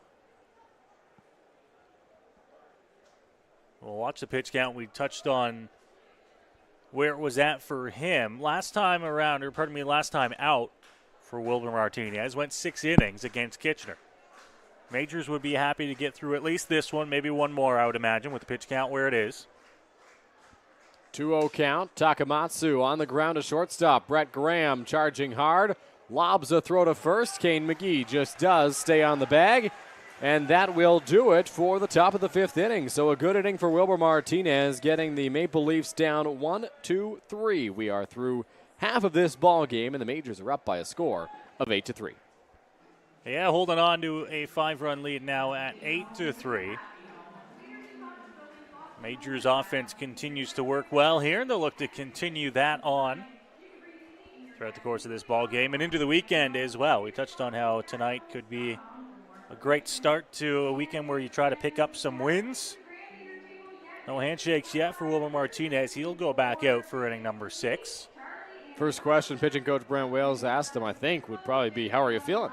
We'll watch the pitch count. We touched on where it was at for him. Last time out for Wilber Martinez, went 6 innings against Kitchener. Majors would be happy to get through at least this one, maybe one more, I would imagine, with the pitch count where it is. 2-0 count. Takamatsu on the ground to shortstop. Brett Graham charging hard. Lobs a throw to first. Kane McGee just does stay on the bag. And that will do it for the top of the 5th inning. So a good inning for Wilber Martinez, getting the Maple Leafs down 1-2-3. We are through half of this ball game, and the Majors are up by a score of 8-3. Yeah, holding on to a 5-run lead now at 8-3. Majors offense continues to work well here, and they'll look to continue that on throughout the course of this ball game and into the weekend as well. We touched on how tonight could be a great start to a weekend where you try to pick up some wins. No handshakes yet for Wilber Martinez. He'll go back out for inning number 6. First question pitching coach Brent Wales asked him, I think, would probably be, how are you feeling?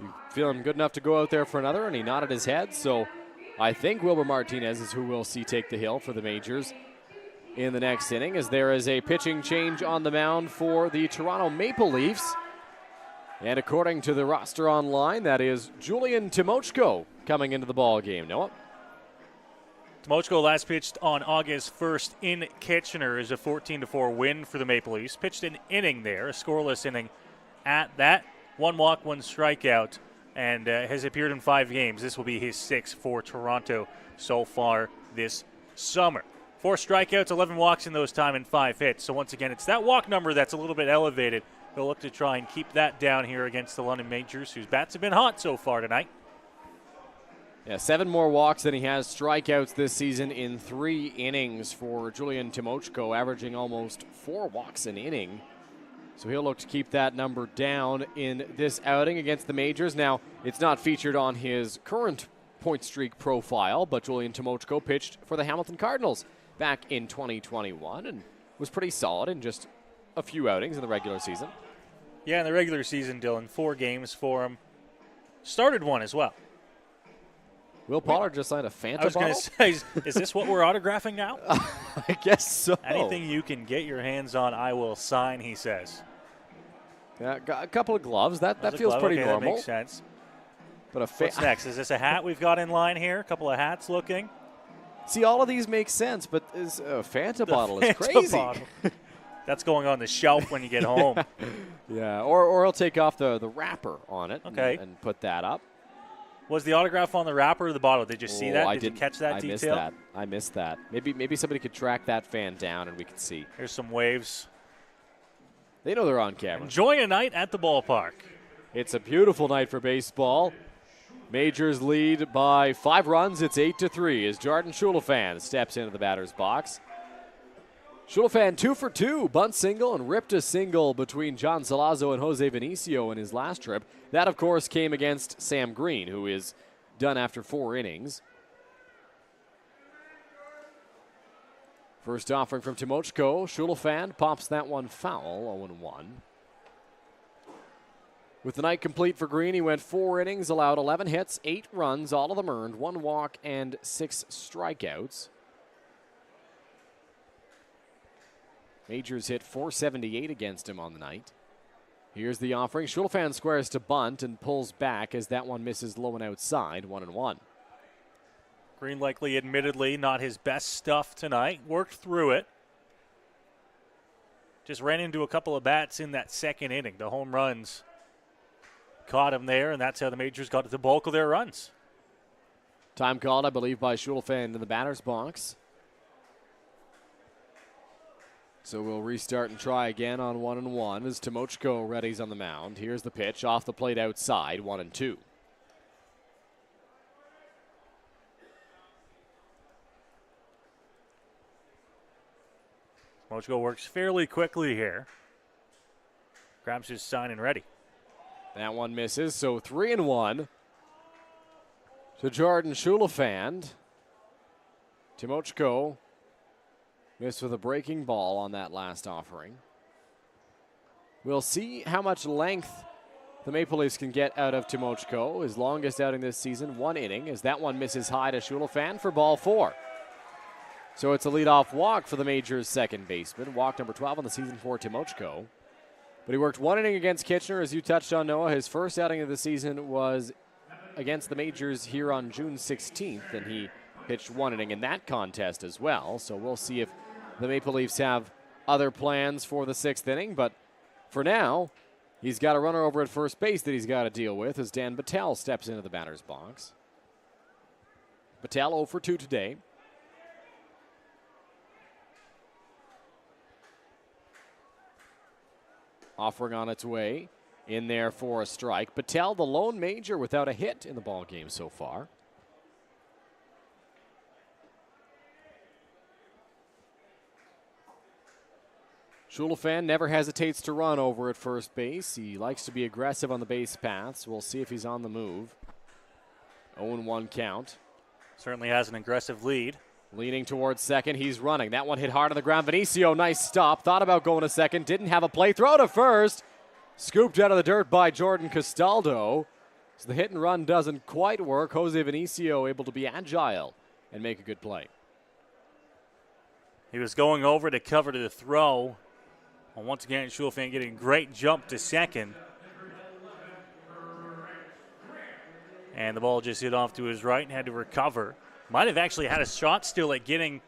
You feeling good enough to go out there for another? And he nodded his head. So I think Wilber Martinez is who we'll see take the hill for the Majors in the next inning, as there is a pitching change on the mound for the Toronto Maple Leafs. And according to the roster online, that is Julian Timochko coming into the ball game. Noah? Timochko last pitched on August 1st in Kitchener is a 14-4 win for the Maple Leafs. Pitched an inning there, a scoreless inning at that. 1 walk, 1 strikeout, and has appeared in 5 games. This will be his 6th for Toronto so far this summer. 4 strikeouts, 11 walks in those time, and 5 hits. So once again, it's that walk number that's a little bit elevated. They'll look to try and keep that down here against the London Majors, whose bats have been hot so far tonight. Yeah, 7 more walks than he has strikeouts this season in 3 innings for Julian Timochko, averaging almost 4 walks an inning. So he'll look to keep that number down in this outing against the Majors. Now, it's not featured on his current point streak profile, but Julian Timochko pitched for the Hamilton Cardinals back in 2021 and was pretty solid in just a few outings in the regular season. Yeah, in the regular season, Dylan, 4 games for him. Started 1 as well. Will Pollard just signed a Fanta I was going to say, is this what we're autographing now? I guess so. Anything you can get your hands on, I will sign, he says. Yeah, got a couple of gloves. That feels pretty normal. That makes sense. But what's next? Is this a hat we've got in line here? A couple of hats looking. See, all of these make sense, but is a Fanta bottle is Fanta crazy. Bottle. That's going on the shelf when you get home. Yeah, or I'll take off the wrapper on it and put that up. Was the autograph on the wrapper or the bottle? Did you see that? Did you catch that detail? I missed that. Maybe somebody could track that fan down and we could see. Here's some waves. They know they're on camera. Enjoying a night at the ballpark. It's a beautiful night for baseball. Majors lead by 5 runs. It's 8-3 as Jordan Schulfan steps into the batter's box. Schulfan 2 for 2, bunt single and ripped a single between John Salazzo and Jose Vinicio in his last trip. That, of course, came against Sam Green, who is done after 4 innings. First offering from Timochko. Schulfan pops that one foul, 0-1. With the night complete for Green, he went 4 innings, allowed 11 hits, 8 runs, all of them earned, 1 walk and 6 strikeouts. Majors hit .478 against him on the night. Here's the offering. Schulfan squares to bunt and pulls back as that one misses low and outside, 1-1. Green likely, admittedly, not his best stuff tonight. Worked through it. just ran into a couple of bats in that second inning. The home runs caught him there, and that's how the Majors got the bulk of their runs. Time called, I believe, by Schulfand in the batter's box. So we'll restart and try again on 1-1 as Timochko readies on the mound. Here's the pitch off the plate outside, 1-2. Timochko works fairly quickly here. Grabs his sign and ready. That one misses, so 3-1 to Jordan Schulfand. Timochko missed with a breaking ball on that last offering. We'll see how much length the Maple Leafs can get out of Timochko. His longest outing this season, 1 inning, as that one misses high to Schulfand for ball 4. So it's a leadoff walk for the Majors' second baseman. Walk number 12 on the season for Timochko. But he worked 1 inning against Kitchener, as you touched on, Noah. His first outing of the season was against the Majors here on June 16th, and he pitched 1 inning in that contest as well. So we'll see if the Maple Leafs have other plans for the 6th inning. But for now, he's got a runner over at first base that he's got to deal with as Dan Battelle steps into the batter's box. Battelle 0 for 2 today. Offering on its way, in there for a strike. Battelle, the lone Major without a hit in the ball game so far. Schulfand never hesitates to run over at first base. He likes to be aggressive on the base paths. We'll see if he's on the move. 0-1 count. Certainly has an aggressive lead. Leaning towards second, he's running. That one hit hard on the ground. Vinicio, nice stop. Thought about going to second, didn't have a play. Throw to first. Scooped out of the dirt by Jordan Castaldo. So the hit and run doesn't quite work. Jose Vinicio able to be agile and make a good play. He was going over to cover to the throw. Well, once again, Schulfand getting a great jump to second. And the ball just hit off to his right and had to recover. Might have actually had a shot still at getting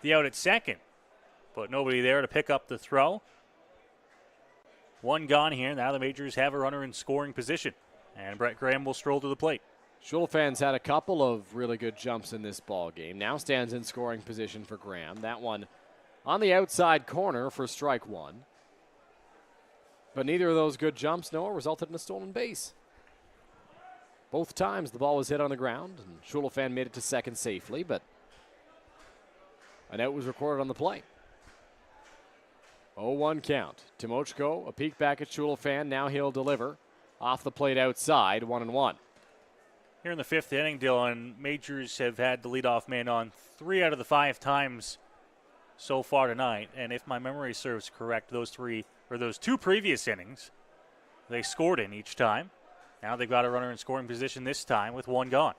the out at second, but nobody there to pick up the throw. 1 gone here. Now the Majors have a runner in scoring position, and Brett Graham will stroll to the plate. Schulfand's had a couple of really good jumps in this ball game. Now stands in scoring position for Graham. That one on the outside corner for strike 1. But neither of those good jumps, Noah, resulted in a stolen base. Both times the ball was hit on the ground, and Schulfand made it to second safely, but an out was recorded on the play. 0-1 count. Timochko, a peek back at Schulfand. Now he'll deliver off the plate outside, 1-1. Here in the 5th inning, Dylan, Majors have had the leadoff man on 3 out of the 5 times so far tonight. And if my memory serves correct, those 2 previous innings, they scored in each time. Now they've got a runner in scoring position this time with 1 gone.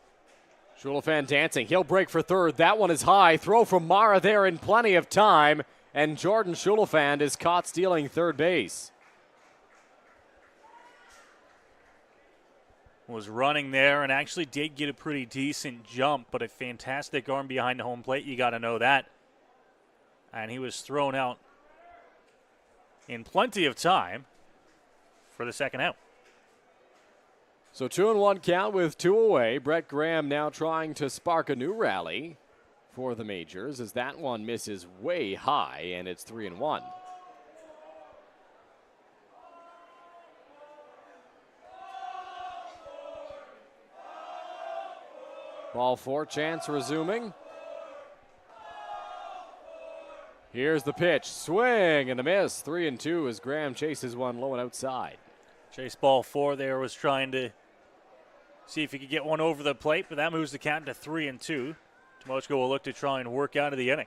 Schulfand dancing. He'll break for third. That one is high. Throw from Mara there in plenty of time. And Jordan Schulfand is caught stealing third base. Was running there and actually did get a pretty decent jump, but a fantastic arm behind the home plate. You got to know that. And he was thrown out in plenty of time for the second out. So 2-1 count with 2 away. Brett Graham now trying to spark a new rally for the Majors as that one misses way high, and it's 3-1. Ball 4, chance resuming. Here's the pitch. Swing and a miss. 3-2 as Graham chases one low and outside. Chase ball 4 there was trying to see if he could get one over the plate, but that moves the count to 3-2. Timochko will look to try and work out of the inning.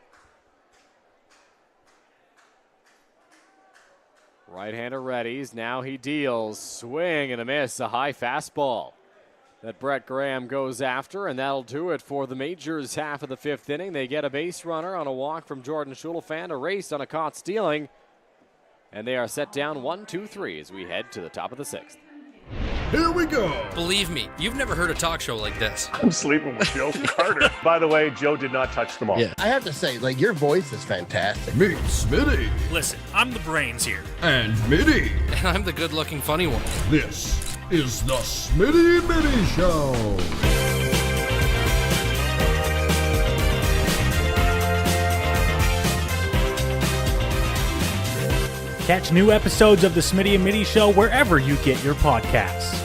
Right-hander readies. Now he deals. Swing and a miss. A high fastball that Brett Graham goes after, and that'll do it for the Majors half of the 5th inning. They get a base runner on a walk from Jordan Schulfand, a race on a caught stealing, and they are set down 1-2-3 as we head to the top of the 6th. Here we go. Believe me, you've never heard a talk show like this. I'm sleeping with Joe Carter. By the way, Joe did not touch the ball. Yeah, I have to say, like, your voice is fantastic. Meet Smitty. Listen, I'm the brains here. And Mitty. And I'm the good-looking funny one. This is the Smitty Mitty Show. Catch new episodes of the Smitty and Mitty Show wherever you get your podcasts.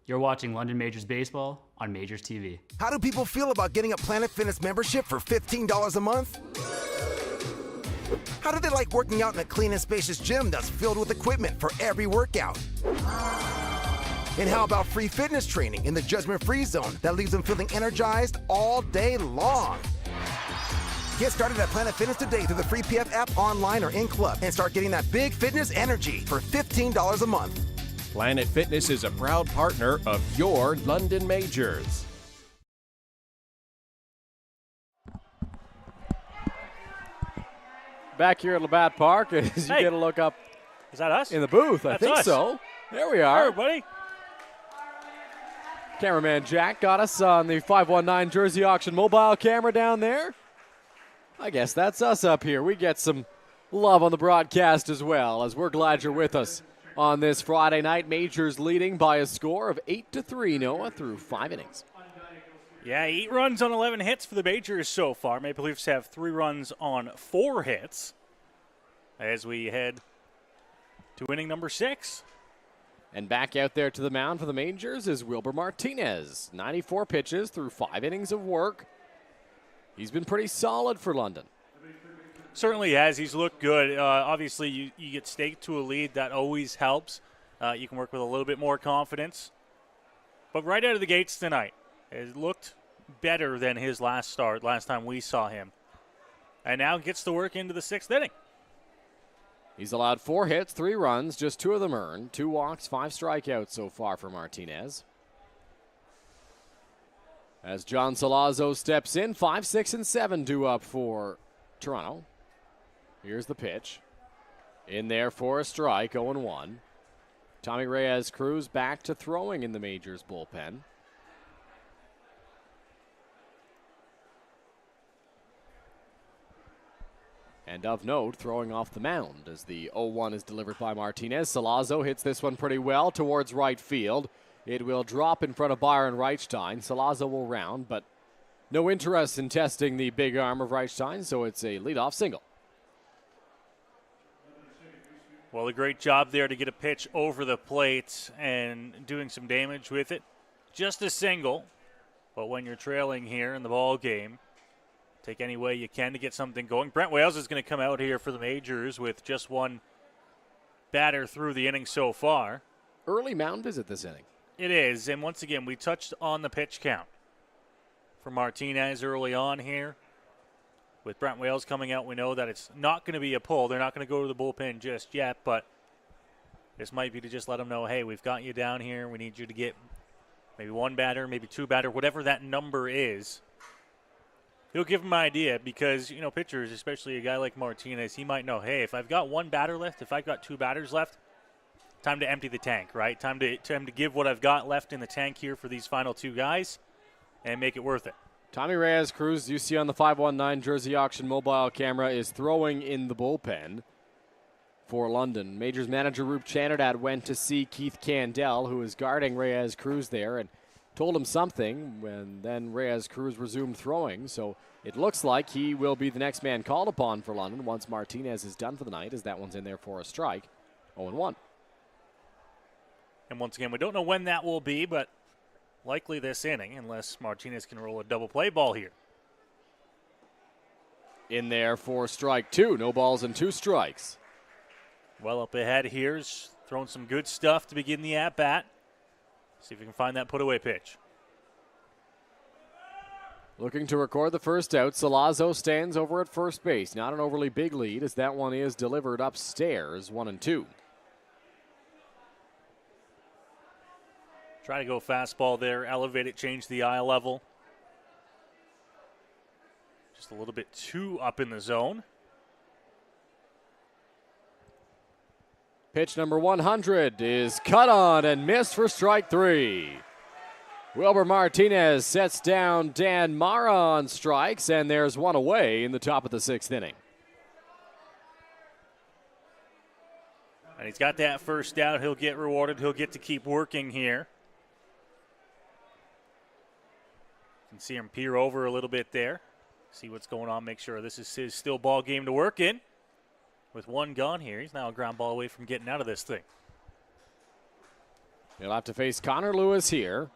You're watching London Majors Baseball on Majors TV. How do people feel about getting a Planet Fitness membership for $15 a month? How do they like working out in a clean and spacious gym that's filled with equipment for every workout? And how about free fitness training in the judgment-free zone that leaves them feeling energized all day long? Get started at Planet Fitness today through the free PF app online or in club and start getting that big fitness energy for $15 a month. Planet Fitness is a proud partner of your London Majors. Back here at Labatt Park as you get a look up. Is that us? In the booth, That's I think us. so. There we are. Hey, everybody. Cameraman Jack got us on the 519 Jersey Auction mobile camera down there. I guess that's us up here. We get some love on the broadcast as well, as we're glad you're with us on this Friday night. Majors leading by a score of 8-3, Noah, through 5 innings. Yeah, 8 runs on 11 hits for the Majors so far. Maple Leafs have 3 runs on 4 hits as we head to inning number 6. And back out there to the mound for the Majors is Wilber Martinez. 94 pitches through 5 innings of work. He's been pretty solid for London. Certainly has. He's looked good. Obviously, you get staked to a lead. That always helps. You can work with a little bit more confidence. But right out of the gates tonight, it looked better than his last start, last time we saw him. And now gets to work into the 6th inning. He's allowed 4 hits, 3 runs, just 2 of them earned. 2 walks, 5 strikeouts so far for Martinez. As John Salazzo steps in, 5, 6, and 7 due up for Toronto. Here's the pitch. In there for a strike, 0-1. Tommy Reyes Cruz back to throwing in the Majors bullpen. And of note, throwing off the mound as the 0-1 is delivered by Martinez. Salazzo hits this one pretty well towards right field. It will drop in front of Byron Reichstein. Salazzo will round, but no interest in testing the big arm of Reichstein, so it's a leadoff single. Well, a great job there to get a pitch over the plate and doing some damage with it. Just a single, but when you're trailing here in the ball game, take any way you can to get something going. Brent Wales is going to come out here for the Majors with just 1 batter through the inning so far. Early mound visit this inning. It is, and once again, we touched on the pitch count for Martinez early on here. With Brent Wales coming out, we know that it's not going to be a pull. They're not going to go to the bullpen just yet, but this might be to just let them know, hey, we've got you down here. We need you to get maybe 1 batter, maybe 2 batter, whatever that number is. He'll give them an idea because, you know, pitchers, especially a guy like Martinez, he might know, hey, if I've got 1 batter left, if I've got 2 batters left, time to empty the tank, right? Time to give what I've got left in the tank here for these final 2 guys and make it worth it. Tommy Reyes Cruz, you see on the 519 Jersey Auction mobile camera, is throwing in the bullpen for London. Majors manager Roop Chanadad went to see Keith Candell, who is guarding Reyes Cruz there, and told him something, and then Reyes Cruz resumed throwing. So it looks like he will be the next man called upon for London once Martinez is done for the night, as that one's in there for a strike. 0-1. And once again, we don't know when that will be, but likely this inning, unless Martinez can roll a double play ball here. In there for strike 2. No balls and 2 strikes. Well up ahead here's throwing some good stuff to begin the at-bat. See if we can find that put-away pitch. Looking to record the first out. Salazzo stands over at first base. Not an overly big lead as that one is delivered upstairs, 1-2. Try to go fastball there, elevate it, change the eye level. Just a little bit too up in the zone. Pitch number 100 is cut on and missed for strike 3. Wilber Martinez sets down Dan Mara on strikes, and there's one away in the top of the 6th inning. And he's got that first out. He'll get rewarded. He'll get to keep working here. You can see him peer over a little bit there. See what's going on. Make sure this is his still ball game to work in. With one gone here, he's now a ground ball away from getting out of this thing. He'll have to face Connor Lewis here.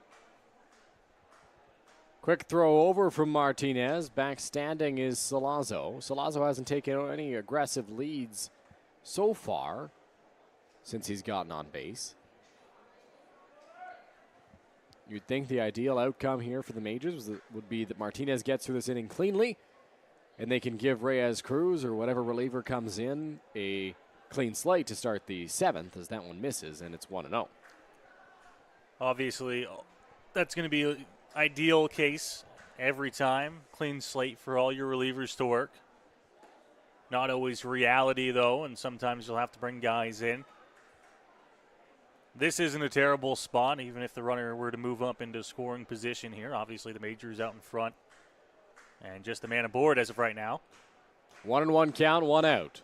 Quick throw over from Martinez. Back standing is Salazzo. Salazzo hasn't taken any aggressive leads so far since he's gotten on base. You'd think the ideal outcome here for the Majors would be that Martinez gets through this inning cleanly, and they can give Reyes Cruz or whatever reliever comes in a clean slate to start the 7th, as that one misses, and it's 1-0. Obviously, that's going to be an ideal case every time. Clean slate for all your relievers to work. Not always reality, though, and sometimes you'll have to bring guys in. This isn't a terrible spot, even if the runner were to move up into scoring position here. Obviously, the Majors out in front. And just a man aboard as of right now. 1-1 count, 1 out.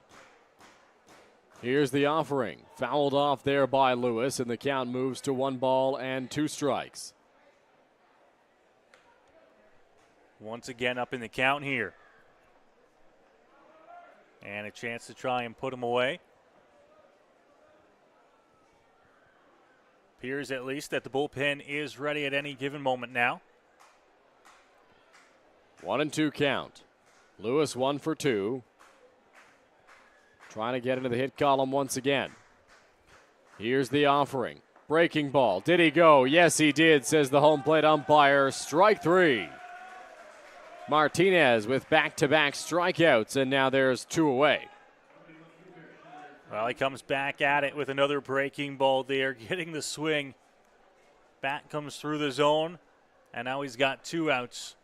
Here's the offering. Fouled off there by Lewis, and the count moves to 1 ball and 2 strikes. Once again up in the count here. And a chance to try and put him away. Appears at least that the bullpen is ready at any given moment now. 1-2 count. Lewis 1 for 2. Trying to get into the hit column once again. Here's the offering. Breaking ball. Did he go? Yes, he did, says the home plate umpire. Strike 3. Martinez with back-to-back strikeouts, and now there's 2 away. Well, he comes back at it with another breaking ball there, getting the swing. Bat comes through the zone, and now he's got 2 outs.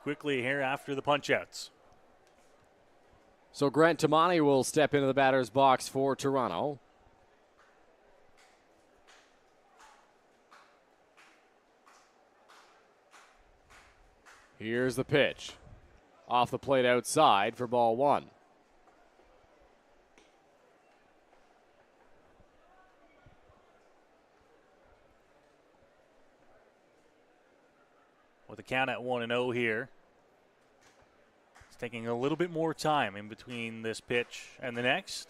Quickly here after the punch-outs. So Grant Tamani will step into the batter's box for Toronto. Here's the pitch. Off the plate outside for ball 1. With a count at 1-0 here. It's taking a little bit more time in between this pitch and the next.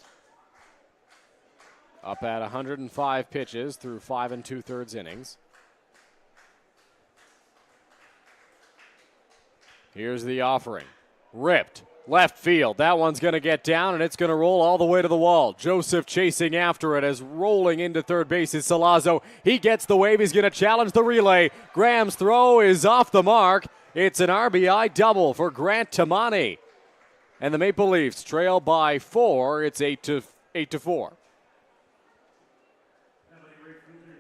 Up at 105 pitches through 5 2/3 innings. Here's the offering. Ripped. Left field. That one's going to get down, and it's going to roll all the way to the wall. Joseph chasing after it as rolling into third base is Salazzo. He gets the wave. He's going to challenge the relay. Graham's throw is off the mark. It's an RBI double for Grant Tamani. And the Maple Leafs trail by 4. It's 8-4.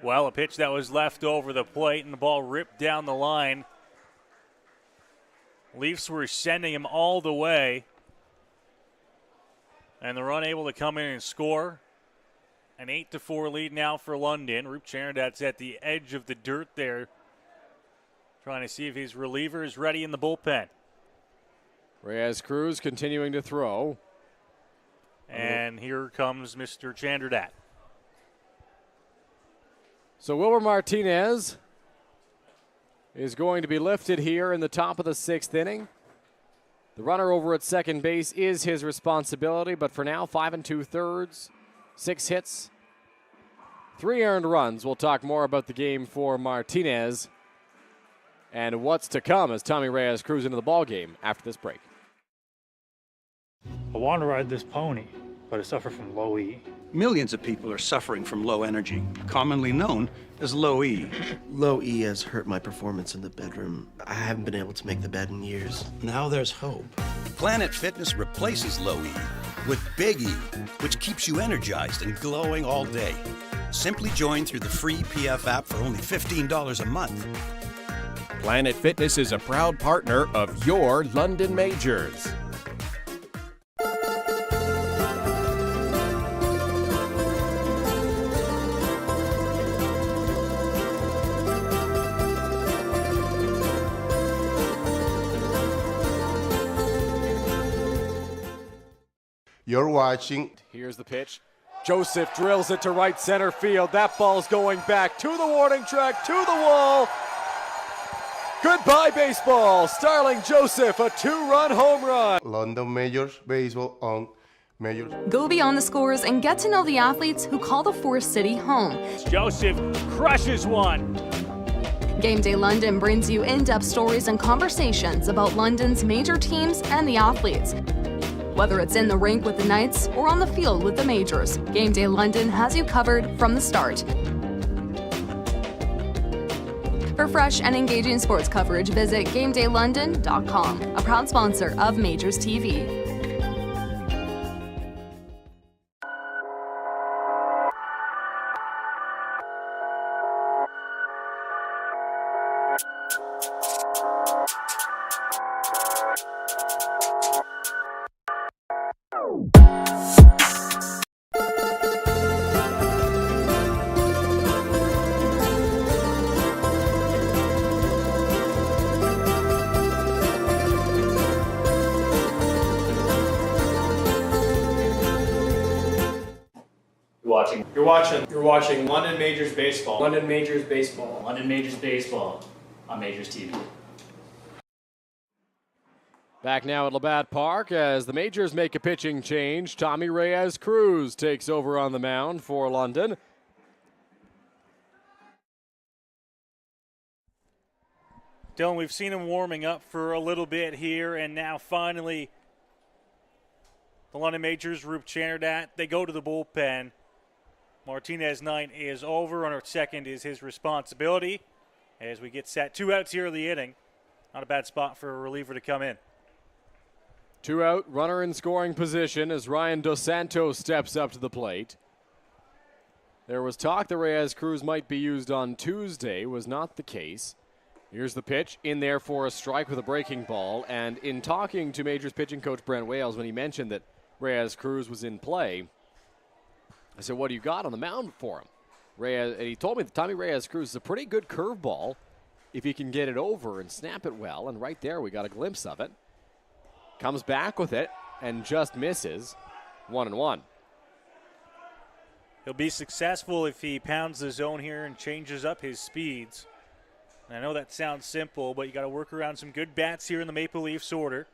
Well, a pitch that was left over the plate, and the ball ripped down the line. Leafs were sending him all the way. And they're unable to come in and score. An 8-4 lead now for London. Roop Charandat's at the edge of the dirt there, trying to see if his reliever is ready in the bullpen. Reyes Cruz continuing to throw. And here comes Mr. Chandradat. So Wilber Martinez is going to be lifted here in the top of the 6th inning. The runner over at second base is his responsibility, but for now, 5 2/3, 6 hits, 3 earned runs. We'll talk more about the game for Martinez and what's to come as Tommy Reyes Cruz into the ball game after this break. I want to ride this pony, but I suffer from low E. Millions of people are suffering from low energy, commonly known as low E. Low E has hurt my performance in the bedroom. I haven't been able to make the bed in years. Now there's hope. Planet Fitness replaces low E with Big E, which keeps you energized and glowing all day. Simply join through the free PF app for only $15 a month. Planet Fitness is a proud partner of your London Majors. You're watching. Here's the pitch. Joseph drills it to right center field. That ball's going back to the warning track, to the wall. Goodbye, baseball. Starling Joseph, a 2-run home run. London Majors Baseball on Majors. Go beyond the scores and get to know the athletes who call the Forest City home. Joseph crushes one. Game Day London brings you in-depth stories and conversations about London's major teams and the athletes. Whether it's in the rink with the Knights or on the field with the Majors, Game Day London has you covered from the start. For fresh and engaging sports coverage, visit GameDayLondon.com, a proud sponsor of MajorsTV. You're watching London Majors Baseball. London Majors Baseball. London Majors Baseball on MajorsTV. Back now at Labatt Park as the Majors make a pitching change. Tommy Reyes-Cruz takes over on the mound for London. Dylan, we've seen him warming up for a little bit here, and now finally the London Majors, Rup Chanderdat, they go to the bullpen. Martinez 9 is over. Runner at second is his responsibility as we get set. 2 outs here in the inning. Not a bad spot for a reliever to come in. 2 out, runner in scoring position as Ryan Dos Santos steps up to the plate. There was talk that Reyes-Cruz might be used on Tuesday. Was not the case. Here's the pitch, in there for a strike with a breaking ball. And in talking to Majors pitching coach Brent Wales, when he mentioned that Reyes-Cruz was in play, I said, what do you got on the mound for him? And he told me that Tommy Reyes-Cruz is a pretty good curveball if he can get it over and snap it well. And right there, we got a glimpse of it. Comes back with it and just misses. 1-1. He'll be successful if he pounds the zone here and changes up his speeds. And I know that sounds simple, but you got to work around some good bats here in the Maple Leafs order.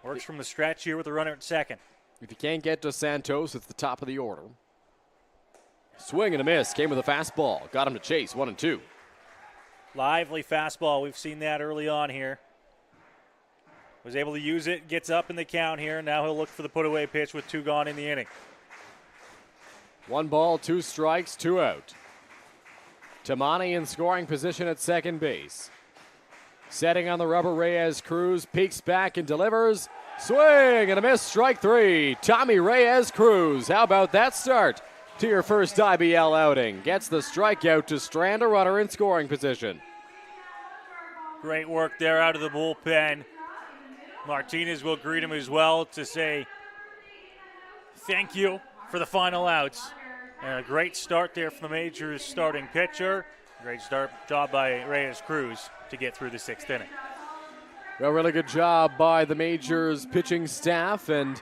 Works from the stretch here with the runner at second. If you can't get Dos Santos, it's the top of the order. Swing and a miss. Came with a fastball. Got him to chase. 1-2. Lively fastball. We've seen that early on here. Was able to use it. Gets up in the count here. Now he'll look for the put-away pitch with 2 gone in the inning. 1 ball, 2 strikes, 2 out. Tamani in scoring position at second base. Setting on the rubber, Reyes-Cruz peeks back and delivers. Swing and a miss, strike 3. Tommy Reyes-Cruz. How about that start to your first IBL outing? Gets the strikeout to strand a runner in scoring position. Great work there out of the bullpen. Martinez will greet him as well to say thank you for the final outs. And a great start there from the Majors starting pitcher. Great job by Reyes-Cruz to get through the 6th inning. Well, really good job by the Majors pitching staff, and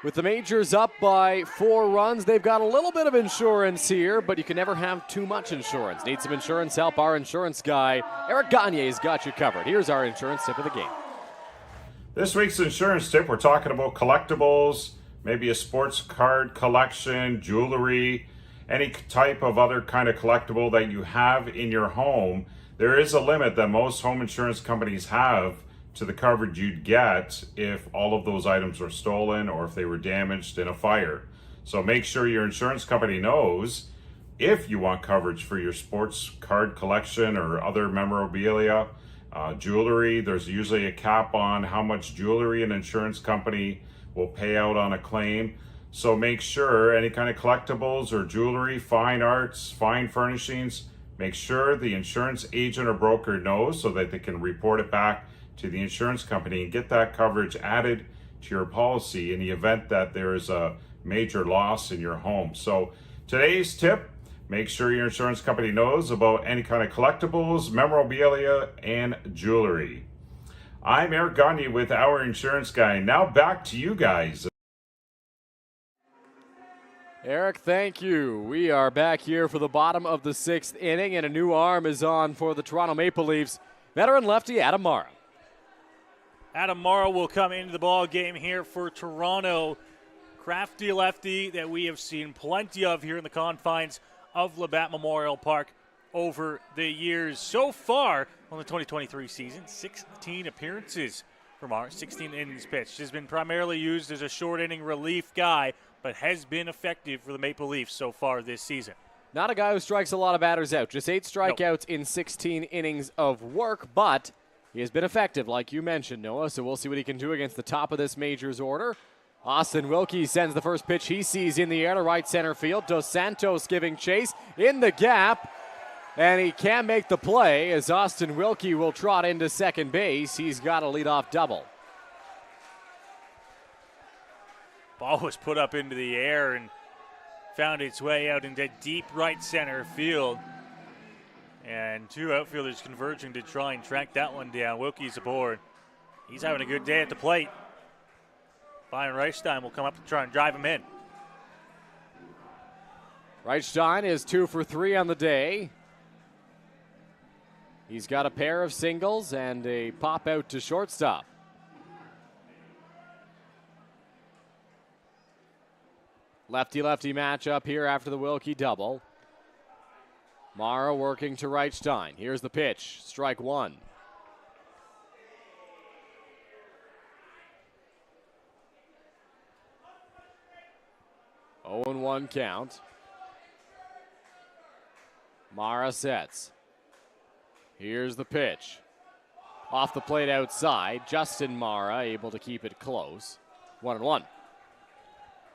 with the Majors up by 4 runs, they've got a little bit of insurance here, but you can never have too much insurance. Need some insurance help? Our insurance guy, Eric Gagne's got you covered. Here's our insurance tip of the game. This week's insurance tip, we're talking about collectibles, maybe a sports card collection, jewelry, any type of other kind of collectible that you have in your home. There is a limit that most home insurance companies have to the coverage you'd get if all of those items were stolen or if they were damaged in a fire. So make sure your insurance company knows if you want coverage for your sports card collection or other memorabilia. Jewelry, there's usually a cap on how much jewelry an insurance company will pay out on a claim. So make sure any kind of collectibles or jewelry, fine arts, fine furnishings, make sure the insurance agent or broker knows so that they can report it back to the insurance company and get that coverage added to your policy in the event that there is a major loss in your home. So today's tip, make sure your insurance company knows about any kind of collectibles, memorabilia, and jewelry. I'm Eric Gagne with Our Insurance Guy. Now back to you guys. Eric, thank you. We are back here for the bottom of the 6th inning, and a new arm is on for the Toronto Maple Leafs. Veteran lefty Adam Morrow. Adam Morrow will come into the ball game here for Toronto. Crafty lefty that we have seen plenty of here in the confines of Labatt Memorial Park over the years. So far on the 2023 season, 16 appearances from our 16 innings pitched. Has been primarily used as a short inning relief guy, but has been effective for the Maple Leafs so far this season. Not a guy who strikes a lot of batters out. Just 8 strikeouts in 16 innings of work, but he has been effective, like you mentioned, Noah, so we'll see what he can do against the top of this Majors order. Austin Wilkie sends the first pitch he sees in the air to right center field. Dos Santos giving chase in the gap, and he can't make the play as Austin Wilkie will trot into second base. He's got a leadoff double. Ball was put up into the air and found its way out into deep right center field. And 2 outfielders converging to try and track that one down. Wilkie's aboard. He's having a good day at the plate. Byron Reichstein will come up and try and drive him in. Reichstein is 2 for 3 on the day. He's got a pair of singles and a pop out to shortstop. Lefty-lefty matchup here after the Wilkie double. Morrow working to Reichstein. Here's the pitch. Strike 1. Oh and 1 count. Mara sets. Here's the pitch. Off the plate outside. Justin Mara able to keep it close. 1-1.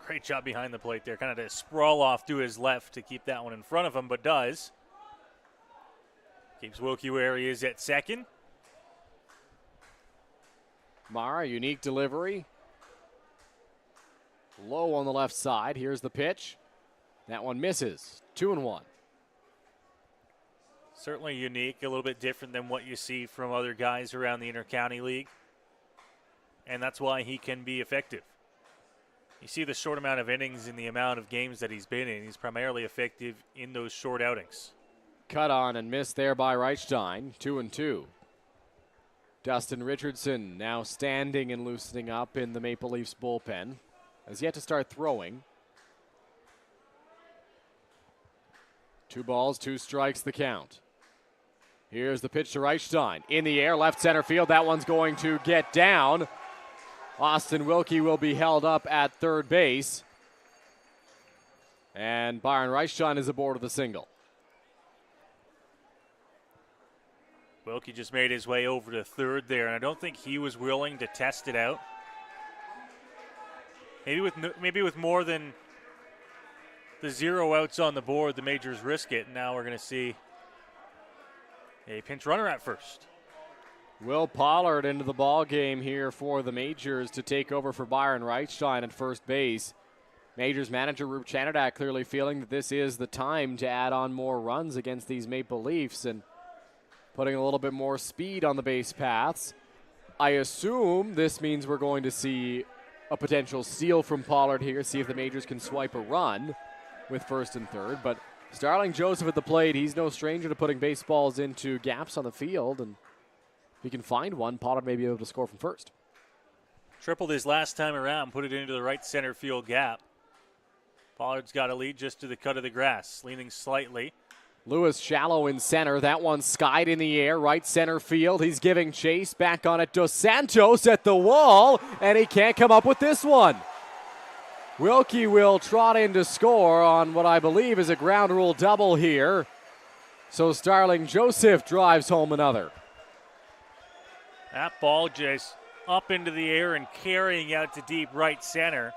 Great job behind the plate there. Kind of to sprawl off to his left to keep that one in front of him, but does. Keeps Wilkie where he is at second. Mara, unique delivery. Low on the left side. Here's the pitch. That one misses. 2-1. Certainly unique, a little bit different than what you see from other guys around the Intercounty League. And that's why he can be effective. You see the short amount of innings in the amount of games that he's been in. He's primarily effective in those short outings. Cut on and missed there by Reichstein. 2-2. Dustin Richardson now standing and loosening up in the Maple Leafs bullpen. Has yet to start throwing. 2 balls, 2 strikes the count. Here's the pitch to Reichstein. In the air, left center field. That one's going to get down. Austin Wilkie will be held up at third base. And Byron Reichstein is aboard with a single. Wilkie just made his way over to third there, and I don't think he was willing to test it out. Maybe with more than the 0 outs on the board, the Majors risk it. Now we're going to see a pinch runner at first. Will Pollard into the ball game here for the Majors to take over for Byron Reichstein at first base. Majors manager Rube Chanadak clearly feeling that this is the time to add on more runs against these Maple Leafs and putting a little bit more speed on the base paths. I assume this means we're going to see a potential steal from Pollard here, see if the Majors can swipe a run with first and third. But Starling Joseph at the plate, he's no stranger to putting baseballs into gaps on the field, and if he can find one, Pollard may be able to score from first. Tripled his last time around, put it into the right center field gap. Pollard's got a lead just to the cut of the grass, leaning slightly. Lewis shallow in center. That one skied in the air, right center field. He's giving chase. Back on it, Dos Santos at the wall, and he can't come up with this one. Wilkie will trot in to score on what I believe is a ground rule double here. So Starling Joseph drives home another. That ball just up into the air and carrying out to deep right center.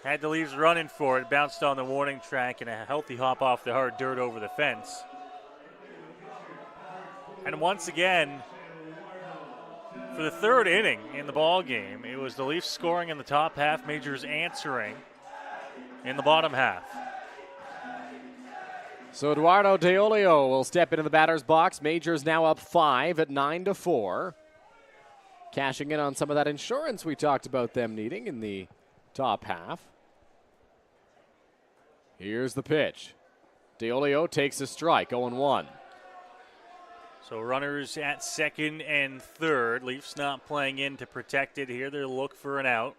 Had the Leafs running for it, bounced on the warning track, and a healthy hop off the hard dirt over the fence. And once again, for the third inning in the ball game, it was the Leafs scoring in the top half, Majors answering in the bottom half. So Eduardo Deolio will step into the batter's box. Majors now up 5 at 9-4. Cashing in on some of that insurance we talked about them needing in the top half. Here's the pitch. Deolio takes a strike, 0-1. So runners at second and third. Leafs not playing in to protect it here. They'll look for an out.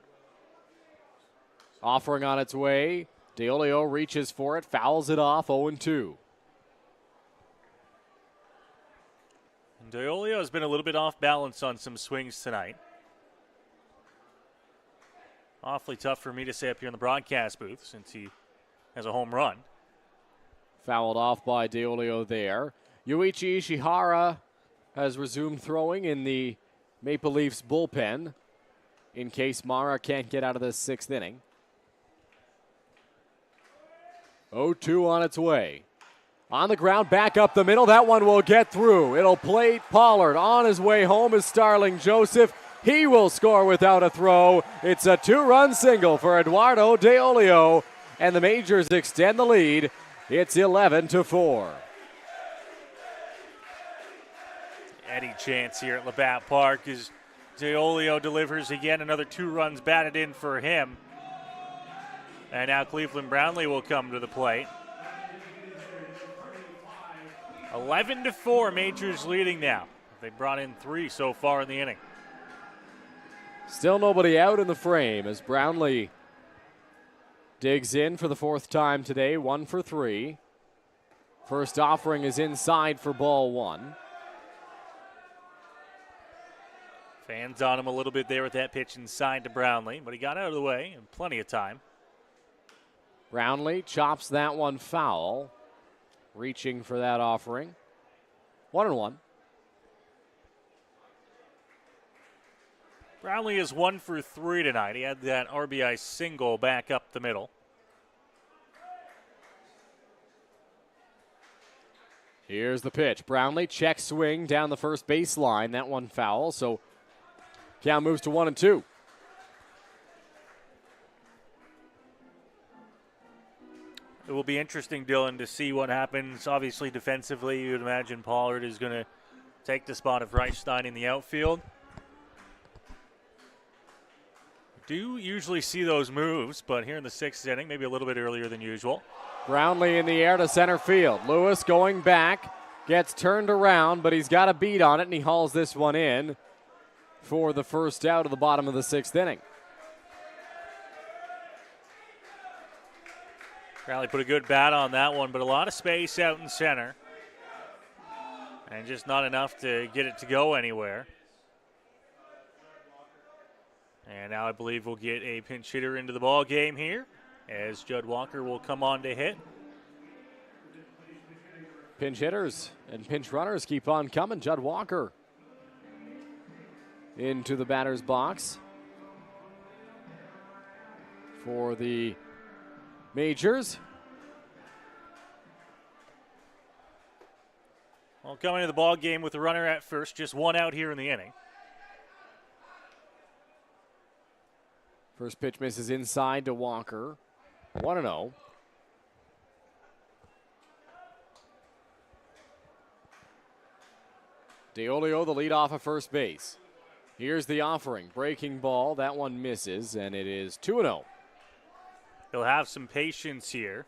Offering on its way. Deolio reaches for it, fouls it off, 0-2. Deolio has been a little bit off balance on some swings tonight. Awfully tough for me to say up here in the broadcast booth since he has a home run. Fouled off by Deolio there. Yuichi Ishihara has resumed throwing in the Maple Leafs bullpen in case Mara can't get out of this 6th inning. 0-2 on its way. On the ground, back up the middle. That one will get through. It'll plate Pollard. On his way home is Starling Joseph. He will score without a throw. It's a 2-run single for Eduardo Deolio, and the Majors extend the lead. It's 11-4. Any chance here at Labatt Park as Deolio delivers again. Another 2 runs batted in for him. And now Cleveland Brownlee will come to the plate. 11-4, Majors leading now. They brought in 3 so far in the inning. Still nobody out in the frame as Brownlee digs in for the 4th time today, 1 for 3. First offering is inside for ball 1. Fans on him a little bit there with that pitch inside to Brownlee, but he got out of the way in plenty of time. Brownlee chops that one foul, reaching for that offering. 1-1. Brownlee is 1 for 3 tonight. He had that RBI single back up the middle. Here's the pitch. Brownlee check swing down the first baseline. That one foul, so count moves to 1-2. It will be interesting, Dylan, to see what happens. Obviously, defensively, you would imagine Pollard is going to take the spot of Reichstein in the outfield. Do usually see those moves, but here in the 6th inning, maybe a little bit earlier than usual. Brownlee in the air to center field. Lewis going back, gets turned around, but he's got a beat on it, and he hauls this one in for the first out of the bottom of the 6th inning. Brownlee put a good bat on that one, but a lot of space out in center. And just not enough to get it to go anywhere. And now I believe we'll get a pinch hitter into the ball game here as Judd Walker will come on to hit. Pinch hitters and pinch runners keep on coming. Judd Walker into the batter's box for the Majors. Well, coming into the ball game with the runner at first, just 1 out here in the inning. First pitch misses inside to Walker. 1-0. Deolio, the lead off of first base. Here's the offering. Breaking ball. That one misses, and it is 2-0. He'll have some patience here.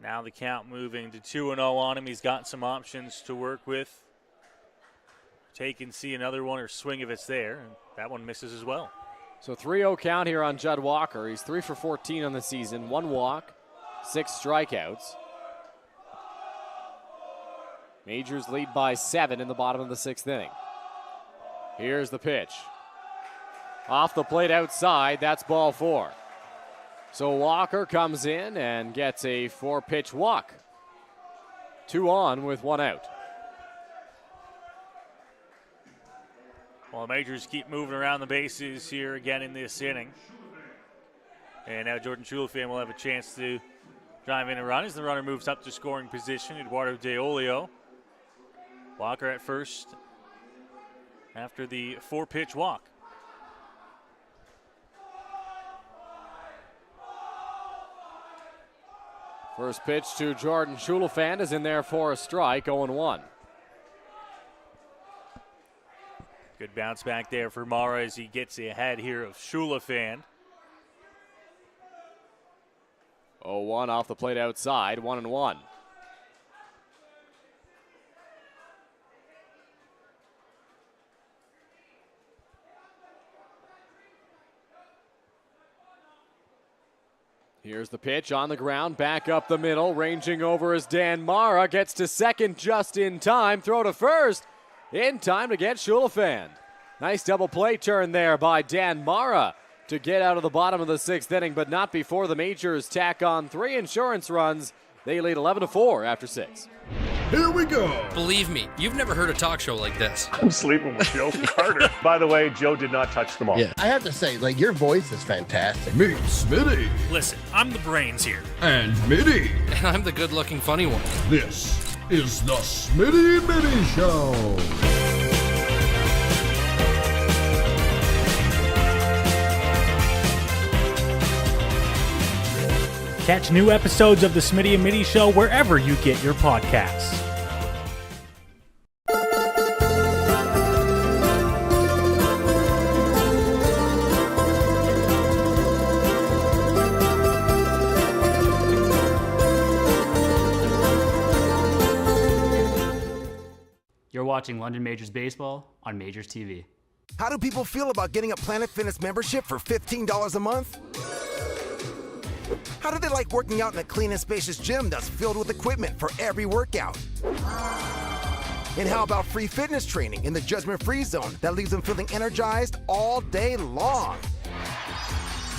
Now the count moving to 2-0 on him. He's got some options to work with. Take and see another one or swing if it's there. And that one misses as well. So 3-0 count here on Judd Walker. He's 3 for 14 on the season. 1 walk, 6 strikeouts. Majors lead by 7 in the bottom of the 6th inning. Here's the pitch. Off the plate outside, that's ball 4. So Walker comes in and gets a 4-pitch walk. 2 on with 1 out. Well, the Majors keep moving around the bases here again in this inning. And now Jordan Schulafan will have a chance to drive in and run as the runner moves up to scoring position. Eduardo De Olio. Walker at first after the 4-pitch walk. First pitch to Jordan Schulafan is in there for a strike, 0-1. Good bounce back there for Mara as he gets ahead here of Schulafan. 0-1 off the plate outside, 1-1. Here's the pitch on the ground, back up the middle, ranging over is Dan Mara, gets to second just in time, throw to first, in time to get Schulafan. Nice double play turn there by Dan Mara to get out of the bottom of the 6th inning, but not before the Majors tack on 3 insurance runs. They lead 11-4 after 6. Here we go. Believe me, you've never heard a talk show like this. I'm sleeping with Joe Carter. By the way, Joe did not touch them all. Yeah, I have to say, like, your voice is fantastic. Meet Smitty. Listen, I'm the brains here. And Mitty. And I'm the good-looking funny one. This is the Smitty Mitty Show. Catch new episodes of the Smitty and Mitty Show wherever you get your podcasts. You're watching London Majors Baseball on MajorsTV. How do people feel about getting a Planet Fitness membership for $15 a month? How do they like working out in a clean and spacious gym that's filled with equipment for every workout? And how about free fitness training in the judgment-free zone that leaves them feeling energized all day long?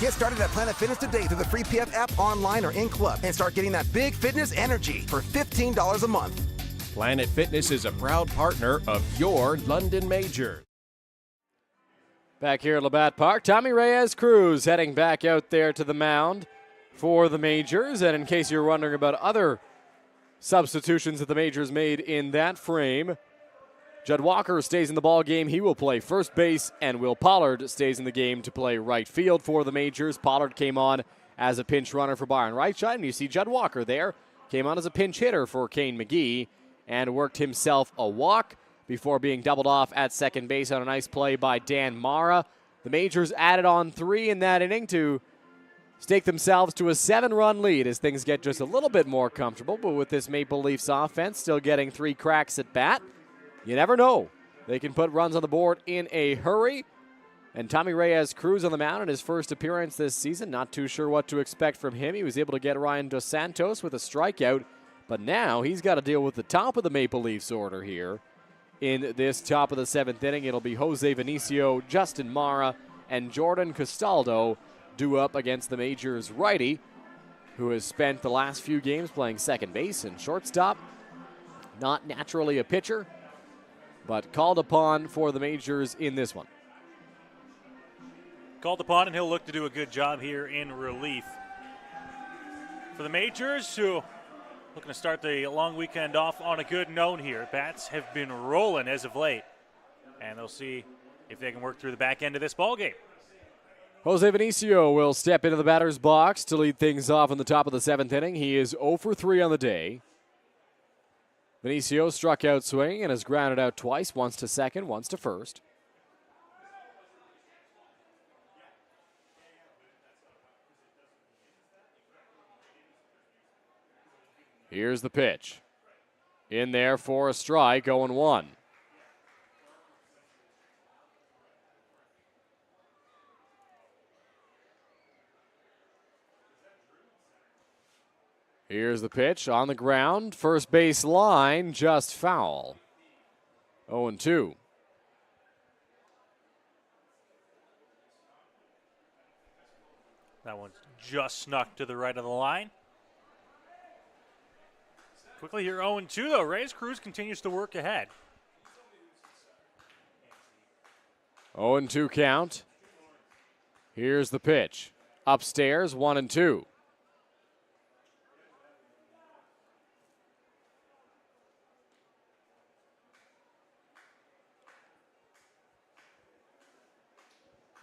Get started at Planet Fitness today through the free PF app online or in club and start getting that big fitness energy for $15 a month. Planet Fitness is a proud partner of your London Majors. Back here at Labatt Park, Tommy Reyes-Cruz heading back out there to the mound for the Majors. And in case you're wondering about other substitutions that the Majors made in that frame, Judd Walker stays in the ball game. He will play first base, and Will Pollard stays in the game to play right field for the Majors. Pollard came on as a pinch runner for Byron Reichheit, and you see Judd Walker there. Came on as a pinch hitter for Kane McGee and worked himself a walk before being doubled off at second base on a nice play by Dan Mara. The Majors added on 3 in that inning to stake themselves to a 7-run lead as things get just a little bit more comfortable. But with this Maple Leafs offense still getting 3 cracks at bat, you never know. They can put runs on the board in a hurry. And Tommy Reyes-Cruz on the mound in his first appearance this season. Not too sure what to expect from him. He was able to get Ryan Dos Santos with a strikeout. But now he's got to deal with the top of the Maple Leafs order here. In this top of the 7th inning, it'll be Jose Vinicio, Justin Mara, and Jordan Castaldo due up against the Majors righty, who has spent the last few games playing second base and shortstop. Not naturally a pitcher, but called upon for the Majors in this one. Called upon, and he'll look to do a good job here in relief. For the Majors, who looking to start the long weekend off on a good note here. Bats have been rolling as of late, and they'll see if they can work through the back end of this ball game. Jose Vinicio will step into the batter's box to lead things off in the top of the 7th inning. He is 0 for 3 on the day. Vinicio struck out swinging and has grounded out twice, once to second, once to first. Here's the pitch. In there for a strike, 0-1. Here's the pitch on the ground. First base line, just foul. 0-2. That one's just snuck to the right of the line. Quickly here, 0-2 though. Reyes-Cruz continues to work ahead. 0-2 count. Here's the pitch. Upstairs, 1-2.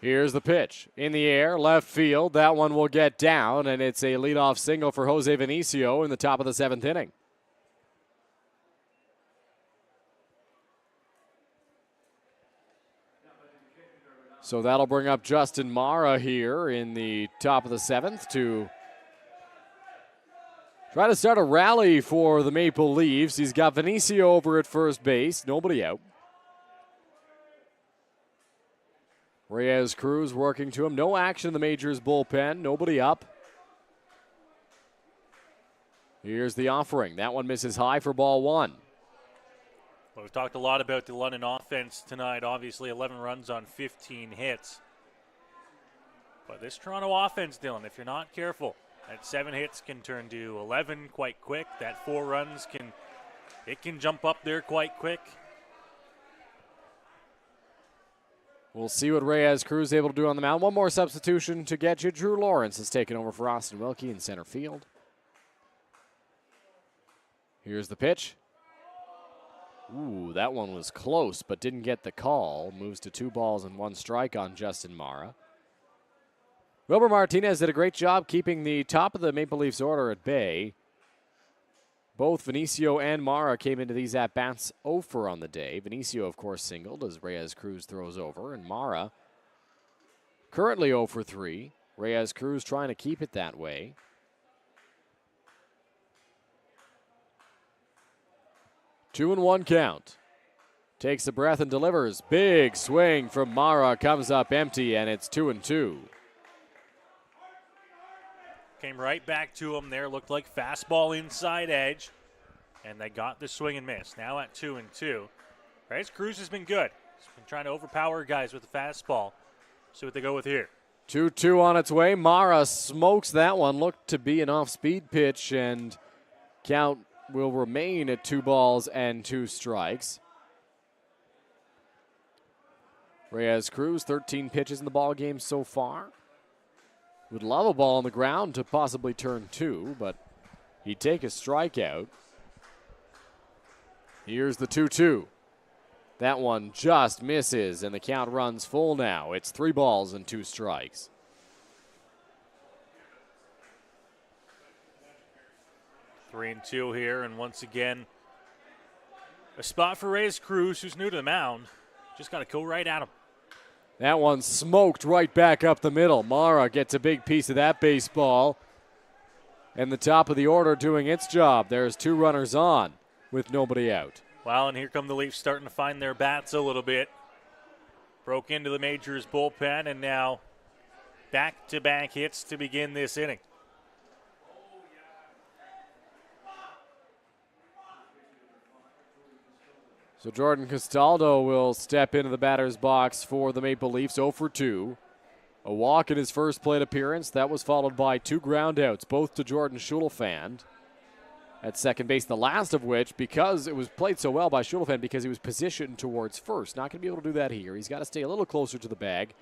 Here's the pitch. In the air, left field. That one will get down, and it's a leadoff single for Jose Vinicio in the top of the 7th inning. So that'll bring up Justin Mara here in the top of the 7th to try to start a rally for the Maple Leafs. He's got Vinicio over at first base, nobody out. Reyes Cruz working to him. No action in the Majors bullpen. Nobody up. Here's the offering. That one misses high for ball 1. Well, we've talked a lot about the London offense tonight. Obviously, 11 runs on 15 hits. But this Toronto offense, Dylan, if you're not careful, that 7 hits can turn to 11 quite quick. That 4 runs can jump up there quite quick. We'll see what Reyes Cruz is able to do on the mound. One more substitution to get you. Drew Lawrence has taken over for Austin Wilkie in center field. Here's the pitch. Ooh, that one was close, but didn't get the call. Moves to 2 balls and 1 strike on Justin Mara. Wilber Martinez did a great job keeping the top of the Maple Leafs order at bay. Both Vinicio and Mara came into these at-bats 0 for on the day. Vinicio, of course, singled as Reyes Cruz throws over, and Mara currently 0 for 3. Reyes Cruz trying to keep it that way. Two and 1 count. Takes a breath and delivers. Big swing from Mara, comes up empty, and it's 2-2. Came right back to him there. Looked like fastball inside edge. And they got the swing and miss. Now at 2-2. Reyes Cruz has been good. He's been trying to overpower guys with the fastball. See what they go with here. 2-2 on its way. Mara smokes that one. Looked to be an off-speed pitch, and count will remain at 2 balls and 2 strikes. Reyes Cruz, 13 pitches in the ball game so far. Would love a ball on the ground to possibly turn 2, but he'd take a strikeout. Here's the 2-2. That one just misses, and the count runs full now. It's 3 balls and 2 strikes. Three and 2 here, and once again, a spot for Reyes Cruz, who's new to the mound. Just got to go right at him. That one smoked right back up the middle. Mara gets a big piece of that baseball. And the top of the order doing its job. There's 2 runners on with nobody out. Well, and here come the Leafs starting to find their bats a little bit. Broke into the Majors bullpen, and now back-to-back hits to begin this inning. So Jordan Castaldo will step into the batter's box for the Maple Leafs, 0 for 2. A walk in his first plate appearance. That was followed by 2 groundouts, both to Jordan Schulafand at second base, the last of which, because it was played so well by Schulafand, because he was positioned towards first. Not going to be able to do that here. He's got to stay a little closer to the bag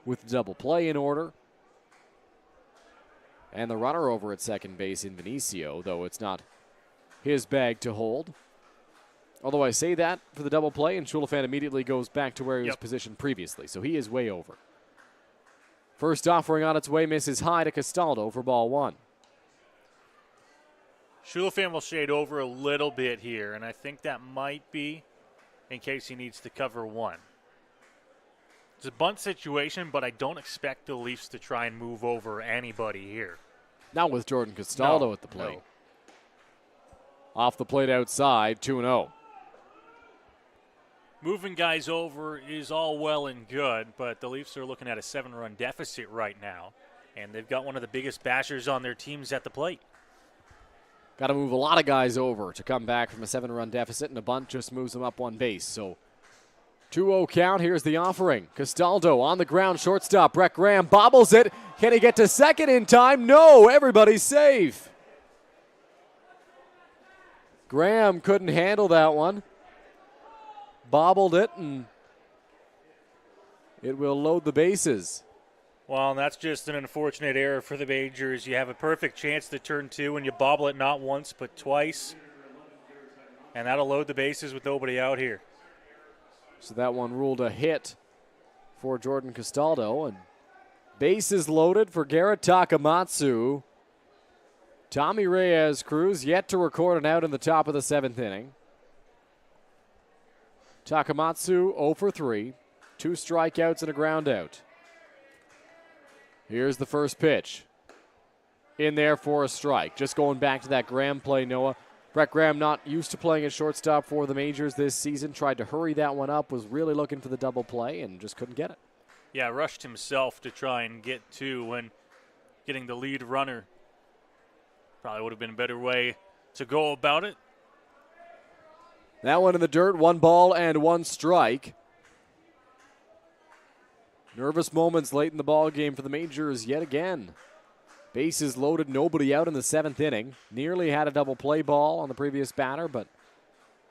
with double play in order. And the runner over at second base in Vinicio, though it's not his bag to hold. Although I say that for the double play, and Schulafand immediately goes back to where he was positioned previously. So he is way over. First offering on its way misses high to Castaldo for ball 1. Schulafand will shade over a little bit here, and I think that might be in case he needs to cover 1. It's a bunt situation, but I don't expect the Leafs to try and move over anybody here. Not with Jordan Castaldo at the plate. No. Off the plate outside, 2-0. Moving guys over is all well and good, but the Leafs are looking at a 7-run deficit right now, and they've got one of the biggest bashers on their teams at the plate. Got to move a lot of guys over to come back from a 7-run deficit, and a bunt just moves them up 1 base. So 2-0 count. Here's the offering. Castaldo on the ground, shortstop. Brett Graham bobbles it. Can he get to second in time? No, everybody's safe. Graham couldn't handle that one. Bobbled it, and it will load the bases. Well, and that's just an unfortunate error for the Majors. You have a perfect chance to turn 2 and you bobble it not once but twice. And that'll load the bases with nobody out here. So that one ruled a hit for Jordan Castaldo. And bases loaded for Garrett Takamatsu. Tommy Reyes Cruz yet to record an out in the top of the 7th inning. Takamatsu 0 for 3. 2 strikeouts and a ground out. Here's the first pitch. In there for a strike. Just going back to that Graham play, Noah. Brett Graham not used to playing at shortstop for the Majors this season. Tried to hurry that one up. Was really looking for the double play and just couldn't get it. Yeah, rushed himself to try and get 2 when getting the lead runner. Probably would have been a better way to go about it. That one in the dirt. 1 ball and 1 strike. Nervous moments late in the ball game for the Majors yet again. Bases loaded, nobody out in the 7th inning. Nearly had a double play ball on the previous batter, but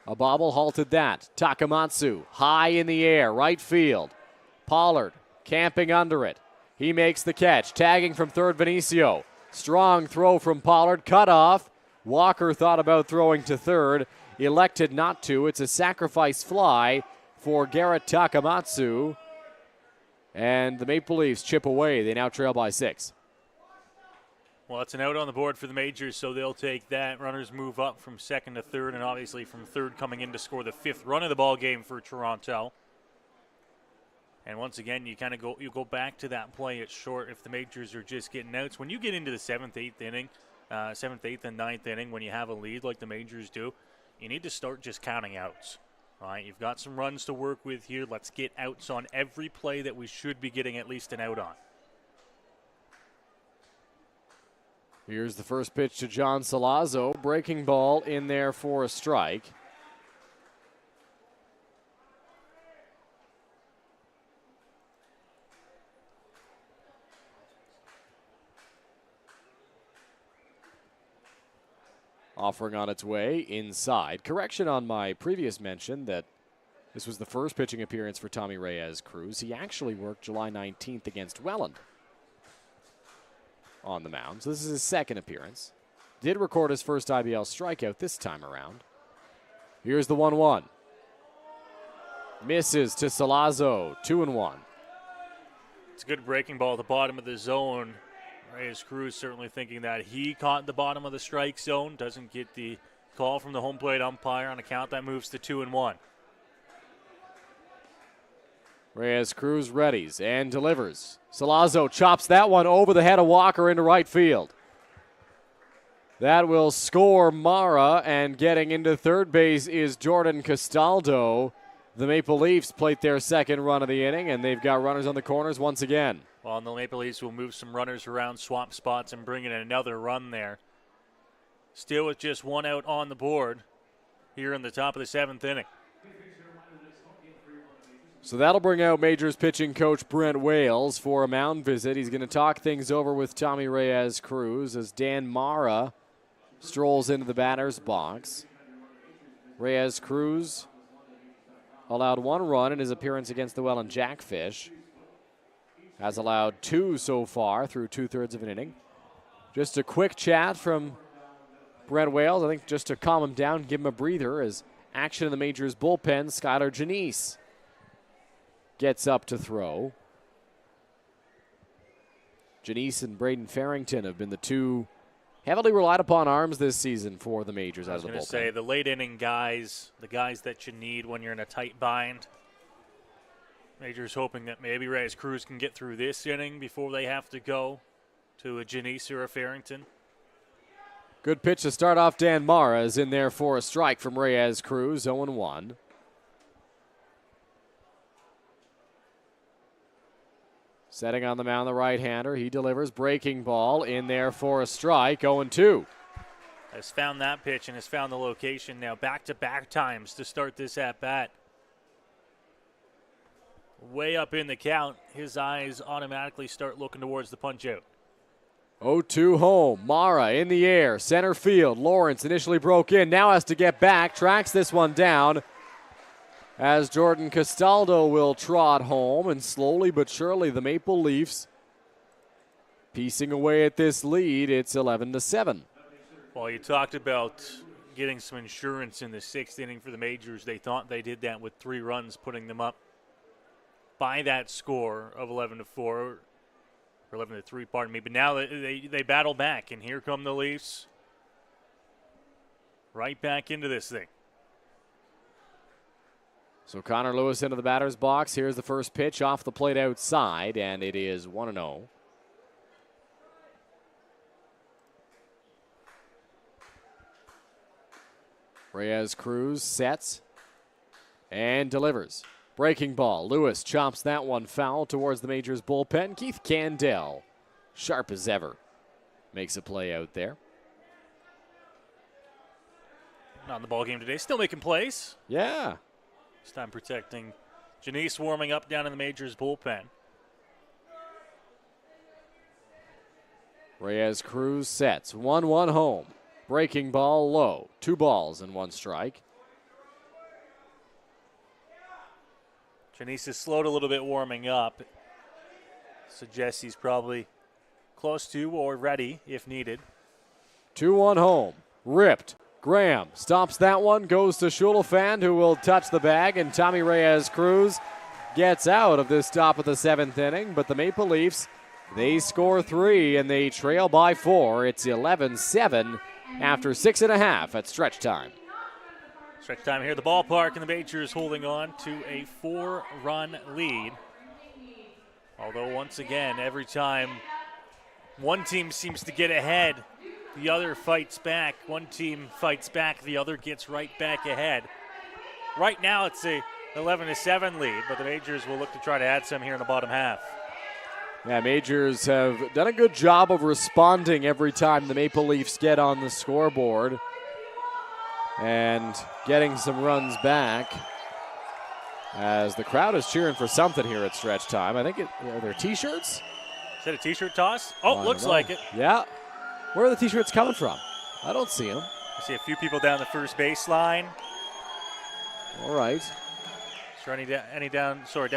a bobble halted that. Takamatsu high in the air, right field. Pollard camping under it. He makes the catch, tagging from third Vinicio. Strong throw from Pollard, cut off. Walker thought about throwing to third, elected not to. It's a sacrifice fly for Garrett Takamatsu. And the Maple Leafs chip away. They now trail by 6. Well, it's an out on the board for the Majors, so they'll take that. Runners move up from 2nd to 3rd, and obviously from 3rd coming in to score the 5th run of the ball game for Toronto. And once again, you go back to that play at short if the Majors are just getting outs. When you get into the 7th, 8th inning, 7th, 8th, and 9th inning, when you have a lead like the Majors do, you need to start just counting outs. All right, you've got some runs to work with here. Let's get outs on every play that we should be getting at least an out on. Here's the first pitch to John Salazzo. Breaking ball in there for a strike. Offering on its way inside. Correction on my previous mention that this was the first pitching appearance for Tommy Reyes Cruz. He actually worked July 19th against Welland on the mound. So this is his 2nd appearance. Did record his first IBL strikeout this time around. Here's the 1-1. Misses to Salazzo, 2-1. It's a good breaking ball at the bottom of the zone. Reyes Cruz certainly thinking that he caught the bottom of the strike zone. Doesn't get the call from the home plate umpire on a count that moves to 2-1. Reyes Cruz readies and delivers. Salazzo chops that one over the head of Walker into right field. That will score Mara, and getting into third base is Jordan Castaldo. The Maple Leafs plate their 2nd run of the inning, and they've got runners on the corners once again. Well, and the Maple Leafs will move some runners around swamp spots and bring in another run there. Still with just 1 out on the board here in the top of the 7th inning. So that'll bring out Majors pitching coach Brent Wales for a mound visit. He's going to talk things over with Tommy Reyes Cruz as Dan Mara strolls into the batter's box. Reyes Cruz allowed 1 run in his appearance against the Welland Jackfish. Has allowed 2 so far through 2/3 of an inning. Just a quick chat from Brent Wales, I think just to calm him down, give him a breather as action in the Majors bullpen. Skylar Janice gets up to throw. Janice and Braden Farrington have been the 2 heavily relied upon arms this season for the Majors out of the bullpen. I was going to say, the late inning guys, the guys that you need when you're in a tight bind. Majors hoping that maybe Reyes Cruz can get through this inning before they have to go to a Janice or a Farrington. Good pitch to start off. Dan Mara is in there for a strike from Reyes Cruz, 0-1. Setting on the mound, the right-hander. He delivers. Breaking ball in there for a strike, 0-2. Has found that pitch and has found the location now. Back-to-back times to start this at-bat. Way up in the count, his eyes automatically start looking towards the punch-out. 0-2 home. Mara in the air, center field. Lawrence initially broke in, now has to get back, tracks this one down as Jordan Castaldo will trot home, and slowly but surely the Maple Leafs piecing away at this lead. It's 11-7. Well, you talked about getting some insurance in the 6th inning for the Majors. They thought they did that with 3 runs, putting them up by that score of 11-4, or 11-3, pardon me. But now they battle back, and here come the Leafs right back into this thing. So Connor Lewis into the batter's box. Here's the first pitch off the plate outside, and it is 1-0. Reyes Cruz sets and delivers. Breaking ball. Lewis chops that one foul towards the Majors bullpen. Keith Candell, sharp as ever, makes a play out there. Not in the ball game today. Still making plays. Yeah. This time protecting Janice, warming up down in the Majors bullpen. Reyes Cruz sets. 1-1 home. Breaking ball low. 2 balls and 1 strike. Janice is slowed a little bit warming up. Suggests he's probably close to or ready if needed. 2-1 home. Ripped. Graham stops that one, goes to Schulafand, who will touch the bag, and Tommy Reyes Cruz gets out of this top of the 7th inning. But the Maple Leafs, they score 3 and they trail by 4. It's 11-7 after 6.5 at stretch time. Stretch time here at the ballpark, and the Majors holding on to a 4-run lead. Although once again, every time one team seems to get ahead, the other fights back. One team fights back, the other gets right back ahead. Right now it's a 11-7 lead, but the Majors will look to try to add some here in the bottom half. Yeah, Majors have done a good job of responding every time the Maple Leafs get on the scoreboard and getting some runs back, as the crowd is cheering for something here at stretch time. I think are there T-shirts? Is that a T-shirt toss? Oh, looks like it. Yeah. Where are the T-shirts coming from? I don't see them. I see a few people down the first baseline. All right. Sure, down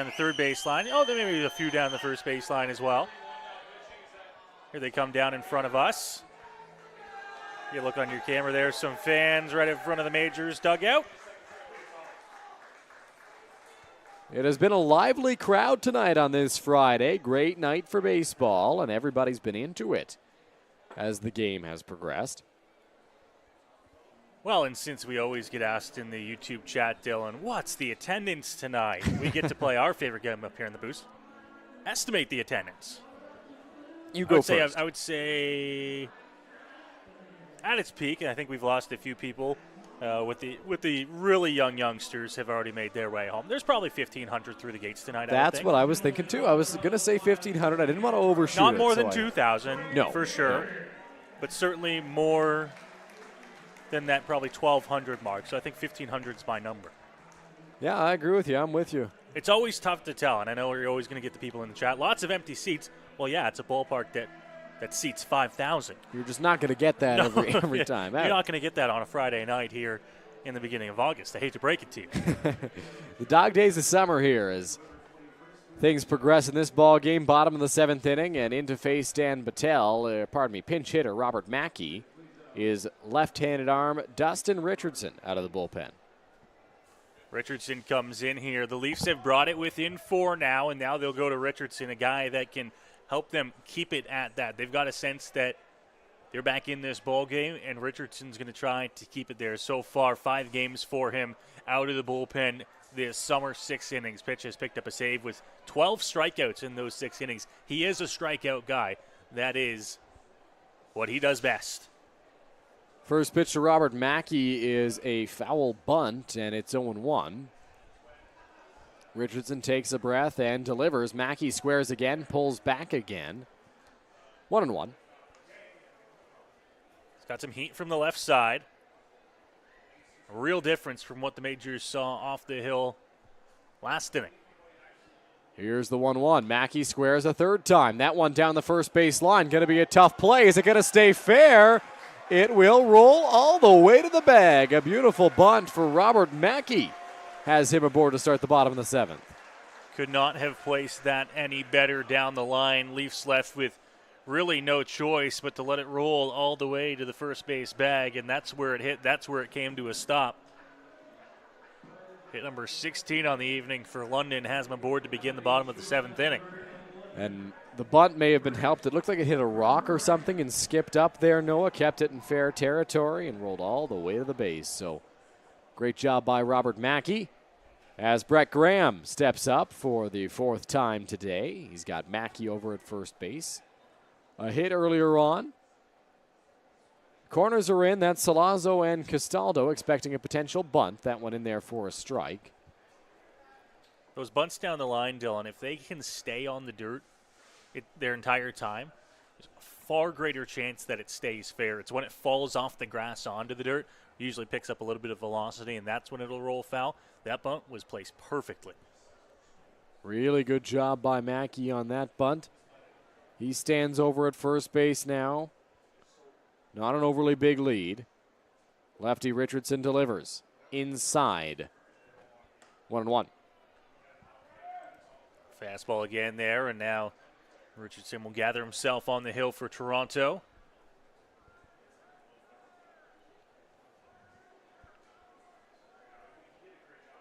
the third baseline. Oh, there may be a few down the first baseline as well. Here they come down in front of us. You look on your camera there, some fans right in front of the Majors dugout. It has been a lively crowd tonight on this Friday. Great night for baseball, and everybody's been into it as the game has progressed. Well, and since we always get asked in the YouTube chat, Dylan, what's the attendance tonight? We get to play our favorite game up here in the booth. Estimate the attendance. You go first. I would say at its peak, and I think we've lost a few people with the really young youngsters have already made their way home. There's probably 1,500 through the gates tonight. That's what I was thinking too. I was going to say 1,500. I didn't want to overshoot. Not more than 2,000, no, for sure, but certainly more than that probably 1,200 mark. So I think 1,500 is my number. Yeah, I agree with you. I'm with you. It's always tough to tell, and I know you're always going to get the people in the chat. Lots of empty seats. Well, yeah, it's a ballpark that seats 5,000. You're just not going to get that every time. You're not going to get that on a Friday night here in the beginning of August. I hate to break it to you. The dog days of summer here as things progress in this ball game. Bottom of the 7th inning, and in to face Dan Battelle, pinch hitter Robert Mackey, is left-handed arm Dustin Richardson out of the bullpen. Richardson comes in here. The Leafs have brought it within 4 now, and now they'll go to Richardson, a guy that can help them keep it at that. They've got a sense that they're back in this ball game, and Richardson's going to try to keep it there. So far, 5 games for him out of the bullpen this summer, 6 innings. Pitch has picked up a save with 12 strikeouts in those 6 innings. He is a strikeout guy. That is what he does best. First pitch to Robert Mackey is a foul bunt, and it's 0-1. Richardson takes a breath and delivers. Mackey squares again, pulls back again. 1-1. He's got some heat from the left side. A real difference from what the Majors saw off the hill last inning. Here's the 1-1. Mackey squares a third time. That one down the first base line. Going to be a tough play. Is it going to stay fair? It will roll all the way to the bag. A beautiful bunt for Robert Mackey. has him aboard to start the bottom of the 7th. Could not have placed that any better down the line. Leafs left with really no choice but to let it roll all the way to the first base bag, and that's where it hit. That's where it came to a stop. Hit number 16 on the evening for London has him aboard to begin the bottom of the 7th inning. And the bunt may have been helped. It looked like it hit a rock or something and skipped up there. Noah kept it in fair territory and rolled all the way to the base. So great job by Robert Mackey as Brett Graham steps up for the 4th time today. He's got Mackey over at first base. A hit earlier on. Corners are in. That's Salazzo and Castaldo expecting a potential bunt. That one in there for a strike. Those bunts down the line, Dylan, if they can stay on the dirt their entire time, there's a far greater chance that it stays fair. It's when it falls off the grass onto the dirt, usually picks up a little bit of velocity, and that's when it'll roll foul. That bunt was placed perfectly. Really good job by Mackey on that bunt. He stands over at first base now. Not an overly big lead. Lefty Richardson delivers. Inside. 1-1. Fastball again there, and now Richardson will gather himself on the hill for Toronto.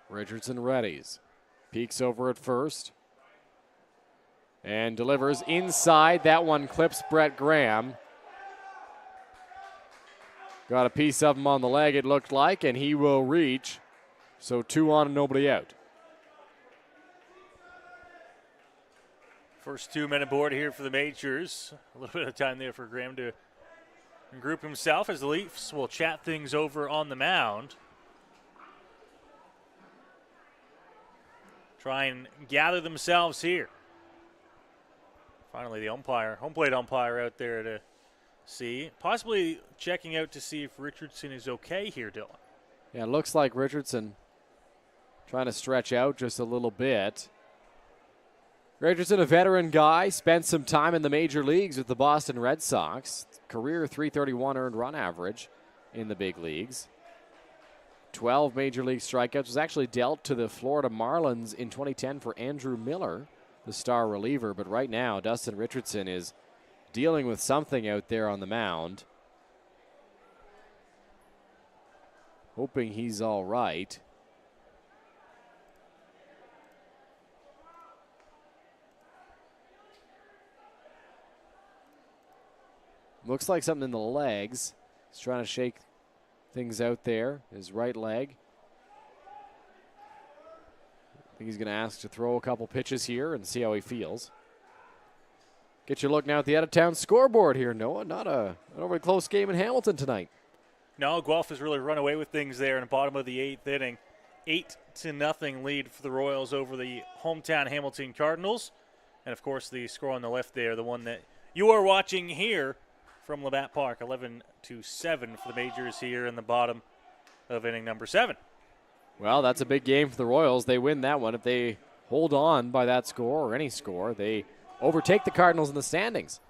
Richardson readies. Peeks over at first. And delivers inside. That one clips Brett Graham. Got a piece of him on the leg, it looked like, and he will reach. So 2 on and nobody out. First 2 men aboard here for the Majors. A little bit of time there for Graham to group himself as the Leafs will chat things over on the mound. Try and gather themselves here. Finally, the umpire, home plate umpire out there to see. Possibly checking out to see if Richardson is okay here, Dylan. Yeah, it looks like Richardson trying to stretch out just a little bit. Richardson, a veteran guy, spent some time in the major leagues with the Boston Red Sox. Career .331 earned run average in the big leagues. 12 major league strikeouts. Was actually dealt to the Florida Marlins in 2010 for Andrew Miller, the star reliever. But right now, Dustin Richardson is dealing with something out there on the mound. Hoping he's all right. Looks like something in the legs. He's trying to shake things out there. His right leg. I think he's going to ask to throw a couple pitches here and see how he feels. Get your look now at the out-of-town scoreboard here, Noah. Not an overly close game in Hamilton tonight. No, Guelph has really run away with things there in the bottom of the 8th inning. 8-0 lead for the Royals over the hometown Hamilton Cardinals. And, of course, the score on the left there, the one that you are watching here from Labatt Park, 11-7 for the Majors here in the bottom of inning number 7. Well, that's a big game for the Royals. They win that one. If they hold on by that score or any score, they overtake the Cardinals in the standings.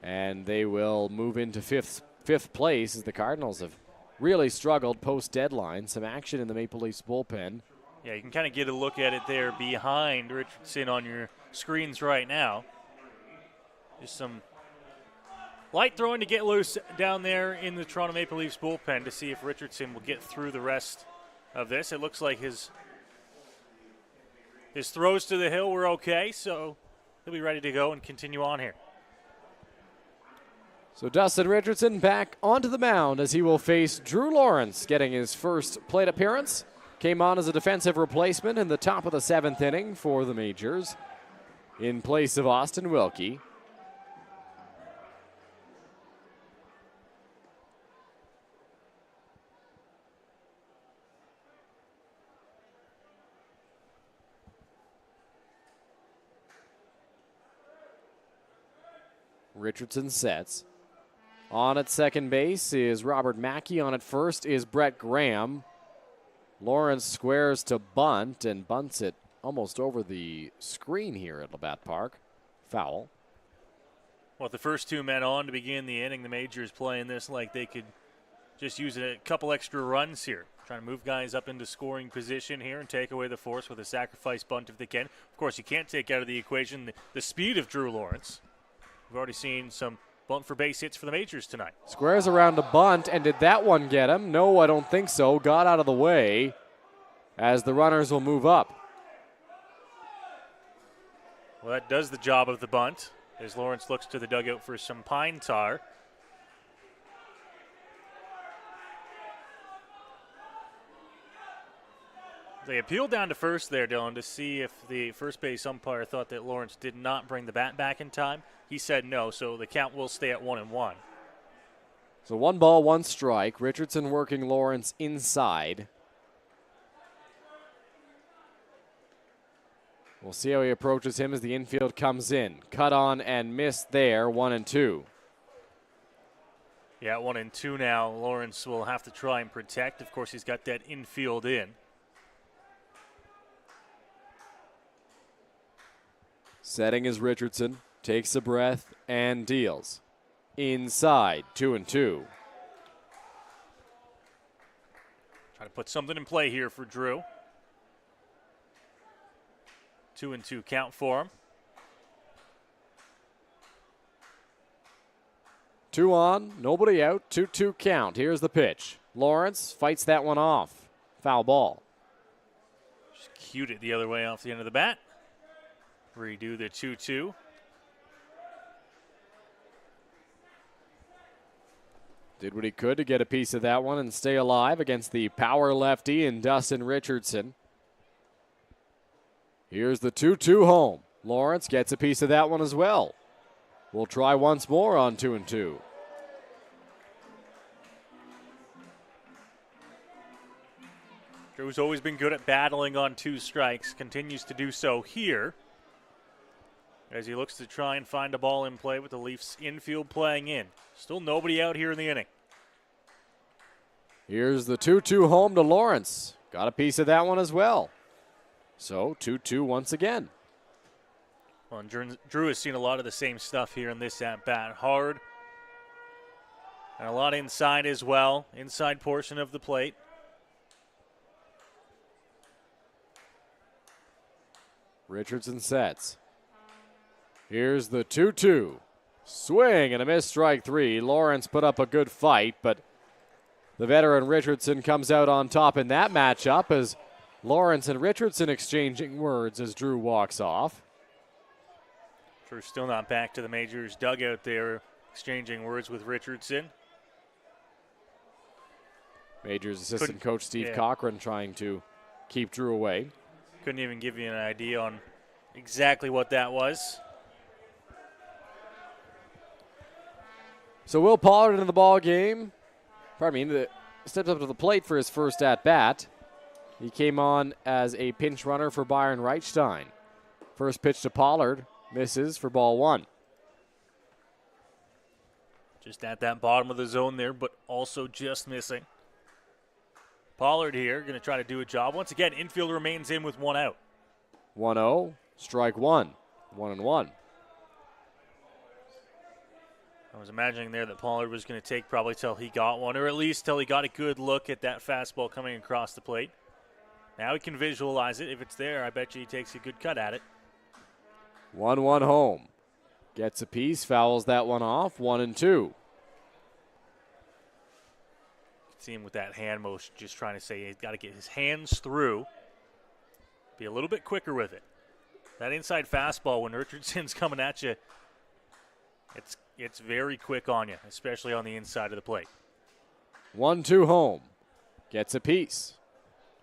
And they will move into fifth place as the Cardinals have really struggled post-deadline. Some action in the Maple Leafs bullpen. Yeah, you can kind of get a look at it there behind Richardson on your screens right now. Just some light throwing to get loose down there in the Toronto Maple Leafs bullpen to see if Richardson will get through the rest of this. It looks like his throws to the hill were okay, so he'll be ready to go and continue on here. So Dustin Richardson back onto the mound as he will face Drew Lawrence, getting his first plate appearance. Came on as a defensive replacement in the top of the 7th inning for the Majors in place of Austin Wilkie. Richardson sets. On at second base is Robert Mackey. On at first is Brett Graham. Lawrence squares to bunt and bunts it almost over the screen here at Labatt Park. Foul. Well, the first 2 men on to begin the inning, the Majors playing this like they could just use a couple extra runs here. Trying to move guys up into scoring position here and take away the force with a sacrifice bunt if they can. Of course, you can't take out of the equation the speed of Drew Lawrence. We've already seen some bunt for base hits for the Majors tonight. Squares around a bunt, and did that one get him? No, I don't think so. Got out of the way as the runners will move up. Well, that does the job of the bunt as Lawrence looks to the dugout for some pine tar. They appealed down to first there, Dylan, to see if the first base umpire thought that Lawrence did not bring the bat back in time. He said no, so the count will stay at 1-1. So 1 ball, 1 strike. Richardson working Lawrence inside. We'll see how he approaches him as the infield comes in. Cut on and missed there, 1-2. Yeah, 1-2 now. Lawrence will have to try and protect. Of course, he's got that infield in. Setting is Richardson. Takes a breath and deals. Inside, 2-2. Trying to put something in play here for Drew. 2-2 count for him. 2 on, nobody out, 2-2 count. Here's the pitch. Lawrence fights that one off. Foul ball. Just cued it the other way off the end of the bat. Redo the 2-2. Did what he could to get a piece of that one and stay alive against the power lefty in Dustin Richardson. Here's the 2-2 home. Lawrence gets a piece of that one as well. We'll try once more on 2-2. Drew's always been good at battling on 2 strikes. Continues to do so here as he looks to try and find a ball in play with the Leafs infield playing in. Still nobody out here in the inning. Here's the 2-2 home to Lawrence. Got a piece of that one as well. So 2-2 once again. Well, and Drew has seen a lot of the same stuff here in this at-bat. Hard and a lot inside as well. Inside portion of the plate. Richardson sets. Here's the 2-2. Swing and a miss, strike 3. Lawrence put up a good fight, but the veteran Richardson comes out on top in that matchup as Lawrence and Richardson exchanging words as Drew walks off. Drew's still not back to the Majors dugout there, exchanging words with Richardson. Majors assistant coach Steve Cochran trying to keep Drew away. Couldn't even give you an idea on exactly what that was. So Will Pollard into the ball game. Steps up to the plate for his first at-bat. He came on as a pinch runner for Byron Reichstein. First pitch to Pollard, misses for ball 1. Just at that bottom of the zone there, but also just missing. Pollard here going to try to do a job. Once again, infield remains in with 1 out. 1-0, strike 1, 1-1. I was imagining there that Pollard was going to take probably till he got one, or at least till he got a good look at that fastball coming across the plate. Now he can visualize it. If it's there, I bet you he takes a good cut at it. 1-1 home. Gets a piece, fouls that one off, 1-2. See him with that hand motion, just trying to say he's got to get his hands through. Be a little bit quicker with it. That inside fastball, when Richardson's coming at you, it's very quick on you, especially on the inside of the plate. 1-2 home. Gets a piece.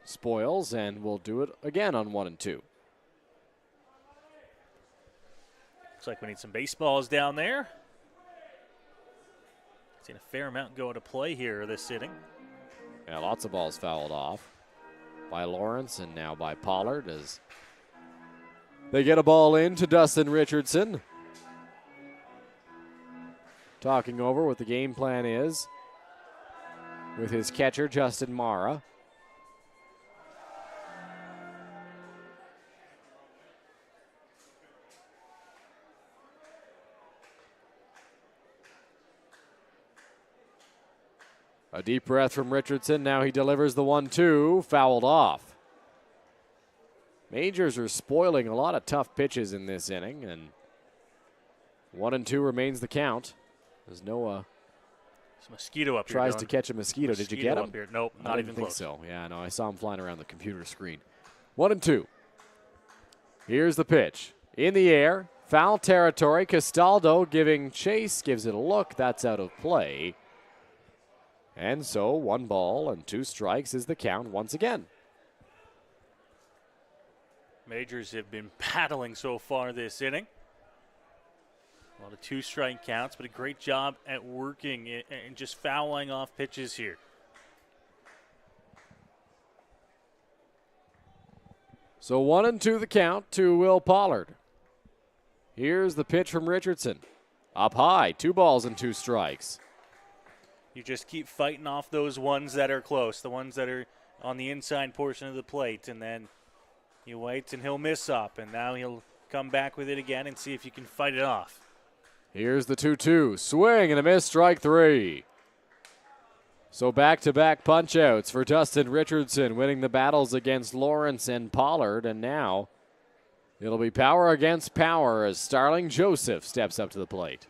Spoils, and we'll do it again on 1-2. Looks like we need some baseballs down there. Seen a fair amount go to play here this inning. Yeah, lots of balls fouled off by Lawrence and now by Pollard as they get a ball in to Dustin Richardson. Talking over what the game plan is with his catcher, Justin Mara. A deep breath from Richardson. Now he delivers the 1-2, fouled off. Majors are spoiling a lot of tough pitches in this inning, and 1-2 remains the count as Noah There's a mosquito up here. tries to catch a mosquito. Did you get him? Up here. Nope, not even think close. so. Yeah, no, I saw him flying around the computer screen. 1-2. Here's the pitch. In the air, foul territory. Castaldo giving chase, gives it a look. That's out of play. And so 1 ball and 2 strikes is the count once again. Majors have been battling so far this inning. A lot of 2-strike counts, but a great job at working and just fouling off pitches here. So 1-2 the count to Will Pollard. Here's the pitch from Richardson. Up high, 2 balls and 2 strikes. You just keep fighting off those ones that are close, the ones that are on the inside portion of the plate, and then you wait and he'll miss up, and now he'll come back with it again and see if you can fight it off. Here's the 2-2. Swing and a miss, strike 3. So back-to-back punch-outs for Dustin Richardson, winning the battles against Lawrence and Pollard, and now it'll be power against power as Starling Joseph steps up to the plate.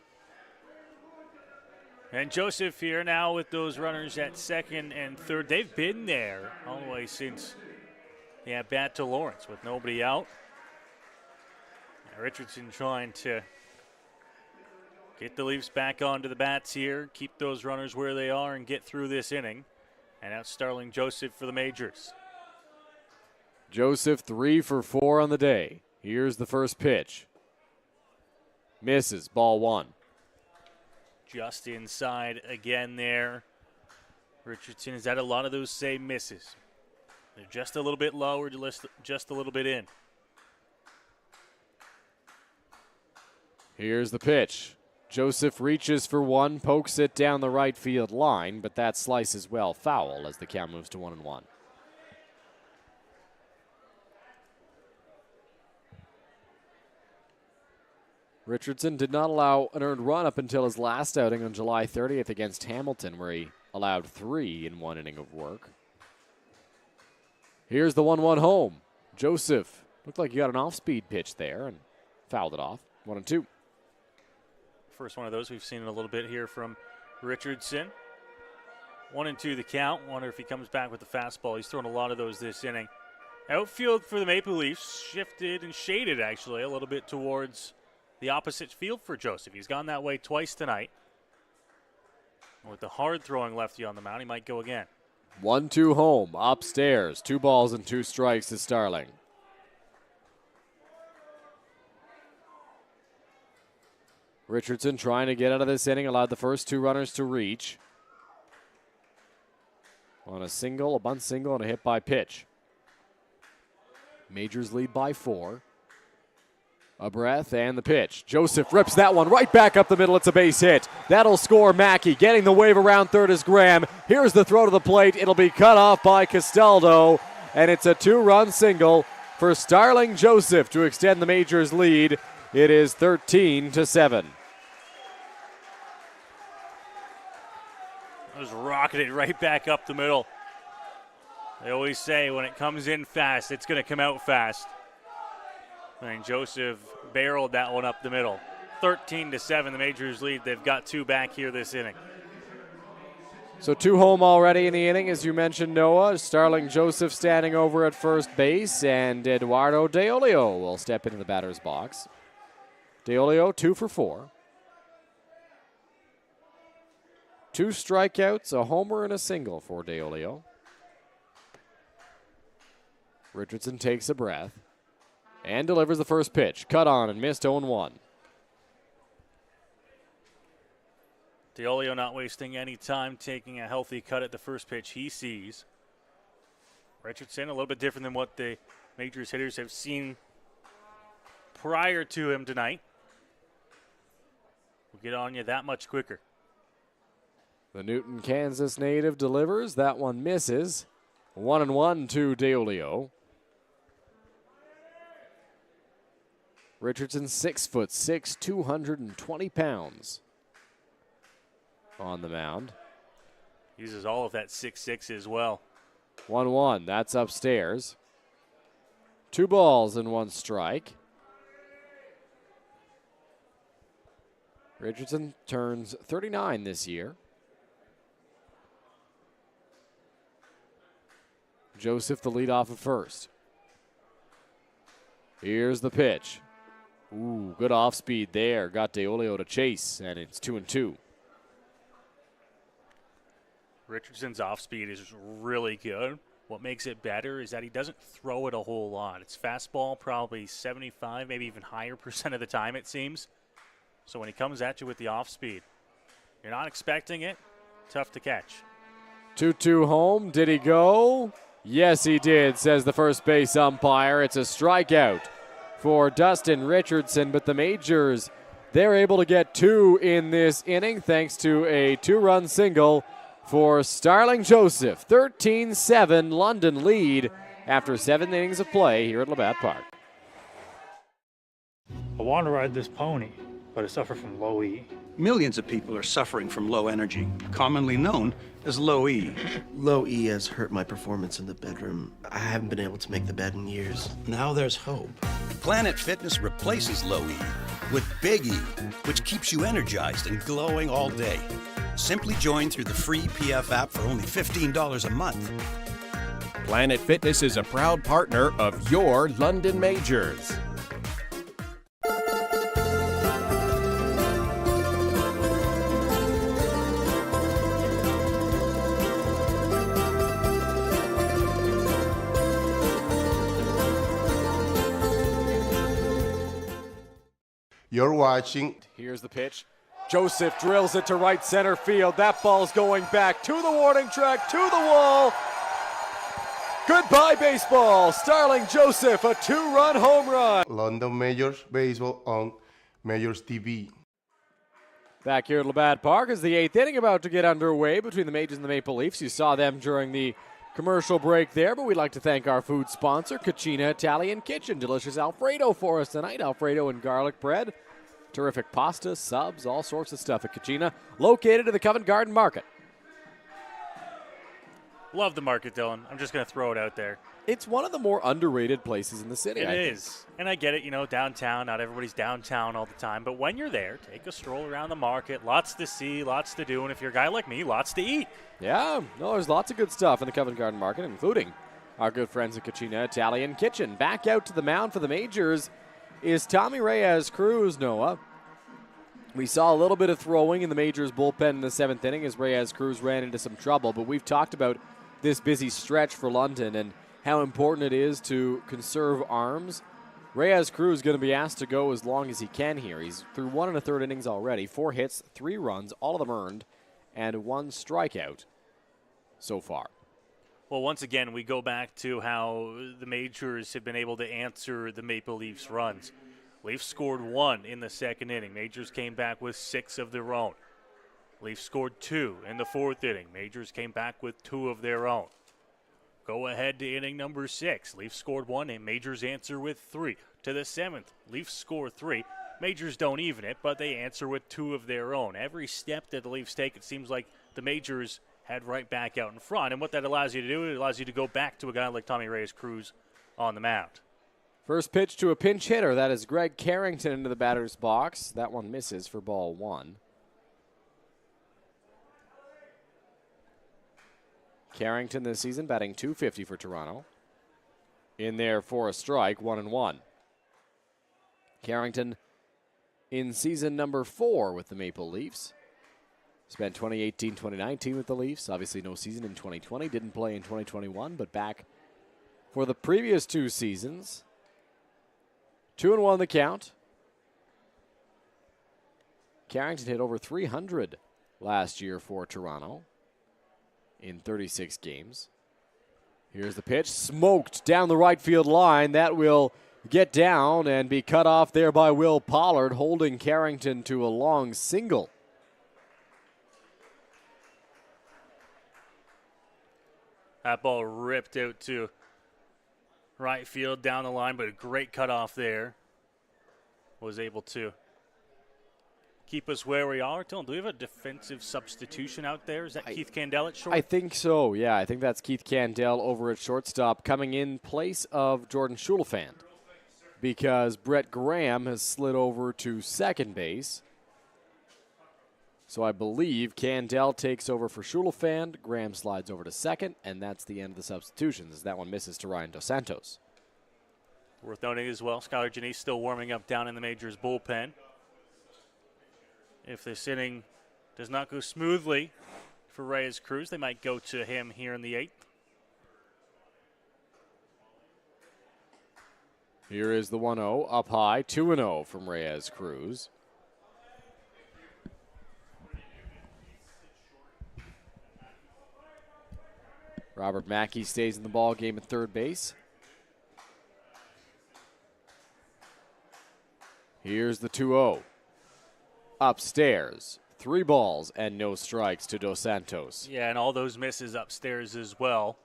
And Joseph here now with those runners at second and third. They've been there all the way since the at-bat to Lawrence with nobody out. Now Richardson trying to get the Leafs back onto the bats here, keep those runners where they are, and get through this inning. And out Starling Joseph for the Majors. Joseph 3 for 4 on the day. Here's the first pitch. Misses, ball 1. Just inside again there. Richardson has had a lot of those same misses. They're just a little bit low or just a little bit in. Here's the pitch. Joseph reaches for 1, pokes it down the right field line, but that slices well foul as the count moves to 1-1. Richardson did not allow an earned run up until his last outing on July 30th against Hamilton, where he allowed 3 in 1 inning of work. Here's the 1-1 home. Joseph looked like he got an off-speed pitch there and fouled it off. 1-2. First one of those we've seen in a little bit here from Richardson. 1-2 the count. Wonder if he comes back with the fastball. He's thrown a lot of those this inning. Outfield for the Maple Leafs shifted and shaded actually a little bit towards the opposite field for Joseph. He's gone that way twice tonight. With the hard-throwing lefty on the mound, he might go again. 1-2 home, upstairs. 2 balls and 2 strikes to Starling. Richardson trying to get out of this inning, allowed the first 2 runners to reach. On a single, a bunt single, and a hit by pitch. Majors lead by 4. A breath and the pitch. Joseph rips that one right back up the middle. It's a base hit. That'll score Mackey. Getting the wave around third is Graham. Here's the throw to the plate. It'll be cut off by Castaldo. And it's a 2-run single for Starling Joseph to extend the Majors lead. It is 13-7. It was rocketed right back up the middle. They always say when it comes in fast, it's going to come out fast. And Joseph barreled that one up the middle. 13-7, the Majors lead. They've got 2 back here this inning. So 2 home already in the inning, as you mentioned, Noah. Starling Joseph standing over at first base, and Eduardo DeOlio will step into the batter's box. DeOlio 2 for 4. 2 strikeouts, a homer, and a single for DeOlio. Richardson takes a breath and delivers the first pitch. Cut on and missed 0-1. DeOlio not wasting any time, taking a healthy cut at the first pitch he sees. Richardson a little bit different than what the Majors hitters have seen prior to him tonight. Will get on you that much quicker. The Newton, Kansas native delivers. That one misses. 1-1 to DeOlio. Richardson 6'6", 220 pounds on the mound. Uses all of that 6-6 as well. 1-1. That's upstairs. 2 balls and 1 strike. Richardson turns 39 this year. Joseph the lead off at first. Here's the pitch. Ooh, good off speed there. Got DeOlio to chase, and it's 2-2. Richardson's off speed is really good. What makes it better is that he doesn't throw it a whole lot. It's fastball probably 75, maybe even higher % of the time, it seems. So when he comes at you with the off speed, you're not expecting it, tough to catch. 2-2 home. Did he go? Yes, he did, says the first base umpire. It's a strikeout for Dustin Richardson, but the Majors, they're able to get 2 in this inning thanks to a 2-run single for Starling Joseph. 13-7 London lead after 7 innings of play here at Labatt Park. I want to ride this pony, but I suffer from low E. Millions of people are suffering from low energy, commonly known as low E. Low E has hurt my performance in the bedroom. I haven't been able to make the bed in years. Now there's hope. Planet Fitness replaces low E with Big E, which keeps you energized and glowing all day. Simply join through the free PF app for only $15 a month. Planet Fitness is a proud partner of your London Majors. You're watching. Here's the pitch. Joseph drills it to right center field. That ball's going back to the warning track, to the wall. Goodbye, baseball. Starling Joseph, a 2-run home run. London Majors Baseball on MajorsTV. Back here at Labatt Park is the 8th inning about to get underway between the Majors and the Maple Leafs. You saw them during the commercial break there, but we'd like to thank our food sponsor, Cucina Italian Kitchen. Delicious Alfredo for us tonight. Alfredo and garlic bread. Terrific pasta, subs, all sorts of stuff at Cucina, located at the Covent Garden Market. Love the market, Dylan. I'm just going to throw it out there. It's one of the more underrated places in the city. It is. And I get it, downtown. Not everybody's downtown all the time. But when you're there, take a stroll around the market. Lots to see, lots to do. And if you're a guy like me, lots to eat. Yeah, no, there's lots of good stuff in the Covent Garden Market, including our good friends at Cucina Italian Kitchen. Back out to the mound for the Majors is Tommy Reyes-Cruz, Noah. We saw a little bit of throwing in the Majors bullpen in the 7th inning as Reyes-Cruz ran into some trouble, but we've talked about this busy stretch for London and how important it is to conserve arms. Reyes-Cruz is going to be asked to go as long as he can here. He's through 1 1/3 innings already, 4 hits, 3 runs, all of them earned, and 1 strikeout so far. Well, once again, we go back to how the Majors have been able to answer the Maple Leafs' runs. Leafs scored 1 in the 2nd inning. Majors came back with 6 of their own. Leafs scored 2 in the 4th inning. Majors came back with 2 of their own. Go ahead to inning number 6. Leafs scored 1 and Majors answer with 3. To the 7th, Leafs score 3. Majors don't even it, but they answer with 2 of their own. Every step that the Leafs take, it seems like the Majors head right back out in front. And what that allows you to do, it allows you to go back to a guy like Tommy Reyes-Cruz on the mound. First pitch to a pinch hitter. That is Greg Carrington into the batter's box. That one misses for ball 1. Carrington this season batting .250 for Toronto. In there for a strike, 1-1. Carrington in season number 4 with the Maple Leafs. Spent 2018-2019 with the Leafs. Obviously no season in 2020. Didn't play in 2021, but back for the previous 2 seasons. 2-1 the count. Carrington hit over 300 last year for Toronto in 36 games. Here's the pitch. Smoked down the right field line. That will get down and be cut off there by Will Pollard, holding Carrington to a long single. That ball ripped out to right field down the line, but a great cutoff there. Was able to keep us where we are. Dylan, do we have a defensive substitution out there? Is that Keith Candell at short? I think so, yeah. I think that's Keith Candell over at shortstop, coming in place of Jordan Schulafand, because Brett Graham has slid over to second base. So I believe Candell takes over for Schulafand, Graham slides over to second, and that's the end of the substitutions, as that one misses to Ryan Dos Santos. Worth noting as well, Skylar Janice still warming up down in the Majors bullpen. If this inning does not go smoothly for Reyes Cruz, they might go to him here in the 8th. Here is the 1-0 up high, 2-0 from Reyes Cruz. Robert Mackey stays in the ball game at third base. Here's the 2-0. Upstairs, 3 balls and no strikes to Dos Santos. Yeah, and all those misses upstairs as well.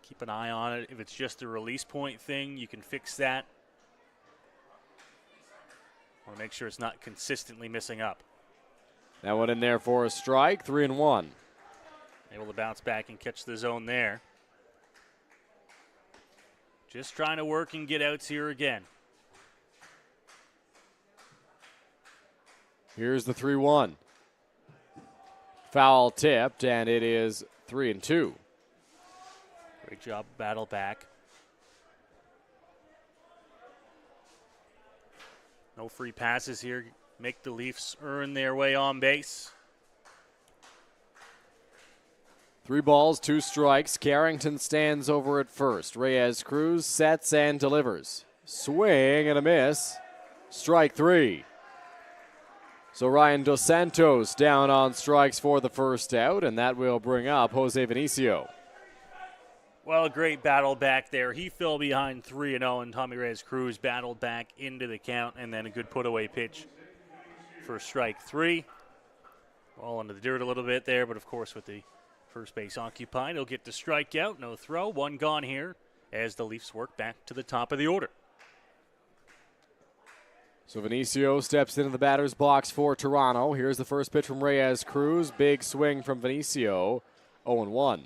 Keep an eye on it. If it's just a release point thing, you can fix that. Want to make sure it's not consistently missing up. That one in there for a strike, 3-1. Able to bounce back and catch the zone there. Just trying to work and get outs here again. Here's the 3-1. Foul tipped, and it is 3-2. Great job, battle back. No free passes here. Make the Leafs earn their way on base. 3 balls, 2 strikes. Carrington stands over at first. Reyes Cruz sets and delivers. Swing and a miss. Strike 3. So Ryan Dos Santos down on strikes for the first out, and that will bring up Jose Vinicio. Well, great battle back there. He fell behind 3-0, and Tommy Reyes Cruz battled back into the count, and then a good put-away pitch for strike 3. All into the dirt a little bit there, but of course with the first base occupied, he'll get the strikeout. No throw, 1 gone here as the Leafs work back to the top of the order. So Vinicio steps into the batter's box for Toronto. Here's the first pitch from Reyes Cruz. Big swing from Vinicio, 0-1.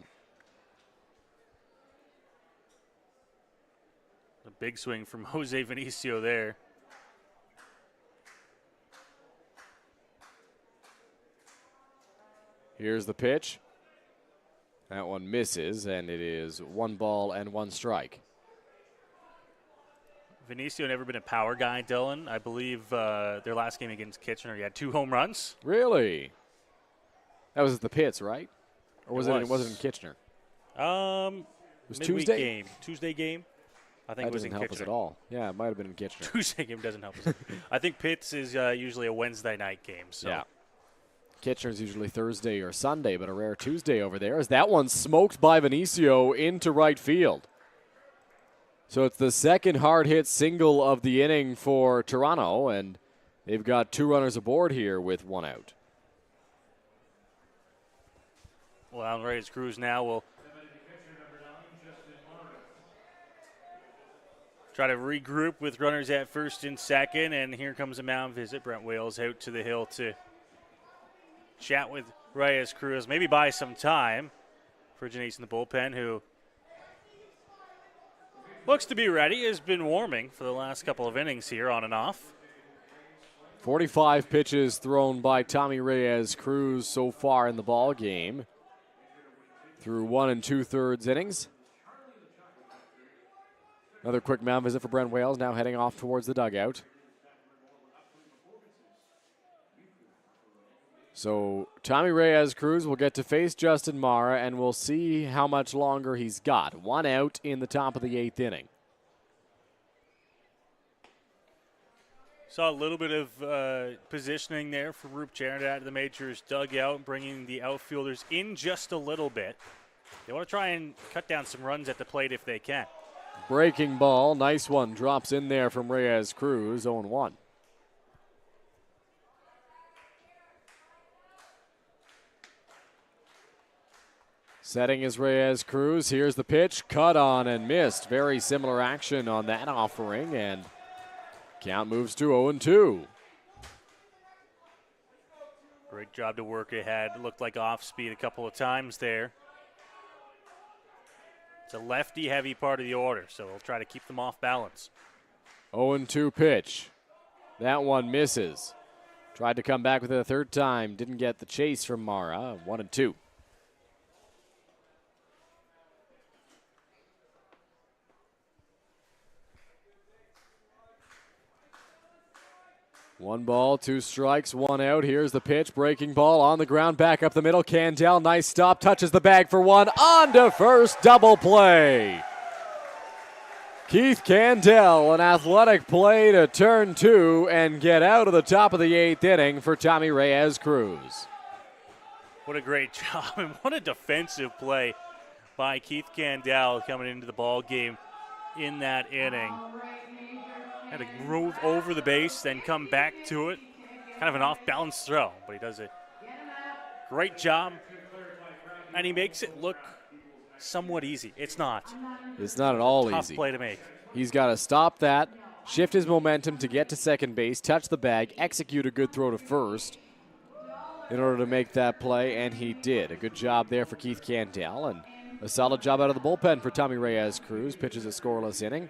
A big swing from Jose Vinicio there. Here's the pitch. That one misses, and it is 1 ball and 1 strike. Vinicio never been a power guy, Dylan. I believe their last game against Kitchener, he had 2 home runs. Really? That was at the Pits, right? Or was it wasn't in Kitchener? It was Tuesday game. Tuesday game. I think that it was in doesn't help Kitchener. us at all. Yeah, it might have been in Kitchener. Tuesday game doesn't help us. I think Pitts is usually a Wednesday night game. So. Yeah. Kitchener's usually Thursday or Sunday, but a rare Tuesday over there, as that one smoked by Vinicio into right field. So it's the second hard-hit single of the inning for Toronto, and they've got 2 runners aboard here with 1 out. Well, Alan Reyes Cruz now will try to regroup with runners at first and second, and here comes a mound visit. Brent Wales out to the hill to chat with Reyes Cruz, maybe buy some time for Janice in the bullpen, who looks to be ready, has been warming for the last couple of innings here on and off. 45 pitches thrown by Tommy Reyes Cruz so far in the ball game through 1 2/3 innings. Another quick mound visit for Brent Wales, now heading off towards the dugout. So Tommy Reyes Cruz will get to face Justin Mara, and we'll see how much longer he's got. 1 out in the top of the 8th inning. Saw a little bit of positioning there for Roop Jarrett out of the Majors dugout, bringing the outfielders in just a little bit. They want to try and cut down some runs at the plate if they can. Breaking ball, nice one, drops in there from Reyes Cruz, 0-1. Setting is Reyes Cruz. Here's the pitch. Cut on and missed. Very similar action on that offering. And Count moves to 0-2. Great job to work ahead. Looked like off speed a couple of times there. It's a lefty-heavy part of the order, so we'll try to keep them off balance. 0-2 pitch. That one misses. Tried to come back with it a third time. Didn't get the chase from Mara. 1-2. One ball, 2 strikes, 1 out. Here's the pitch. Breaking ball on the ground. Back up the middle. Candell, nice stop. Touches the bag for 1. On to first. Double play. Keith Candell, an athletic play to turn 2 and get out of the top of the 8th inning for Tommy Reyes-Cruz. What a great job, and what a defensive play by Keith Candell coming into the ball game in that inning. Had to move over the base, then come back to it. Kind of an off-balance throw, but he does a great job, and he makes it look somewhat easy. It's not. It's not at all Tough easy. play to make. He's got to stop that, shift his momentum to get to second base, touch the bag, execute a good throw to first in order to make that play, and he did. A good job there for Keith Candell, and a solid job out of the bullpen for Tommy Reyes-Cruz. Pitches a scoreless inning.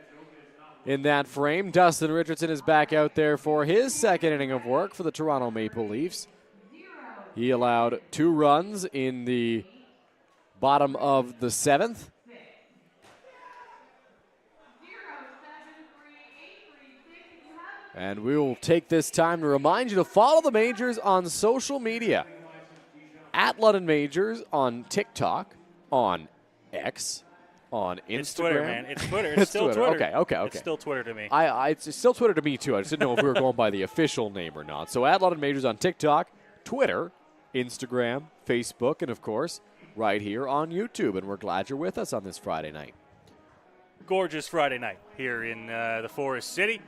In that frame, Dustin Richardson is back out there for his second inning of work for the Toronto Maple Leafs. He allowed 2 runs in the bottom of the 7th. And we will take this time to remind you to follow the Majors on social media. At London Majors on TikTok, on X, on Instagram. It's Twitter, man. It's Twitter. It's still Twitter. Okay. It's still Twitter to me. It's still Twitter to me, too. I just didn't know if we were going by the official name or not. So at London Majors on TikTok, Twitter, Instagram, Facebook, and, of course, right here on YouTube. And we're glad you're with us on this Friday night. Gorgeous Friday night here in the Forest City.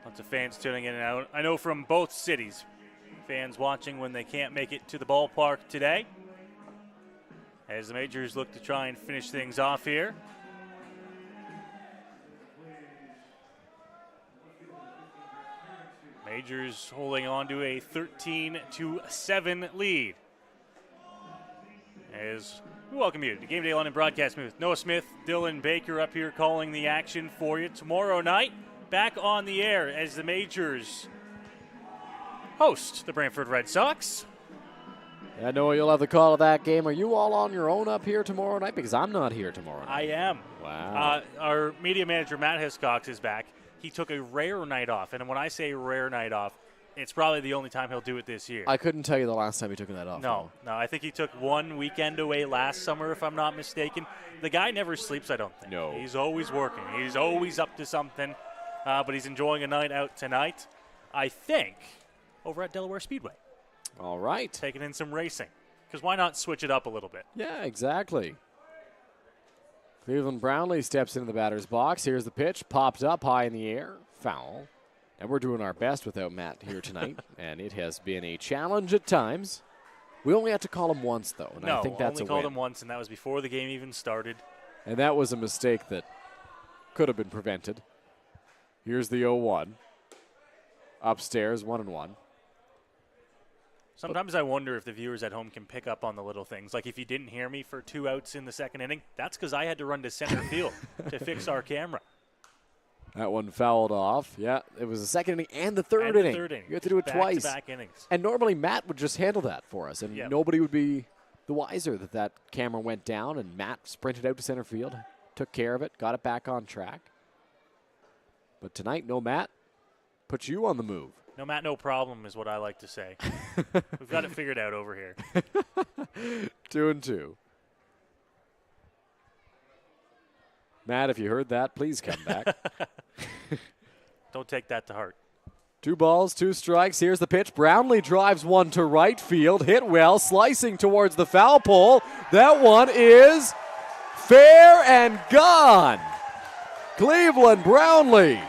Lots of fans tuning in and out. I know from both cities. Fans watching when they can't make it to the ballpark today. As the Majors look to try and finish things off here. Majors holding on to a 13-7 lead. As we welcome you to Game Day London broadcast booth. Noah Smith, Dylan Baker up here calling the action for you. Tomorrow night, back on the air as the Majors host the Brantford Red Sox. I know you'll have the call of that game. Are you all on your own up here tomorrow night? Because I'm not here tomorrow night. I am. Wow. Our media manager, Matt Hiscox, is back. He took a rare night off. And when I say rare night off, it's probably the only time he'll do it this year. I couldn't tell you the last time he took that off. No. I think he took one weekend away last summer, if I'm not mistaken. The guy never sleeps, I don't think. No. He's always working. He's always up to something. But he's enjoying a night out tonight, I think, over at Delaware Speedway. All right. Taking in some racing. Because why not switch it up a little bit? Yeah, exactly. Cleveland Brownlee steps into the batter's box. Here's the pitch. Popped up high in the air. Foul. And we're doing our best without Matt here tonight. And it has been a challenge at times. We only had to call him once, though. And I think that's only called him once, and that was before the game even started. And that was a mistake that could have been prevented. Here's the 0-1. Upstairs, 1-1. Sometimes I wonder if the viewers at home can pick up on the little things. Like if you didn't hear me for 2 outs in the second inning, that's because I had to run to center field to fix our camera. That one fouled off. Yeah, it was the second inning and the third inning. You have to do it twice. Back-to-back innings. And normally Matt would just handle that for us, and nobody would be the wiser that camera went down, and Matt sprinted out to center field, took care of it, got it back on track. But tonight, no Matt. Put you on the move. No Matt, no problem is what I like to say. We've got it figured out over here. 2-2. Matt, if you heard that, please come back. Don't take that to heart. 2 balls, 2 strikes. Here's the pitch. Brownlee drives one to right field. Hit well, slicing towards the foul pole. That one is fair and gone. Cleveland Brownlee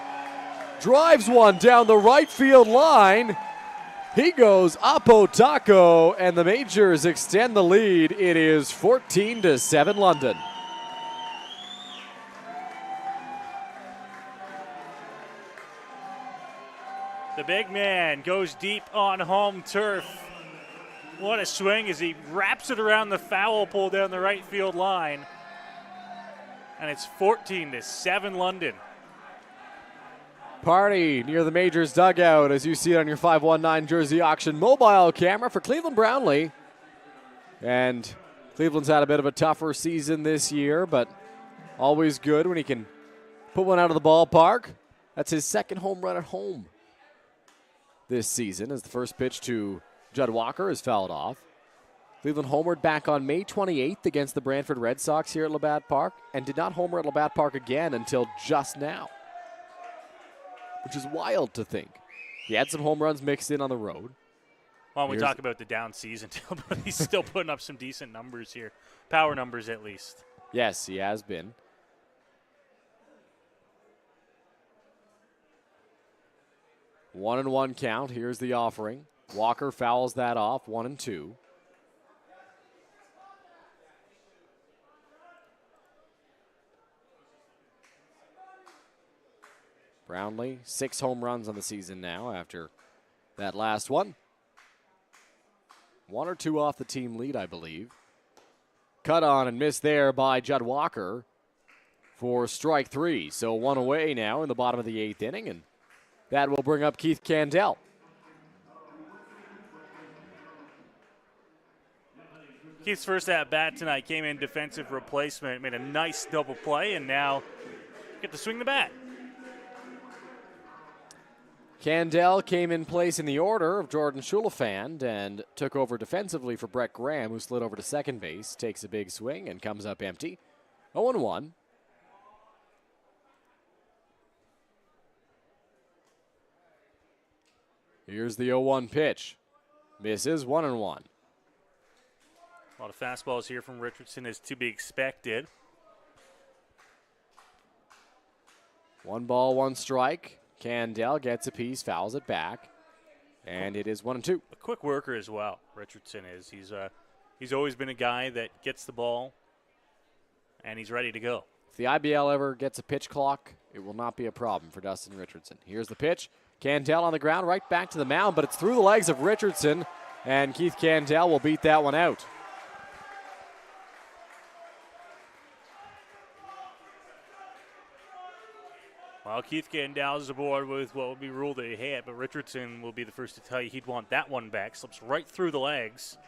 drives one down the right field line. He goes Apo-Taco, and the Majors extend the lead. It is 14-7 London. The big man goes deep on home turf. What a swing as he wraps it around the foul pole down the right field line. And it's 14-7 London. Party near the Majors dugout as you see it on your 519 Jersey Auction mobile camera for Cleveland Brownlee. And Cleveland's had a bit of a tougher season this year, but always good when he can put one out of the ballpark. That's his second home run at home this season as the first pitch to Judd Walker is fouled off. Cleveland homered back on May 28th against the Brantford Red Sox here at Labatt Park and did not homer at Labatt Park again until just now, which is wild to think. He had some home runs mixed in on the road. Well, we talk about the down season, but he's still putting up some decent numbers here. Power numbers, at least. Yes, he has been. 1-1 count. Here's the offering. Walker fouls that off. 1-2. Brownlee, 6 home runs on the season now after that last one. 1 or 2 off the team lead, I believe. Cut on and missed there by Judd Walker for strike 3. So 1 away now in the bottom of the 8th inning, and that will bring up Keith Candell. Keith's first at-bat tonight came in defensive replacement, made a nice double play, and now get to swing the bat. Candell came in place in the order of Jordan Schulafand and took over defensively for Brett Graham, who slid over to second base, takes a big swing, and comes up empty. 0-1. Here's the 0-1 pitch. Misses. 1-1. A lot of fastballs here from Richardson is to be expected. 1 ball, 1 strike. Candell gets a piece, fouls it back, and it is 1-2. A quick worker as well, Richardson is. He's always been a guy that gets the ball, and he's ready to go. If the IBL ever gets a pitch clock, it will not be a problem for Dustin Richardson. Here's the pitch. Candell on the ground, right back to the mound, but it's through the legs of Richardson, and Keith Candell will beat that one out. Well, Keith Candell is aboard with what would be ruled a hit, but Richardson will be the first to tell you he'd want that one back. Slips right through the legs.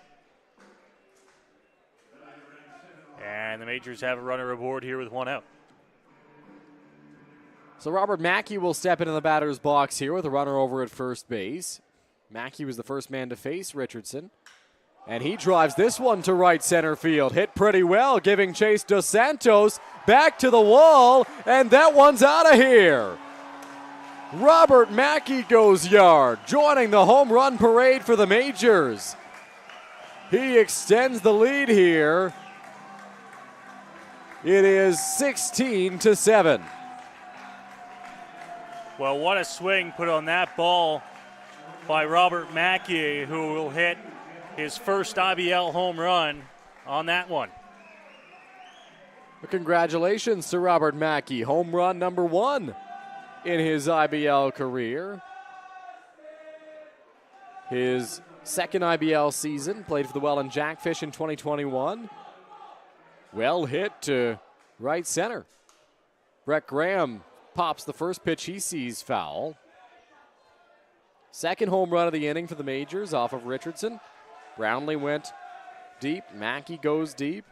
And the Majors have a runner aboard here with 1 out. So Robert Mackey will step into the batter's box here with a runner over at first base. Mackey was the first man to face Richardson. And he drives this one to right center field. Hit pretty well, giving Chase Dos Santos back to the wall, and that one's out of here. Robert Mackey goes yard, joining the home run parade for the Majors. He extends the lead here. It is 16-7. Well, what a swing put on that ball by Robert Mackey, who will hit his first IBL home run on that one. Well, congratulations to Robert Mackey. Home run number 1 in his IBL career. His second IBL season, played for the Welland Jackfish in 2021. Well hit to right center. Brett Graham pops the first pitch he sees foul. Second home run of the inning for the Majors off of Richardson. Brownlee went deep. Mackey goes deep.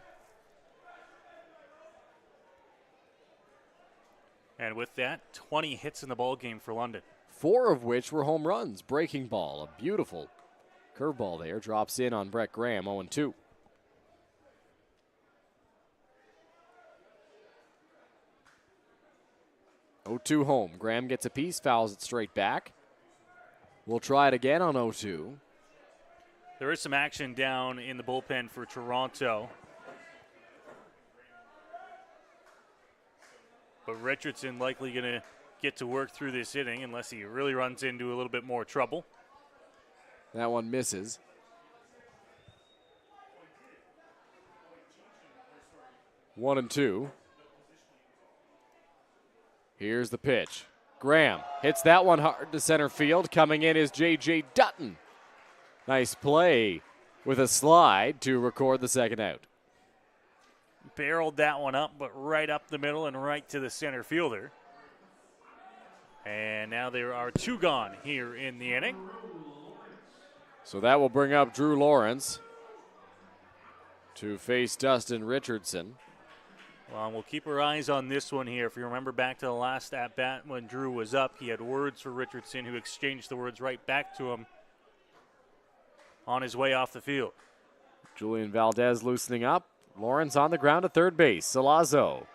And with that, 20 hits in the ball game for London. 4 of which were home runs. Breaking ball, a beautiful curveball there. Drops in on Brett Graham, 0-2. Oh-2 home. Graham gets a piece, fouls it straight back. We'll try it again on 0-2. There is some action down in the bullpen for Toronto. But Richardson likely going to get to work through this inning unless he really runs into a little bit more trouble. That one misses. One and two. Here's the pitch. Graham hits that one hard to center field. Coming in is J.J. Dutton. Nice play with a slide to record the second out. Barreled that one up, but right up the middle and right to the center fielder. And now there are 2 gone here in the inning. So that will bring up Drew Lawrence to face Dustin Richardson. Well, we'll keep our eyes on this one here. If you remember back to the last at-bat when Drew was up, he had words for Richardson, who exchanged the words right back to him on his way off the field. Julian Valdez loosening up. Lawrence on the ground at third base. Salazzo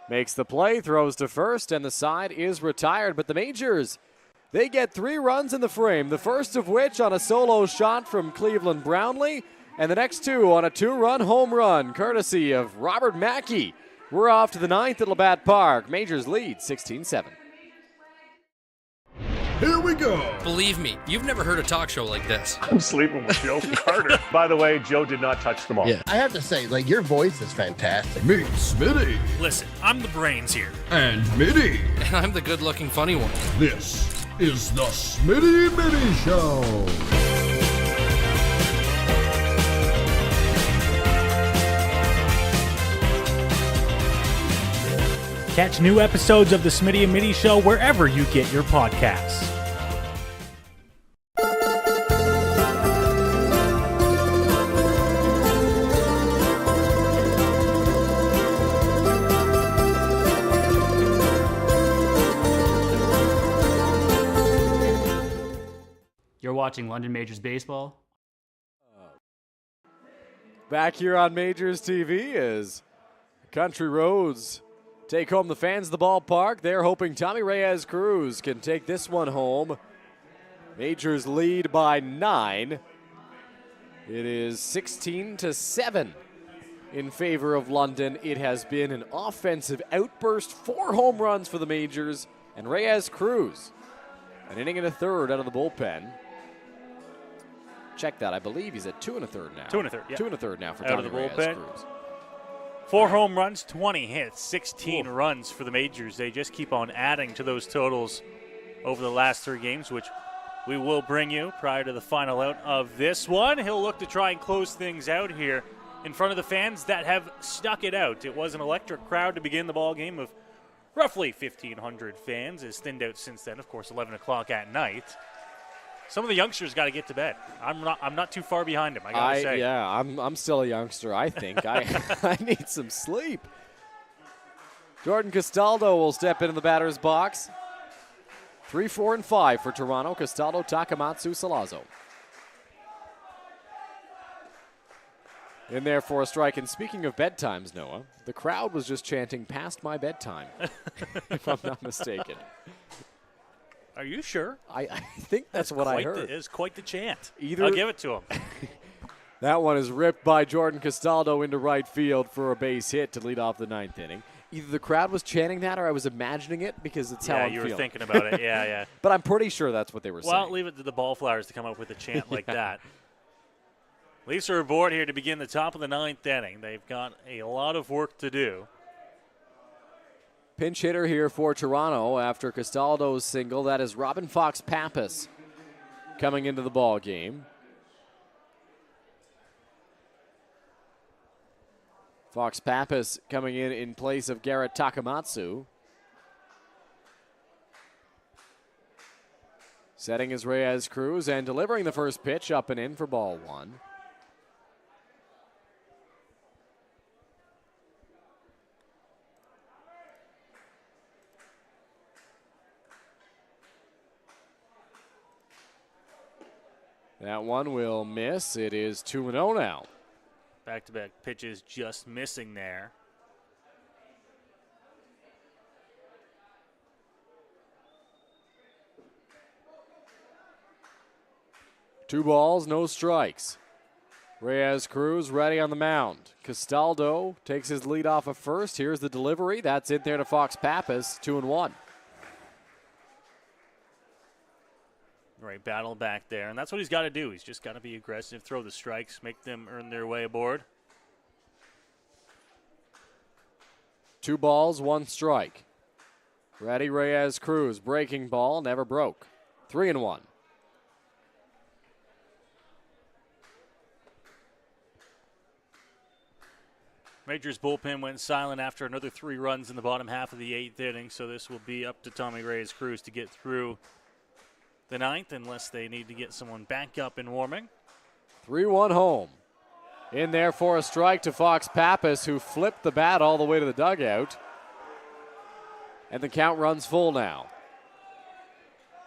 makes the play, throws to first, and the side is retired. But the Majors, they get 3 runs in the frame, the first of which on a solo shot from Cleveland Brownlee, and the next 2 on a 2-run home run, courtesy of Robert Mackey. We're off to the 9th at Labatt Park. Majors lead 16-7. Here we go. Believe me, you've never heard a talk show like this. I'm sleeping with Joe Carter. By the way, Joe did not touch the ball. Yeah, I have to say, like, your voice is fantastic. Meet Smitty. Listen, I'm the brains here. And Mitty. And I'm the good-looking funny one. This is the Smitty Mitty Show. Catch new episodes of the Smitty and Mitty Show wherever you get your podcasts. You're watching London Majors Baseball. Back here on Majors TV as Country Roads take home the fans of the ballpark. They're hoping Tommy Reyes Cruz can take this one home. Majors lead by 9. It is 16-7 in favor of London. It has been an offensive outburst. 4 home runs for the Majors. And Reyes Cruz, an inning and a third out of the bullpen. Check that. I believe he's at 2 1/3 now. 2 1/3, yeah. 2 1/3 now for out Tommy of the Reyes bullpen. Cruz. 4 home runs, 20 hits, 16 runs for the Majors. They just keep on adding to those totals over the last 3 games, which we will bring you prior to the final out of this one. He'll look to try and close things out here in front of the fans that have stuck it out. It was an electric crowd to begin the ball game of roughly 1,500 fans. It's thinned out since then, of course, 11 o'clock at night. Some of the youngsters got to get to bed. I'm not too far behind him, I got to say. Yeah, I'm still a youngster, I think. I need some sleep. Jordan Castaldo will step into the batter's box. 3, 4, and 5 for Toronto. Castaldo, Takamatsu, Salazzo. In there for a strike. And speaking of bedtimes, Noah, the crowd was just chanting past my bedtime, if I'm not mistaken. Are you sure? I think that's what I heard. It's quite the chant. Either I'll give it to him. That one is ripped by Jordan Castaldo into right field for a base hit to lead off the 9th inning. Either the crowd was chanting that or I was imagining it because it's how I'm feeling. Yeah, you were thinking about it. Yeah. But I'm pretty sure that's what they were saying. Well, leave it to the Ballflowers to come up with a chant like that. Leafs are aboard here to begin the top of the 9th inning. They've got a lot of work to do. Pinch hitter here for Toronto after Castaldo's single. That is Robin Fox Pappas coming into the ball game. Fox Pappas coming in place of Garrett Takamatsu. Setting is Reyes Cruz and delivering the first pitch up and in for ball 1. That one will miss. It is 2-0 now. Back-to-back pitches just missing there. Two balls, no strikes. Reyes Cruz ready on the mound. Castaldo takes his lead off of first. Here's the delivery. That's in there to Fox Pappas, 2-1. Right, battle back there, and that's what he's got to do. He's just got to be aggressive, throw the strikes, make them earn their way aboard. 2 balls, 1 strike. Ready, Reyes Cruz. Breaking ball, never broke. 3-1. Majors bullpen went silent after another 3 runs in the bottom half of the 8th inning, so this will be up to Tommy Reyes Cruz to get through the 9th unless they need to get someone back up and warming. 3-1 home. In there for a strike to Fox Pappas, who flipped the bat all the way to the dugout. And the count runs full now.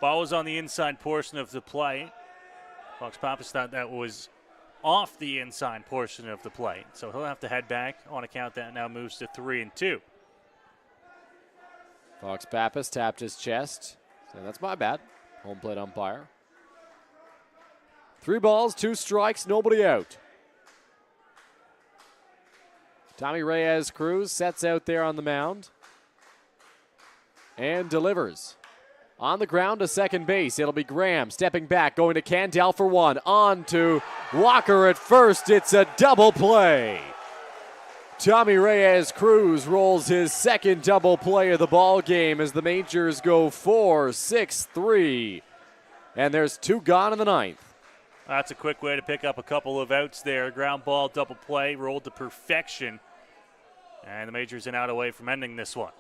Ball was on the inside portion of the plate. Fox Pappas thought that was off the inside portion of the plate, so he'll have to head back on account that now moves to 3-2. Fox Pappas tapped his chest. So that's my bad. Home plate umpire. 3 balls, 2 strikes, nobody out. Tommy Reyes Cruz sets out there on the mound and delivers. On the ground to second base, it'll be Graham stepping back, going to Candell for 1. On to Walker at first. It's a double play. Tommy Reyes Cruz rolls his second double play of the ball game as the Majors go 4-6-3. And there's 2 gone in the 9th. That's a quick way to pick up a couple of outs there. Ground ball, double play, rolled to perfection. And the Majors an out away from ending this one.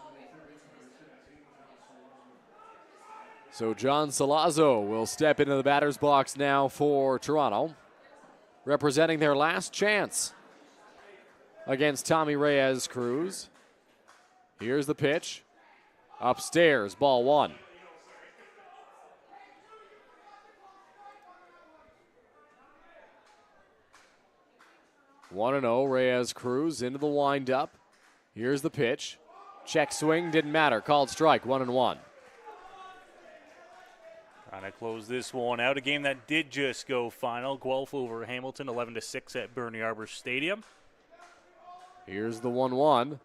So John Salazzo will step into the batter's box now for Toronto, representing their last chance against Tommy Reyes Cruz. Here's the pitch. Upstairs, ball 1. One and 0, Reyes Cruz into the windup. Here's the pitch. Check swing, didn't matter. Called strike, 1-1. Trying to close this one out. A game that did just go final. Guelph over Hamilton, 11-6 at Bernie Arbor Stadium. Here's the 1-1.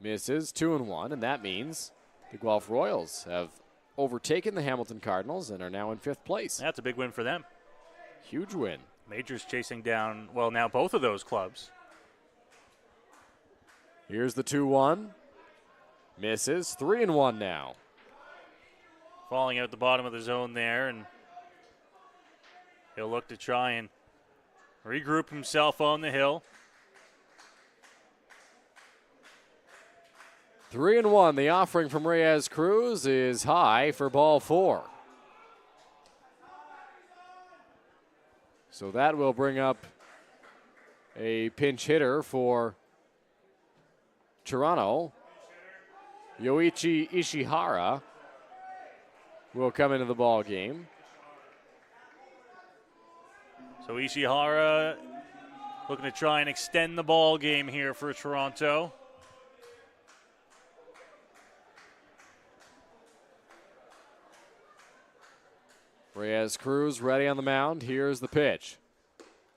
Misses, 2-1, and that means the Guelph Royals have overtaken the Hamilton Cardinals and are now in 5th place. That's a big win for them. Huge win. Majors chasing down, well, now both of those clubs. Here's the 2-1. Misses, 3-1 now. Falling out the bottom of the zone there, and he'll look to try and regroup himself on the hill. 3-1. The offering from Reyes Cruz is high for ball 4. So that will bring up a pinch hitter for Toronto. Yoichi Ishihara will come into the ball game. So Ishihara looking to try and extend the ball game here for Toronto. Reyes Cruz ready on the mound. Here's the pitch.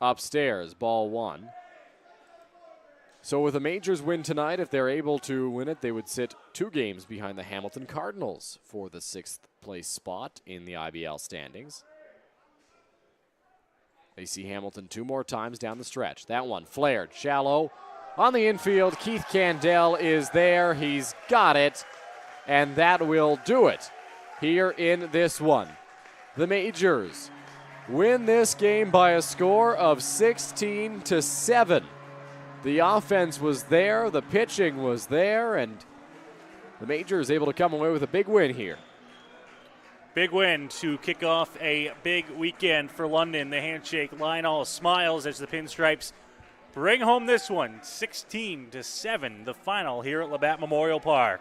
Upstairs, ball 1. So with a Majors win tonight, if they're able to win it, they would sit 2 games behind the Hamilton Cardinals for the 6th place spot in the IBL standings. They see Hamilton 2 more times down the stretch. That one flared, shallow. On the infield, Keith Candell is there. He's got it, and that will do it here in this one. The Majors win this game by a score of 16-7. The offense was there, the pitching was there, and the Majors able to come away with a big win here. Big win to kick off a big weekend for London. The handshake line all smiles as the Pinstripes bring home this one, 16-7, the final here at Labatt Memorial Park.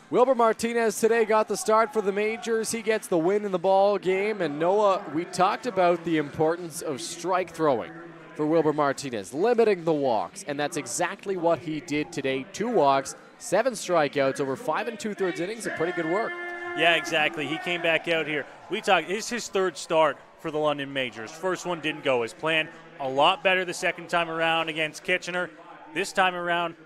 Wilber Martinez today got the start for the Majors. He gets the win in the ball game. And Noah, we talked about the importance of strike throwing for Wilber Martinez, limiting the walks, and that's exactly what he did today. 2 walks, 7 strikeouts over 5 2/3 innings. A pretty good work. Yeah, exactly. He came back out here. We talked. It's his 3rd start for the London Majors. First one didn't go as planned. A lot better the second time around against Kitchener. This time around,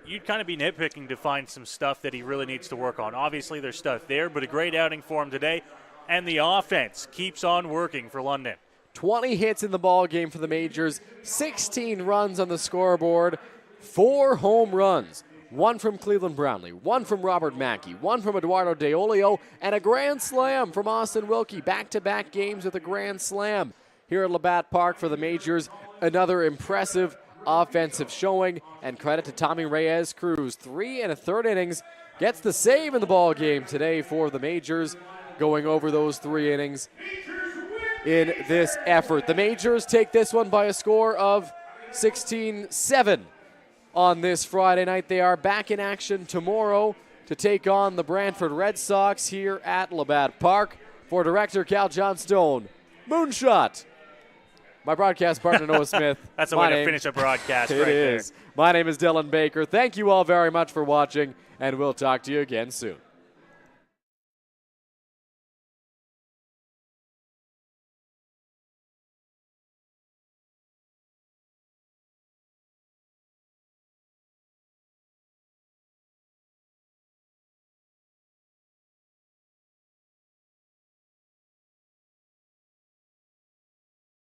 you'd kind of be nitpicking to find some stuff that he really needs to work on. Obviously, there's stuff there, but a great outing for him today. And the offense keeps on working for London. 20 hits in the ball game for the Majors, 16 runs on the scoreboard, 4 home runs. one from Cleveland Brownlee, one from Robert Mackey, one from Eduardo Deolio, and a grand slam from Austin Wilkie. Back-to-back games with a grand slam here at Labatt Park for the Majors. Another impressive offensive showing, and credit to Tommy Reyes Cruz. 3 1/3 innings, gets the save in the ball game today for the Majors, going over those 3 innings in this effort. The Majors take this one by a score of 16-7 on this Friday night. They are back in action tomorrow to take on the Brantford Red Sox here at Labatt Park. For director Cal Johnstone, Moonshot. My broadcast partner, Noah Smith. That's a way to finish a broadcast right there. It is. My name is Dylan Baker. Thank you all very much for watching, and we'll talk to you again soon.